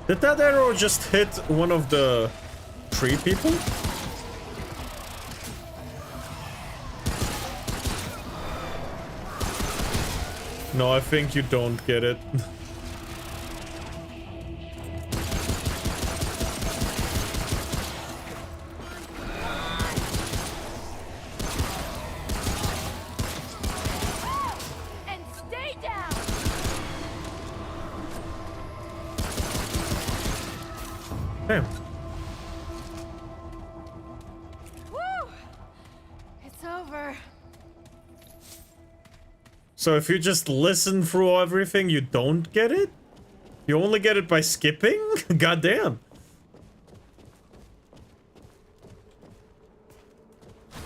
[SPEAKER 1] Did that arrow just hit one of the tree people? No, I think you don't get it.
[SPEAKER 2] And stay down.
[SPEAKER 1] Damn.
[SPEAKER 2] Woo! It's over.
[SPEAKER 1] So if you just listen through everything, you don't get it? You only get it by skipping? Goddamn.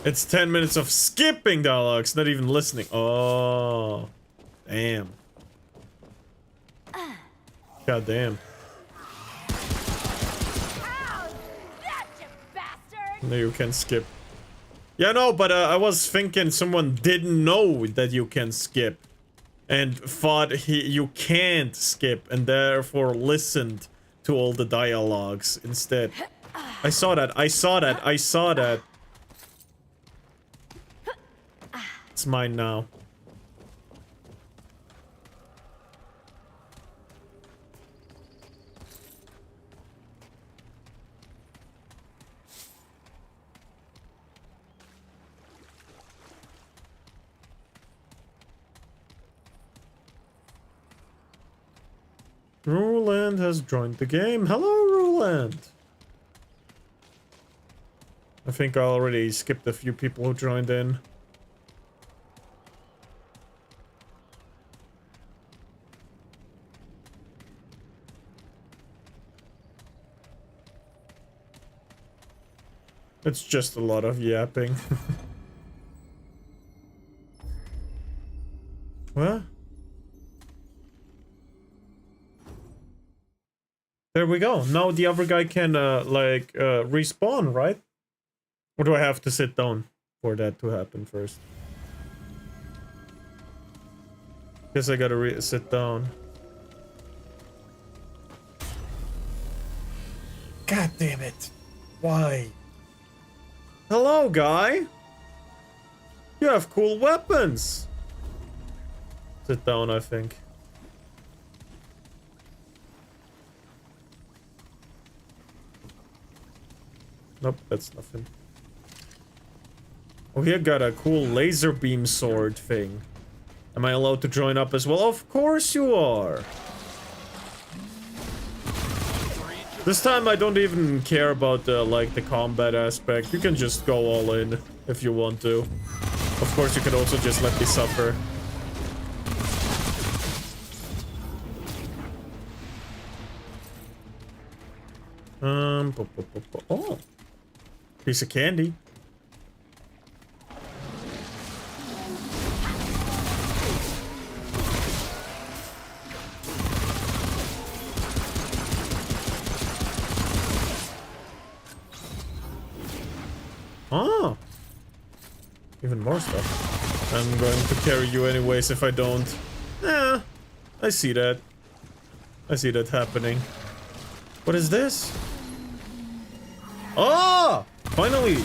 [SPEAKER 1] It's 10 minutes of skipping dialogues, not even listening. Oh. Damn. Goddamn. No, you can skip. Yeah, no, but I was thinking someone didn't know that you can skip. And thought you can't skip, and therefore listened to all the dialogues instead. I saw that, I saw that, I saw that. It's mine now. Ruland has joined the game. Hello, Ruland. I think I already skipped a few people who joined in. It's just a lot of yapping. What? There we go. Now the other guy can, respawn, right? Or do I have to sit down for that to happen first? Guess I gotta sit down. God damn it. Why? Hello, guy. You have cool weapons. Sit down, I think. Nope, that's nothing. Oh, he got a cool laser beam sword thing. Am I allowed to join up as well? Of course you are. This time I don't even care about the like the combat aspect. You can just go all in if you want to. Of course you could also just let me suffer. Oh, piece of candy. Oh, even more stuff. I'm going to carry you anyways if I don't. Yeah, I see that. I see that happening. What is this? Oh, finally.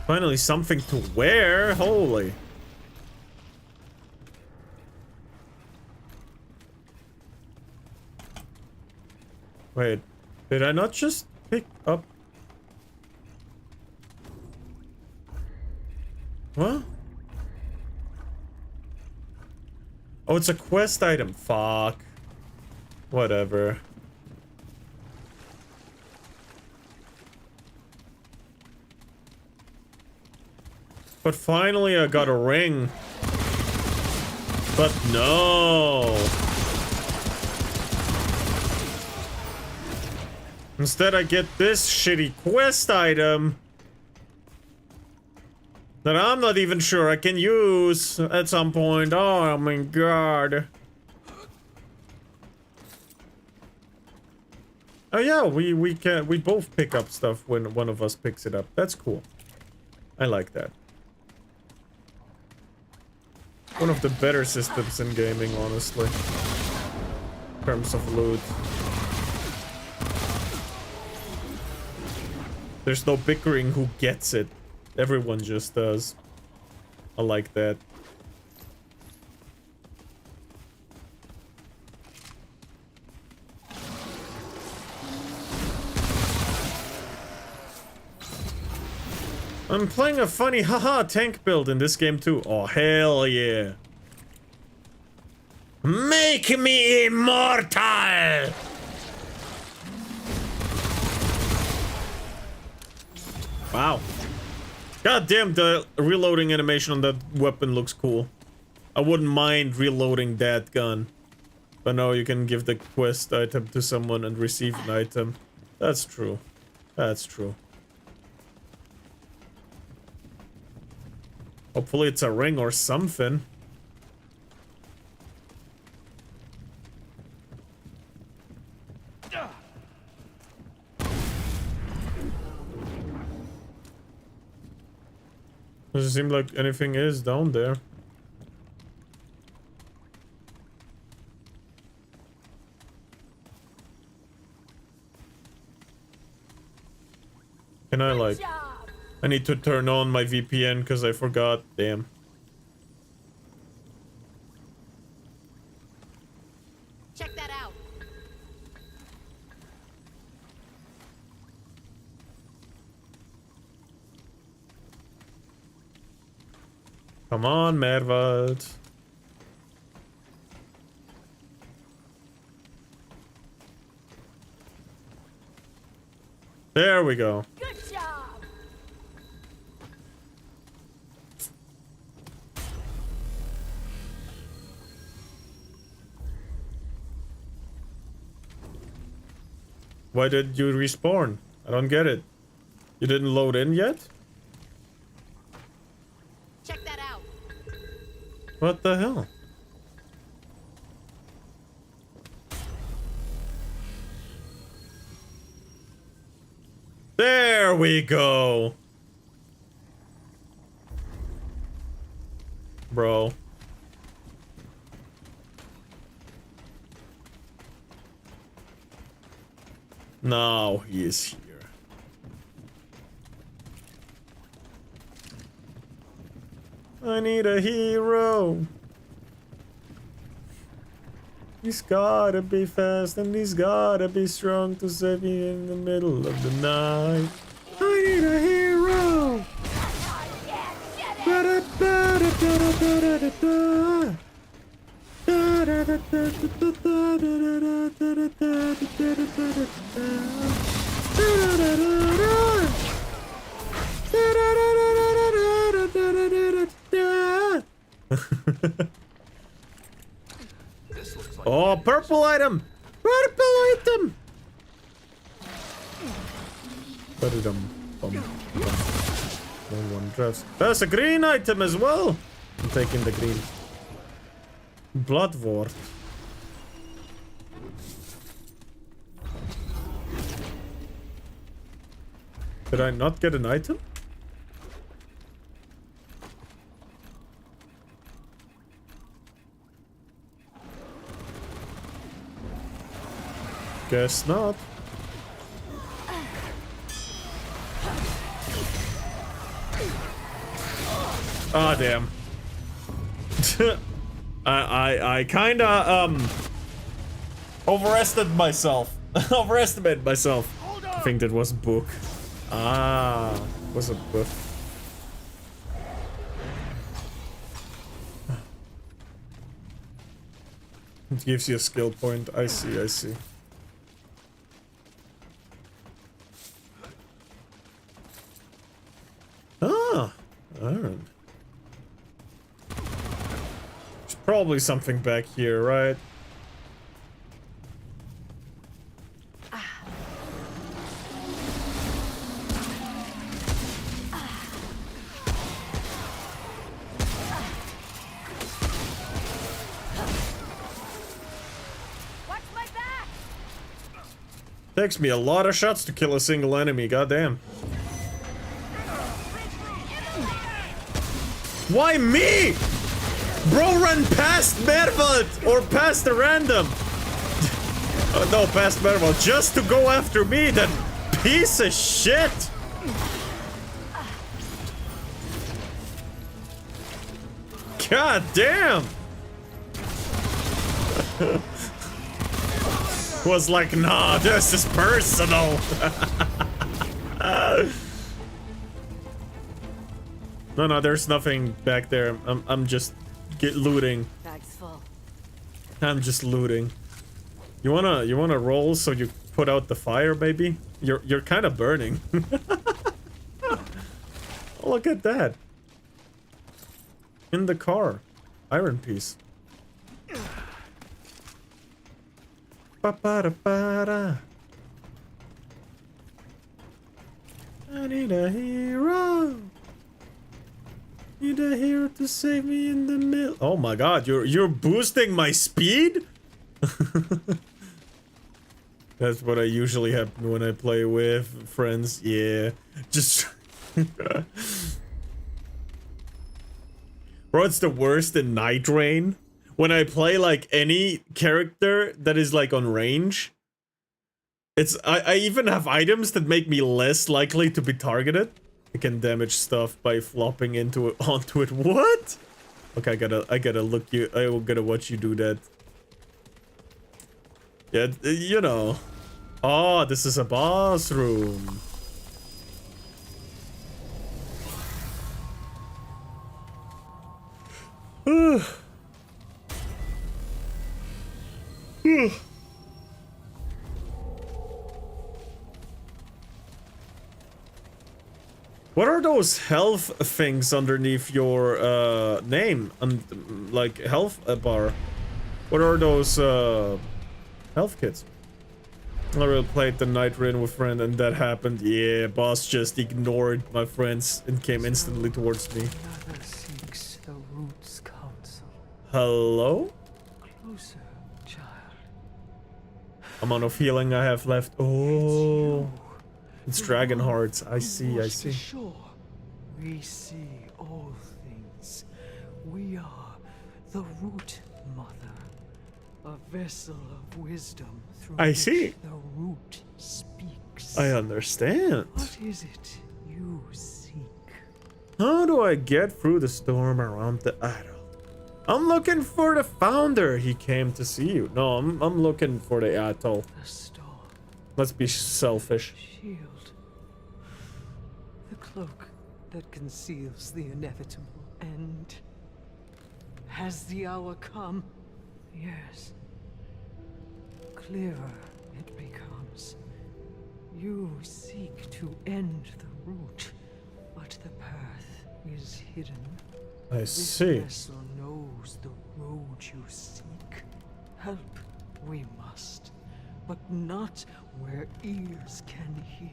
[SPEAKER 1] Finally something to wear. Holy. Wait, did I not just pick up? What? Oh, it's a quest item. Fuck. Whatever. But finally I got a ring. But no. Instead I get this shitty quest item that I'm not even sure I can use at some point. Oh my god. Oh yeah, we both pick up stuff when one of us picks it up. That's cool. I like that. One of the better systems in gaming, honestly. In terms of loot. There's no bickering who gets it. Everyone just does. I like that. I'm playing a funny haha tank build in this game too. Oh hell yeah. Make me immortal! Wow. God damn, the reloading animation on that weapon looks cool. I wouldn't mind reloading that gun. But no, you can give the quest item to someone and receive an item. That's true. That's true. Hopefully it's a ring or something. Doesn't seem like anything is down there. Can I like... I need to turn on my VPN because I forgot. Damn.
[SPEAKER 2] Check that out.
[SPEAKER 1] Come on, Mervat. There we go.
[SPEAKER 2] Good job.
[SPEAKER 1] Why did you respawn? I don't get it. You didn't load in yet?
[SPEAKER 2] Check that out.
[SPEAKER 1] What the hell? There we go. Bro. Now he is here. I need a hero. He's gotta be fast and he's gotta be strong to save me in the middle of the night. I need a hero. Ba-da-ba-da-ba. Oh, purple item! Purple item! No one dress. There's a green item as well! I'm taking the green. Bloodwort. Did I not get an item? Guess not. Ah, damn. I kinda overestimated myself. Overestimated myself. I think that was a book. Ah, was a book. It gives you a skill point. I see, I see. Ah, iron. There's probably something back here, right? Takes me a lot of shots to kill a single enemy, goddamn. Why me? Bro, run past Mervald or past the random. No, past Mervald, just to go after me, that piece of shit. God damn. Was like, nah, this is personal. No, there's nothing back there. I'm just looting.
[SPEAKER 2] Bag's full.
[SPEAKER 1] I'm just looting. You wanna roll so you put out the fire, baby? You're kind of burning. Look at that. In the car, iron piece. Ba-ba-da-ba-da. I need a hero. Need a hero to save me in the middle. Oh my god, you're boosting my speed? That's what I usually happen when I play with friends. Yeah. Just Bro, it's the worst in Night Rain. When I play like any character that is like on range, it's I even have items that make me less likely to be targeted. I can damage stuff by flopping into it onto it. What? Okay, I gotta look you. I gotta watch you do that. Yeah, you know. Oh, this is a boss room. What are those health things underneath your name? Like health bar. What are those health kits? I really played the Night Rain with friend and that happened. Yeah, boss just ignored my friends and came instantly towards me.
[SPEAKER 3] Seeks the Roots Council.
[SPEAKER 1] Hello?
[SPEAKER 3] Closer, child.
[SPEAKER 1] Amount of healing I have left. Oh, it's Dragon Hearts. I see, I see.
[SPEAKER 3] Sure, we see all things. We are the Root Mother, a vessel of wisdom through
[SPEAKER 1] I
[SPEAKER 3] which
[SPEAKER 1] see.
[SPEAKER 3] the Root speaks.
[SPEAKER 1] I understand.
[SPEAKER 3] What is it you seek?
[SPEAKER 1] How do I get through the storm around the idol? I'm looking for the founder. He came to see you. No, I'm looking for the atoll.
[SPEAKER 3] The storm.
[SPEAKER 1] Let's be selfish.
[SPEAKER 3] Shield. The cloak that conceals the inevitable end. Has the hour come? Yes. Clearer it becomes. You seek to end the root, but the path is hidden.
[SPEAKER 1] I see.
[SPEAKER 3] This vessel knows the road you seek. Help we must, but not where ears can hear.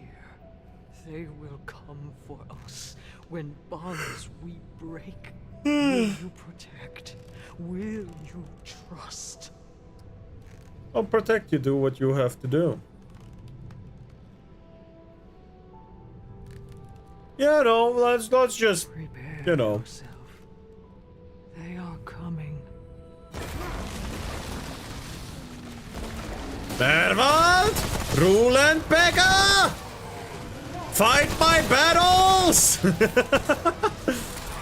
[SPEAKER 3] They will come for us when bonds we break. Will you protect? Will you trust?
[SPEAKER 1] I'll protect you. Do what you have to do. Yeah, no, let's just, you know.
[SPEAKER 3] They are coming.
[SPEAKER 1] Verwald! Rule and beggar! Fight my battles!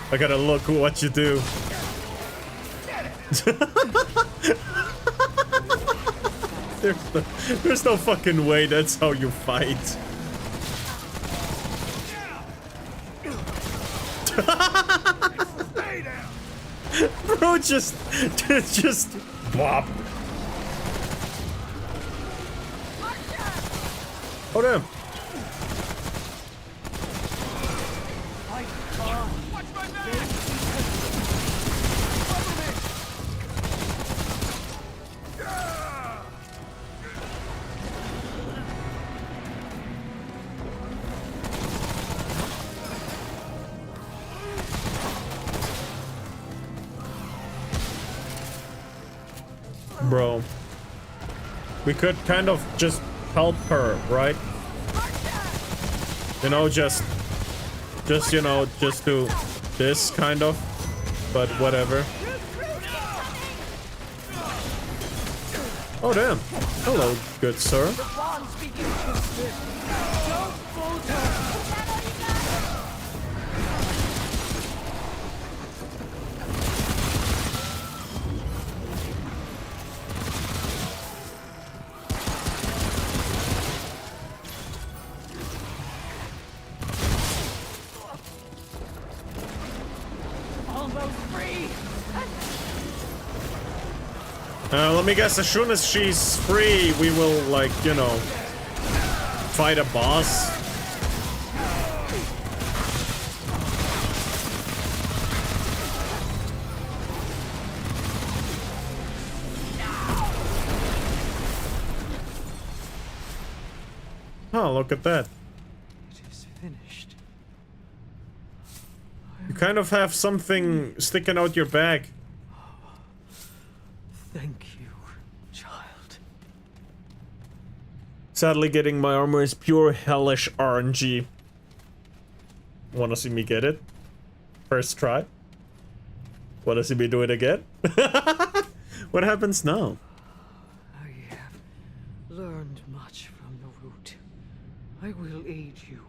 [SPEAKER 1] I gotta look what you do. there's no fucking way that's how you fight. Bro, just bop. Oh damn. Bro, we could kind of just help her, right? You know, just you know, just do this kind of, but whatever. Oh damn. Hello, good sir. Let me guess, as soon as she's free, we will, like, you know, fight a boss. Oh, look at that.
[SPEAKER 3] It is finished.
[SPEAKER 1] You kind of have something sticking out your back.
[SPEAKER 3] Thank you, child.
[SPEAKER 1] Sadly, getting my armor is pure hellish RNG. Wanna see me get it? First try. Wanna see me do it again? What happens now?
[SPEAKER 3] I have learned much from the root. I will aid you.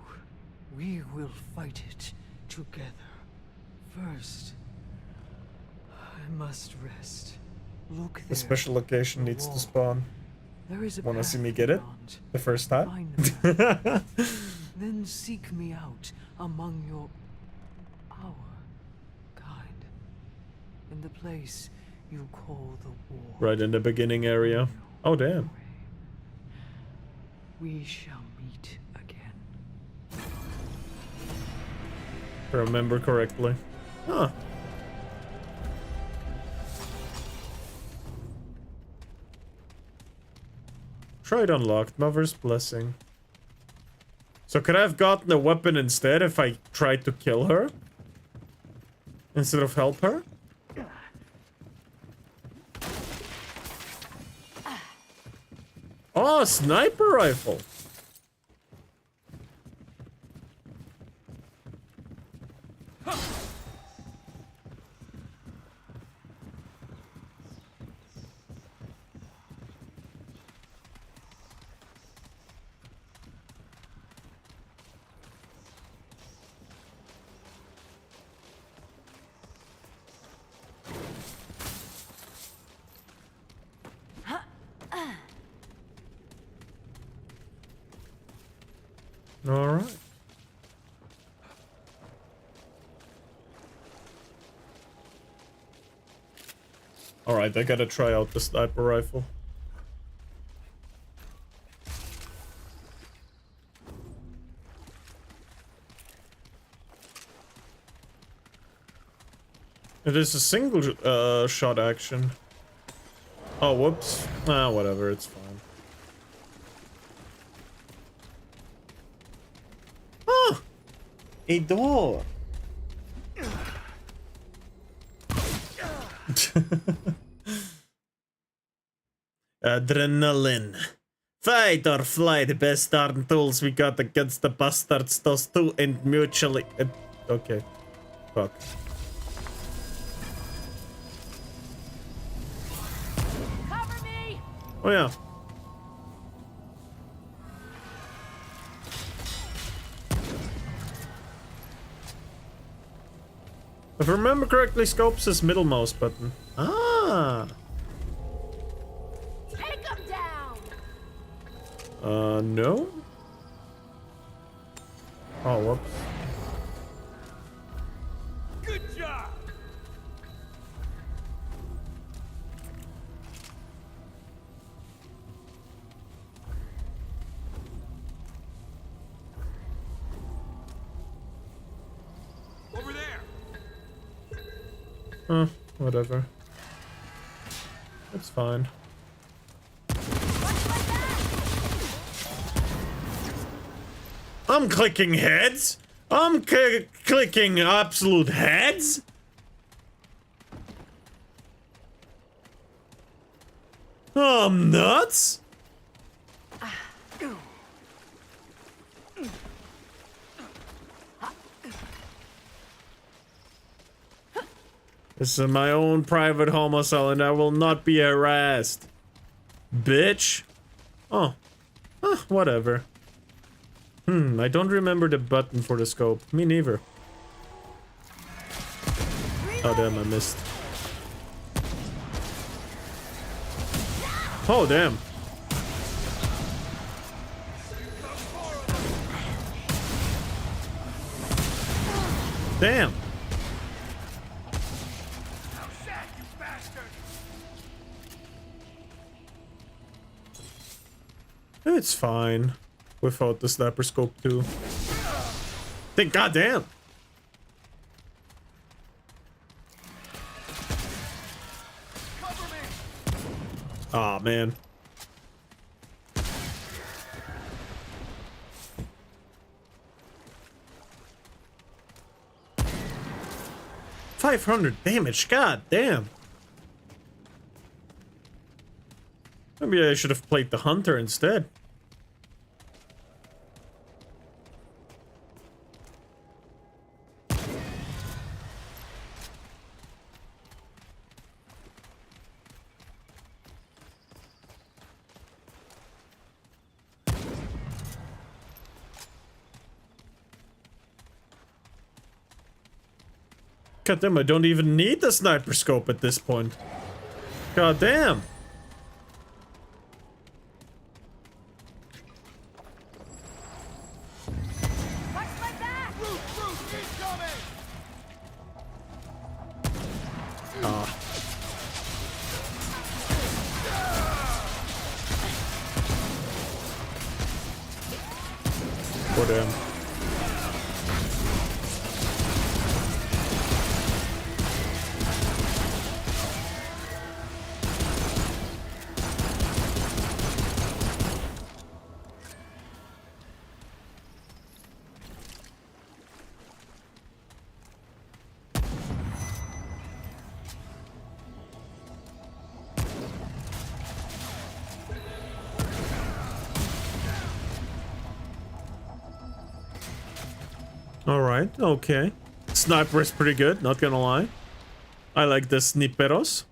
[SPEAKER 3] We will fight it together. First, I must rest. Look there.
[SPEAKER 1] The special location needs to spawn.
[SPEAKER 3] There is a
[SPEAKER 1] Wanna see
[SPEAKER 3] path
[SPEAKER 1] me get it?
[SPEAKER 3] beyond.
[SPEAKER 1] The first time?
[SPEAKER 3] Find the path. Then seek me out among our kind. In the place you call the war.
[SPEAKER 1] Right in the beginning area. Oh, damn.
[SPEAKER 3] We shall meet again.
[SPEAKER 1] If I remember correctly. Huh. Tried unlocked. Mother's Blessing. So could I have gotten a weapon instead if I tried to kill her? Instead of help her? Oh, sniper rifle. All right. Alright, I gotta try out the sniper rifle. It is a single shot action. Oh, whoops. Ah, whatever, it's fine. Ah! A door! Adrenaline. Fight or fly, the best darn tools we got against the bastards. Those two ain't mutually... okay. Fuck.
[SPEAKER 21] Cover me!
[SPEAKER 1] Oh yeah. If I remember correctly, scopes is middle mouse button. Ah.
[SPEAKER 21] Take him down!
[SPEAKER 1] No? Oh, whoops.
[SPEAKER 18] Good job! Over there!
[SPEAKER 1] Whatever. It's fine. I'm clicking heads. I'm clicking absolute heads. I'm nuts. This is my own private homicide and I will not be harassed. Bitch. Oh. Whatever. I don't remember the button for the scope. Me neither. Oh damn, I missed. Oh damn. Damn. It's fine. Without the sniper scope too. Think goddamn. Aw, man. $500 damage, god damn. Maybe I should have played the hunter instead. God damn, I don't even need the sniper scope at this point. God damn. Poor damn. Alright, okay. Sniper is pretty good, not gonna lie. I like the sniperos.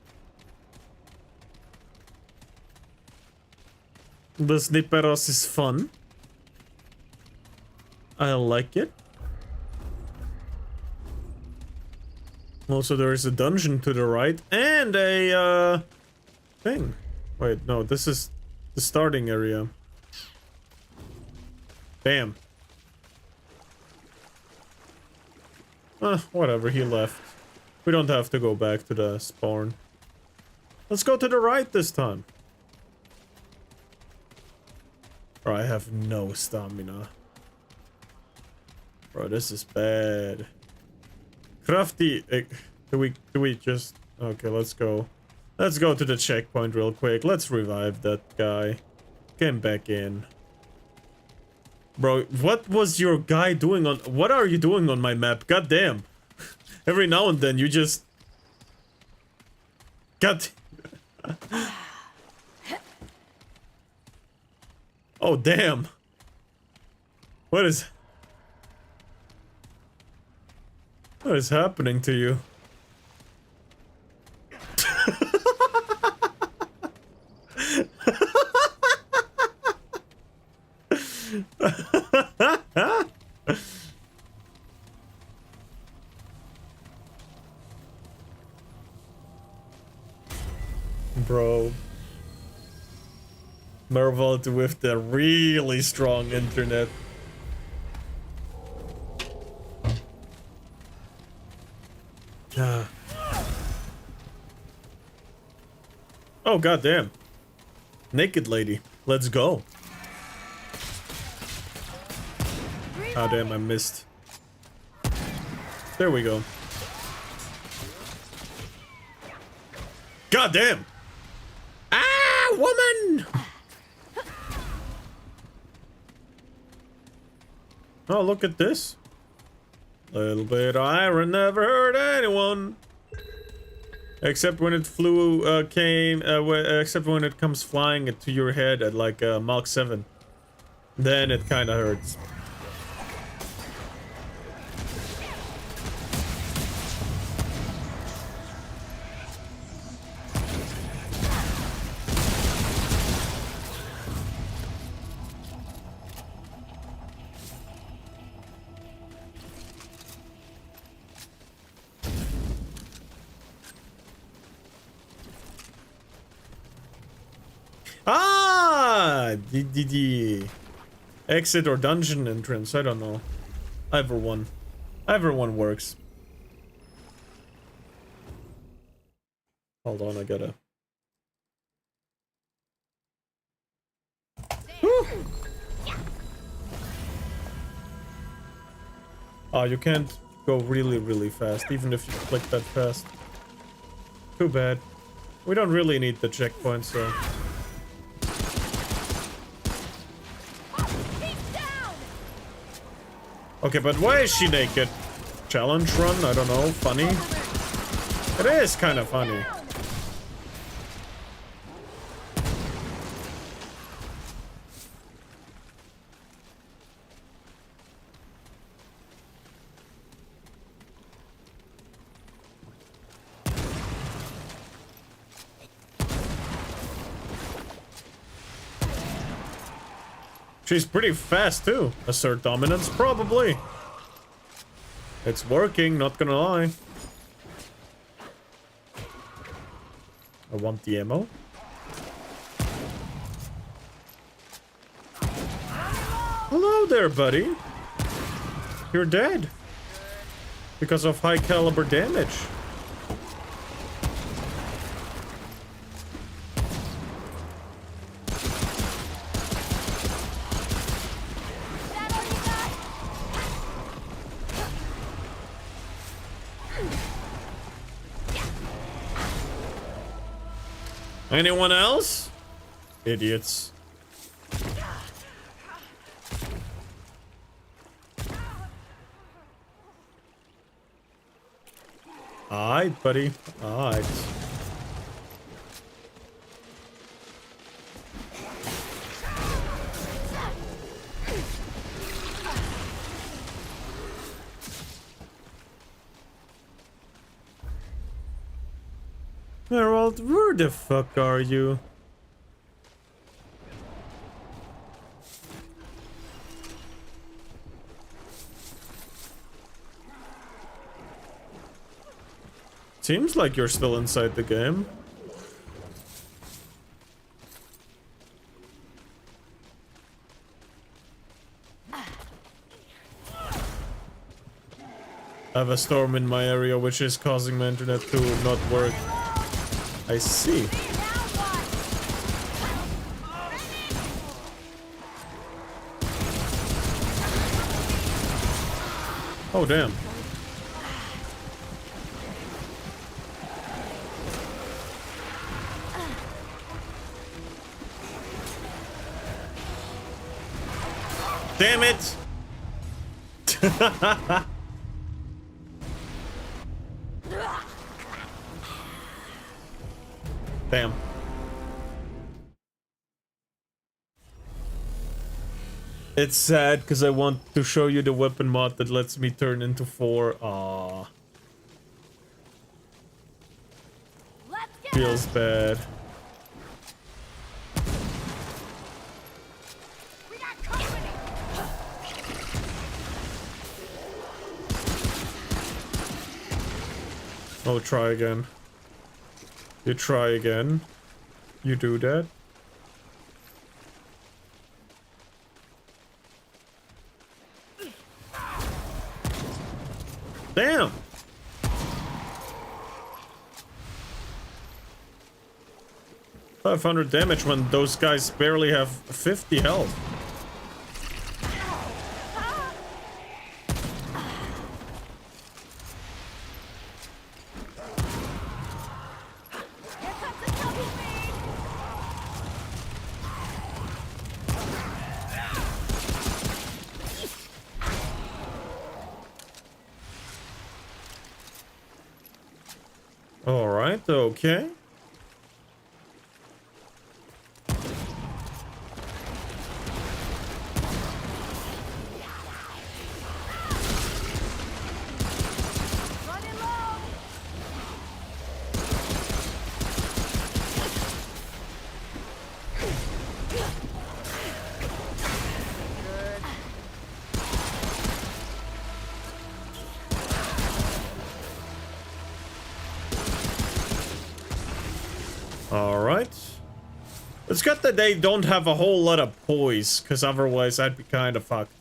[SPEAKER 1] The sniperos is fun. I like it. Also, there is a dungeon to the right and a thing. Wait, no, this is the starting area. Damn. Whatever, he left. We don't have to go back to the spawn. Let's go to the right this time. Bro, I have no stamina. Bro, this is bad. Crafty. Do we just... Okay, let's go. Let's go to the checkpoint real quick. Let's revive that guy. Get back in. Bro, what was your guy doing on... What are you doing on my map? God damn. Every now and then you just... God... Oh, damn. What is happening to you? Bro. Mervold with the really strong internet. Oh, goddamn. Naked lady. Let's go. Ah, damn, I missed. There we go. Goddamn! Ah, woman! Oh, look at this. Little bit of iron never hurt anyone. Except when it except when it comes flying to your head at like Mach 7. Then it kinda hurts. Ah! The exit or dungeon entrance, I don't know. Either one. Either one works. Hold on, I gotta... Oh, you can't go really fast, even if you click that fast. Too bad. We don't really need the checkpoint, so... Okay, but why is she naked? Challenge run? I don't know. Funny? It is kind of funny. She's pretty fast too. Assert dominance? Probably. It's working, not gonna lie. I want the ammo. Hello there, buddy. You're dead. Because of high caliber damage. Anyone else? Idiots. Alright, buddy. Alright. Harold, where the fuck are you? Seems like you're still inside the game. I have a storm in my area which is causing my internet to not work. I see. Oh, damn. Damn it! Damn. It's sad because I want to show you the weapon mod that lets me turn into 4. Aww. Feels bad. Oh, try again. You try again. You do that. Damn! 500 damage when those guys barely have 50 health. All right, okay. Alright. It's good that they don't have a whole lot of poise, because otherwise I'd be kind of fucked.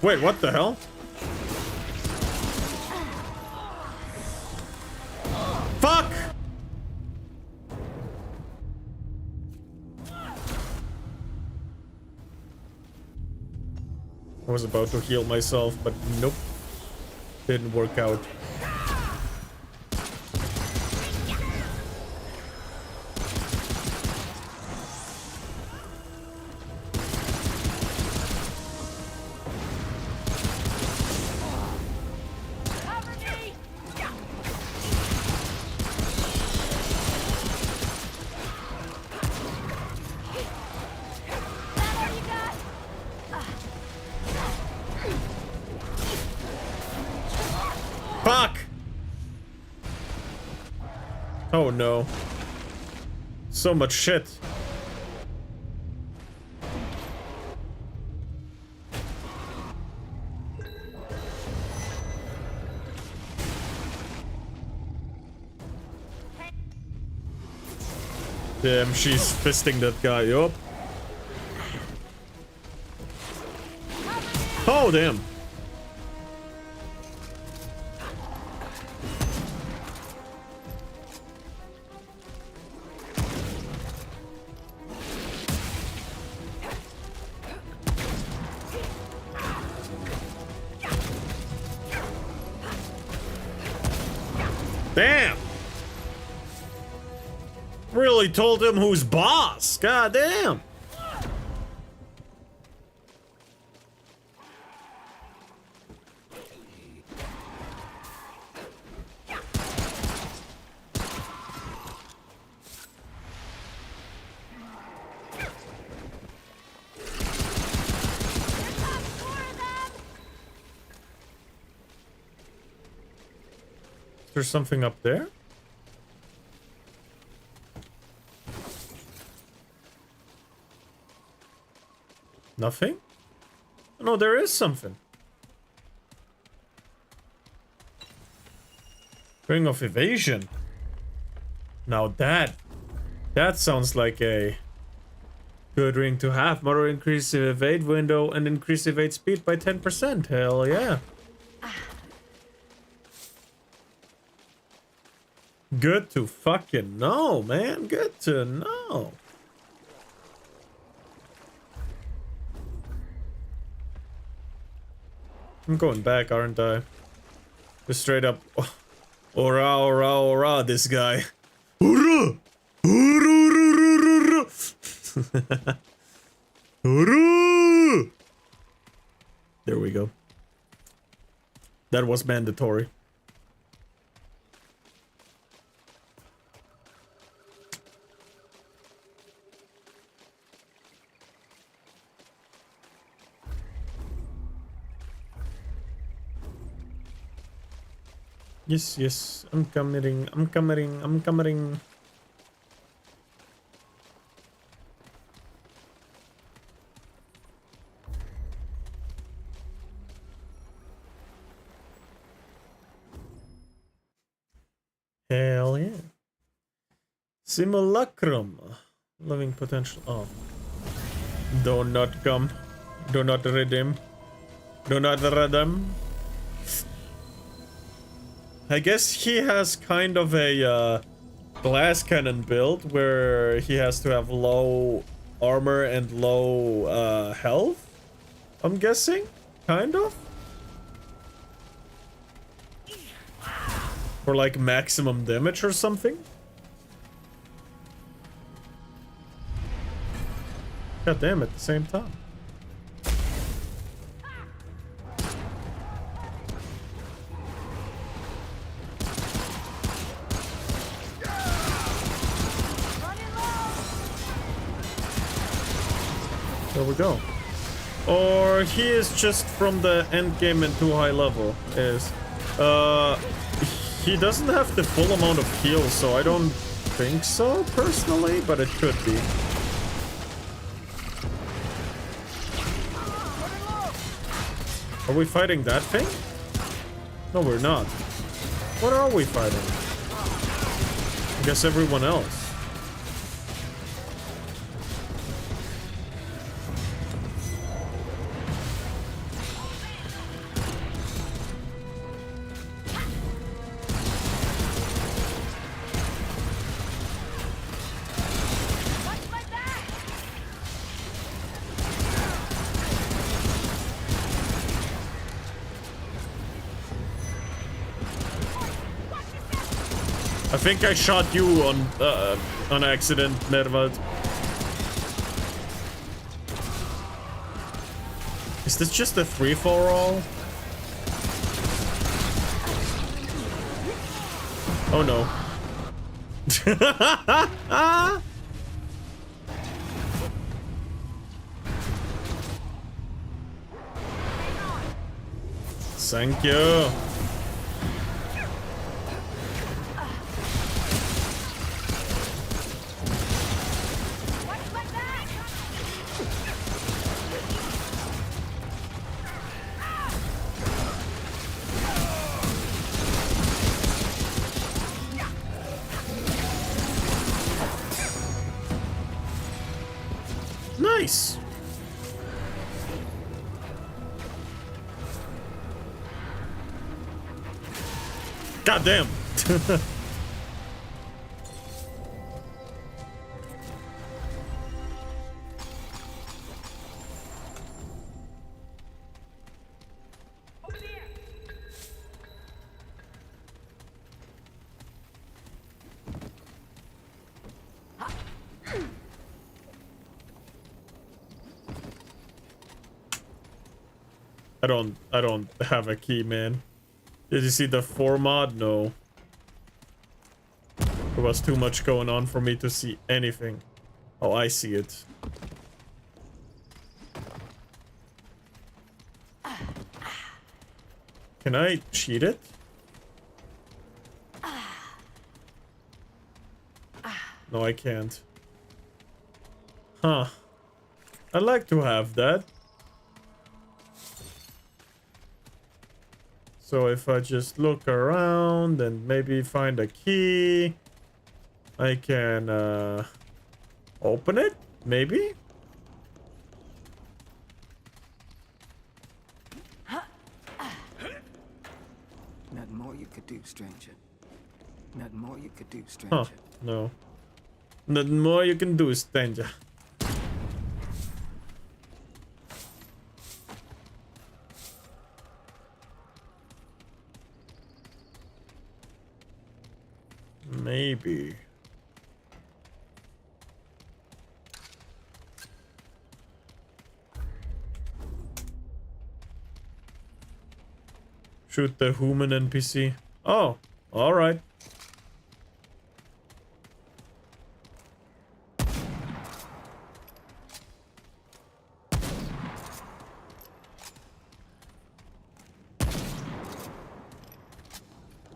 [SPEAKER 1] Wait, what the hell? Fuck! I was about to heal myself, but nope. Didn't work out. Fuck! Oh no. So much shit. Damn, she's fisting that guy up. Oh, damn. Damn! Really told him who's boss. God damn. There's something up there? Nothing? No, there is something. Ring of evasion. Now that sounds like a good ring to have. Motor increase the evade window and increase evade speed by 10%. Hell yeah. Good to fucking know, man. Good to know. I'm going back, aren't I? Just straight up. Ora, ora, ora, this guy. Ora! Ora! Ora! There we go. That was mandatory. Yes, yes, I'm coming, I'm coming, I'm coming. Hell yeah. Simulacrum. Living potential. Oh. Do not come. Do not redeem. Do not redeem. I guess he has kind of a glass cannon build where he has to have low armor and low health. I'm guessing, kind of. For like maximum damage or something. God damn, at the same time. There we go. Or he is just from the end game and too high level. He doesn't have the full amount of heals, so I don't think so personally, but it could be. Are we fighting that thing? No, we're not. What are we fighting? I guess everyone else. I think I shot you on accident, Mervad. Is this just a free-for-all? Oh no. Thank you. Nice. God damn. I don't have a key, man. Did you see the 4 mod? No. There was too much going on for me to see anything. Oh, I see it. Can I cheat it? No, I can't. Huh. I'd like to have that. So if I just look around and maybe find a key, I can open it, maybe?
[SPEAKER 5] Nothing more you could do, stranger. Nothing more you could do, stranger.
[SPEAKER 1] Huh, no. Nothing more you can do, stranger. Maybe. Shoot the human NPC. Oh, alright.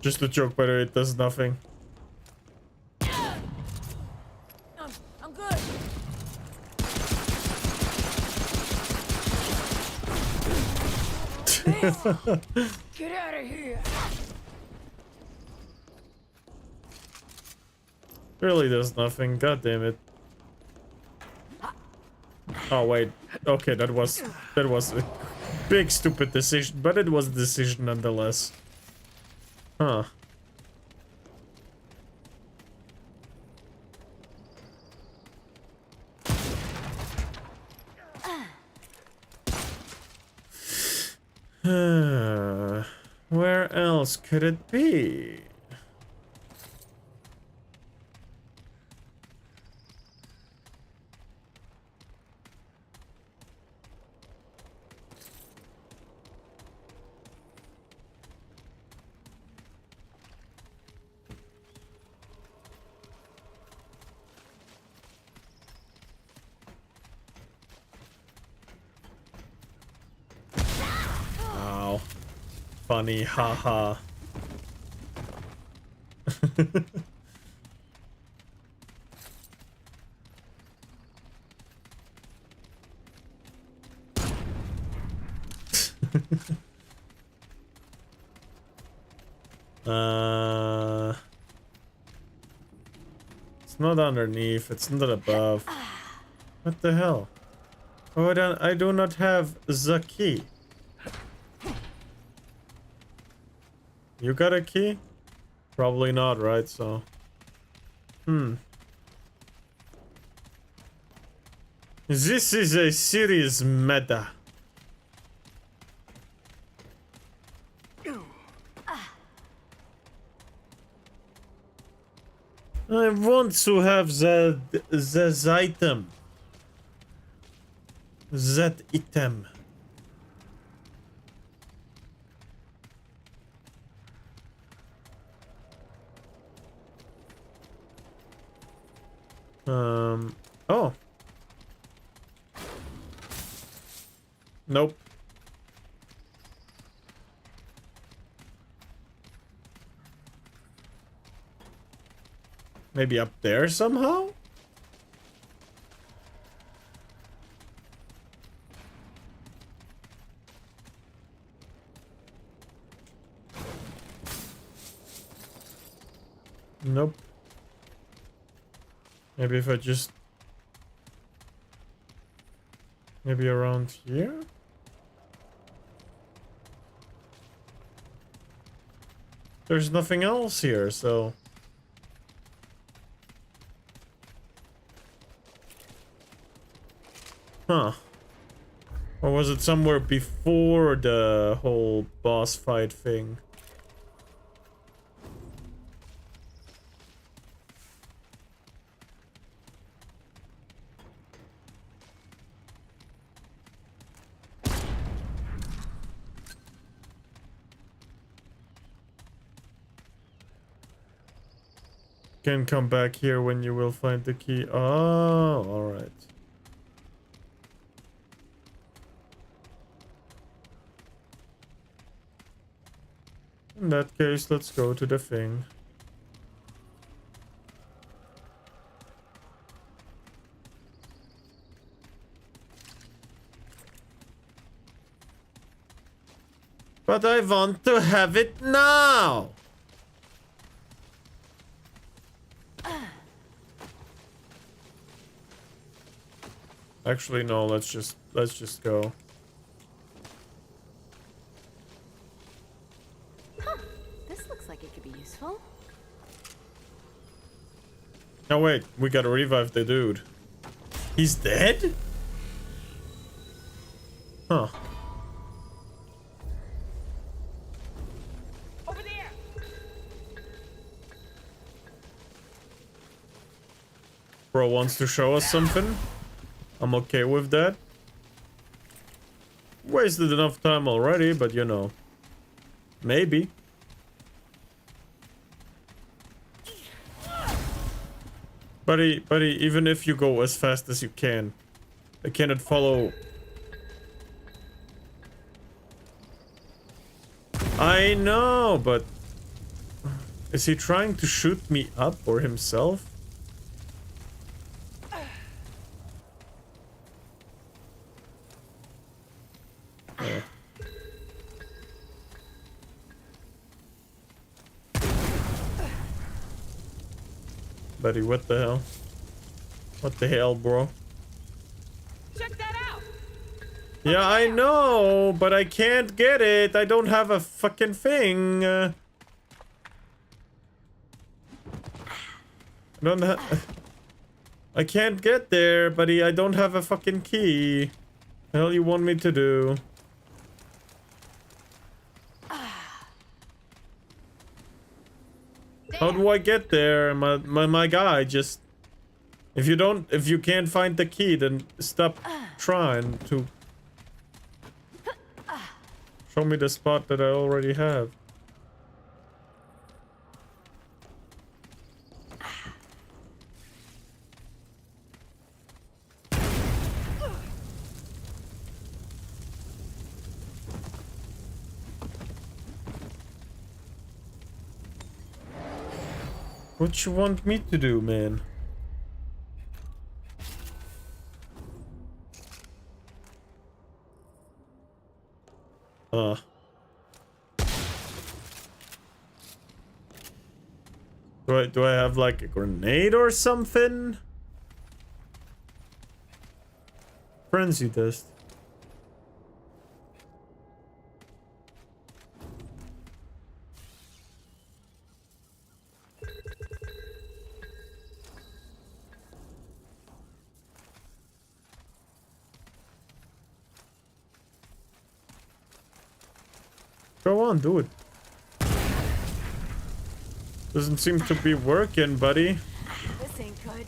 [SPEAKER 1] Just a joke, by the way, it does nothing.
[SPEAKER 21] I'm good. Get out of here.
[SPEAKER 1] Really does nothing, god damn it. Oh wait, okay, that was a big stupid decision, but it was a decision nonetheless. Huh. Where else could it be? Ow. Funny, haha. It's not underneath, it's not above. What the hell? Oh, I do not have the key. You got a key? Probably not, right? So, this is a serious meta. I want to have the item. That item. Oh. Nope. Maybe up there somehow? Nope. Maybe if I just... Maybe around here? There's nothing else here, so... Huh. Or was it somewhere before the whole boss fight thing? Can come back here when you will find the key. Oh, alright. In that case, let's go to the thing. But I want to have it now. Actually, no, let's just go.
[SPEAKER 2] Huh. This looks like it could be useful.
[SPEAKER 1] No, wait, we gotta revive the dude. He's dead? Huh.
[SPEAKER 2] Over there.
[SPEAKER 1] Bro wants to show us something. I'm okay with that. Wasted enough time already, but you know. Maybe. Buddy, even if you go as fast as you can, I cannot follow. I know, but is he trying to shoot me up or himself? Oh. Buddy, what the hell? What the hell, bro?
[SPEAKER 2] Check that out.
[SPEAKER 1] Yeah, I know, but I can't get it. I don't have a fucking thing. I don't have. I can't get there, buddy. I don't have a fucking key. The hell you want me to do? How do I get there? My guy just. If you can't find the key, then stop trying to. Show me the spot that I already have. What you want me to do, man? Do I have like a grenade or something? Frenzy test. Go on, do it. Doesn't seem to be working, buddy.
[SPEAKER 2] This ain't good.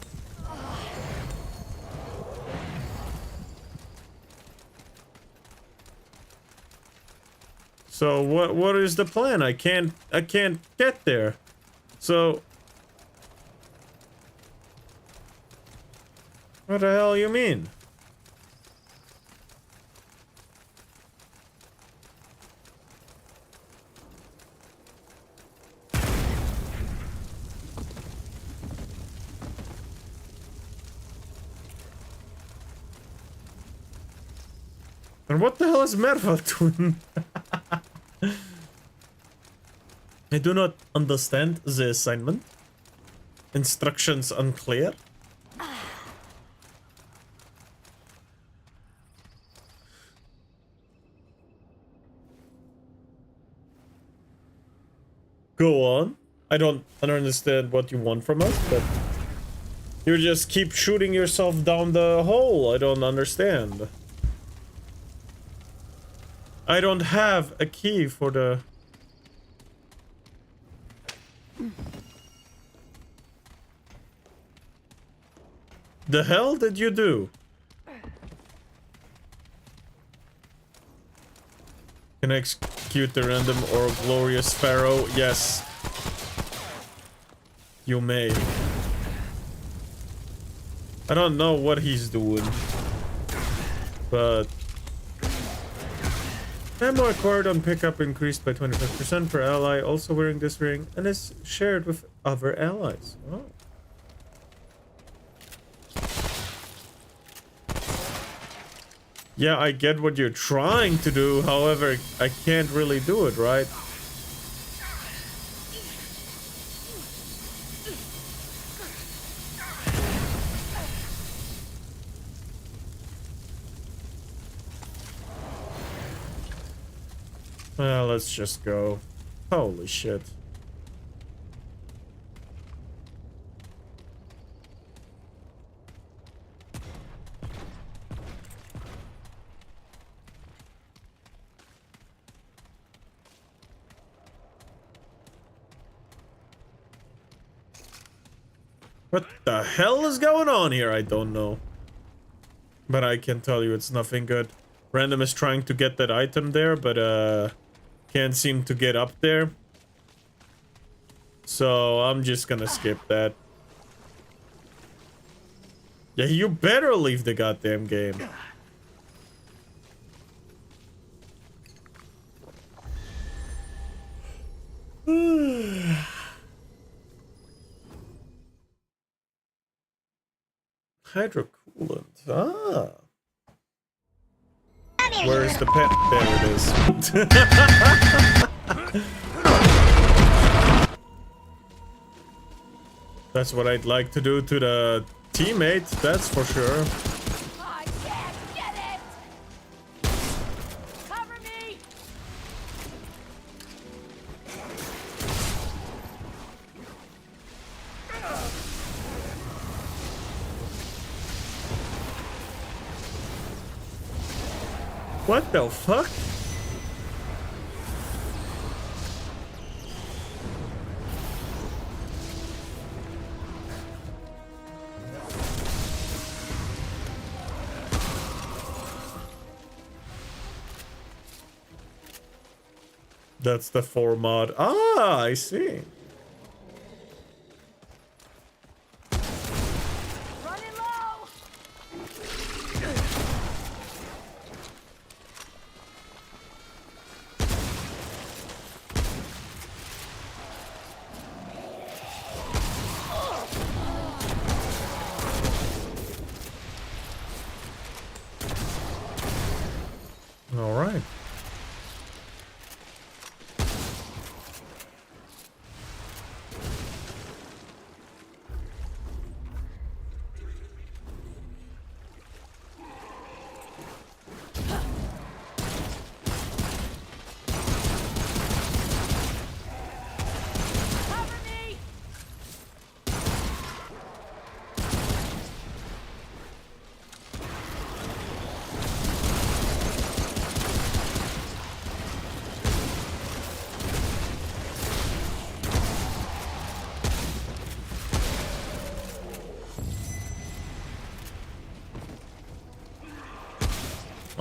[SPEAKER 1] So what is the plan? I can't get there. So what the hell you mean? And what the hell is Merva doing? I do not understand the assignment. Instructions unclear. Go on. I don't understand what you want from us, but you just keep shooting yourself down the hole. I don't understand. I don't have a key for the... The hell did you do? Can I execute the random or glorious pharaoh? Yes. You may. I don't know what he's doing, but... Ammo acquired on pickup increased by 25% per ally also wearing this ring and is shared with other allies. Oh. Yeah, I get what you're trying to do, however, I can't really do it, right? Well, let's just go. Holy shit. What the hell is going on here? I don't know. But I can tell you it's nothing good. Random is trying to get that item there, but can't seem to get up there. So I'm just gonna skip that. Yeah, you better leave the goddamn game. Hydrocoolant. Ah. Where's the pet? There it is. That's what I'd like to do to the teammate, that's for sure.
[SPEAKER 21] I can't get it! Cover me!
[SPEAKER 1] What the fuck? That's the 4 mod. Ah, I see.
[SPEAKER 21] Running low!
[SPEAKER 1] All right.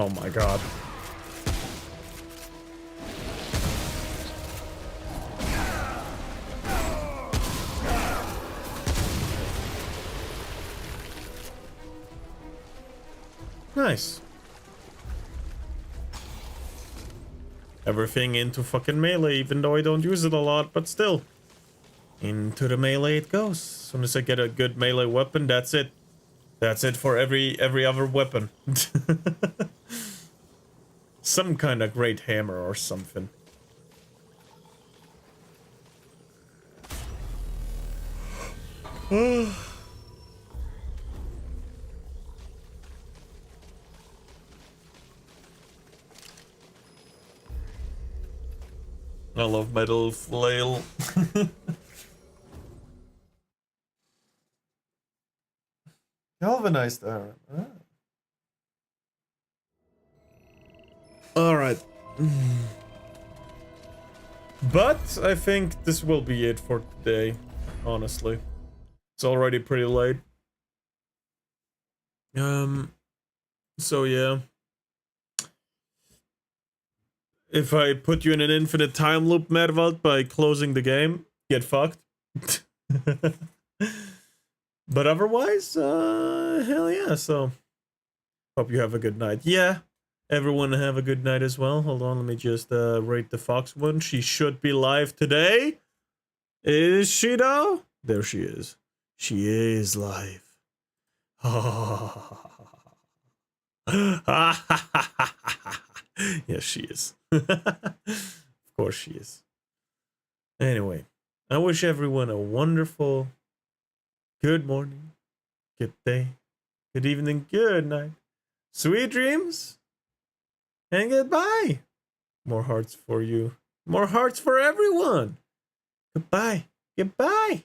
[SPEAKER 1] Oh my god. Nice. Everything into fucking melee, even though I don't use it a lot, but still. Into the melee it goes. As soon as I get a good melee weapon, that's it. That's it for every other weapon. Some kind of great hammer or something. I love metal flail. Galvanized iron. Ah. All right. But I think this will be it for today, honestly. It's already pretty late. So yeah. If I put you in an infinite time loop, Mervald, by closing the game, get fucked. But otherwise, hell yeah, so hope you have a good night. Yeah, everyone have a good night as well. Hold on, let me just rate the Fox one. She should be live today. Is she though? There she is. She is live. Yes, she is. Of course she is. Anyway, I wish everyone a wonderful good morning, good day, good evening, good night, sweet dreams, and goodbye. More hearts for you. More hearts for everyone. Goodbye. Goodbye.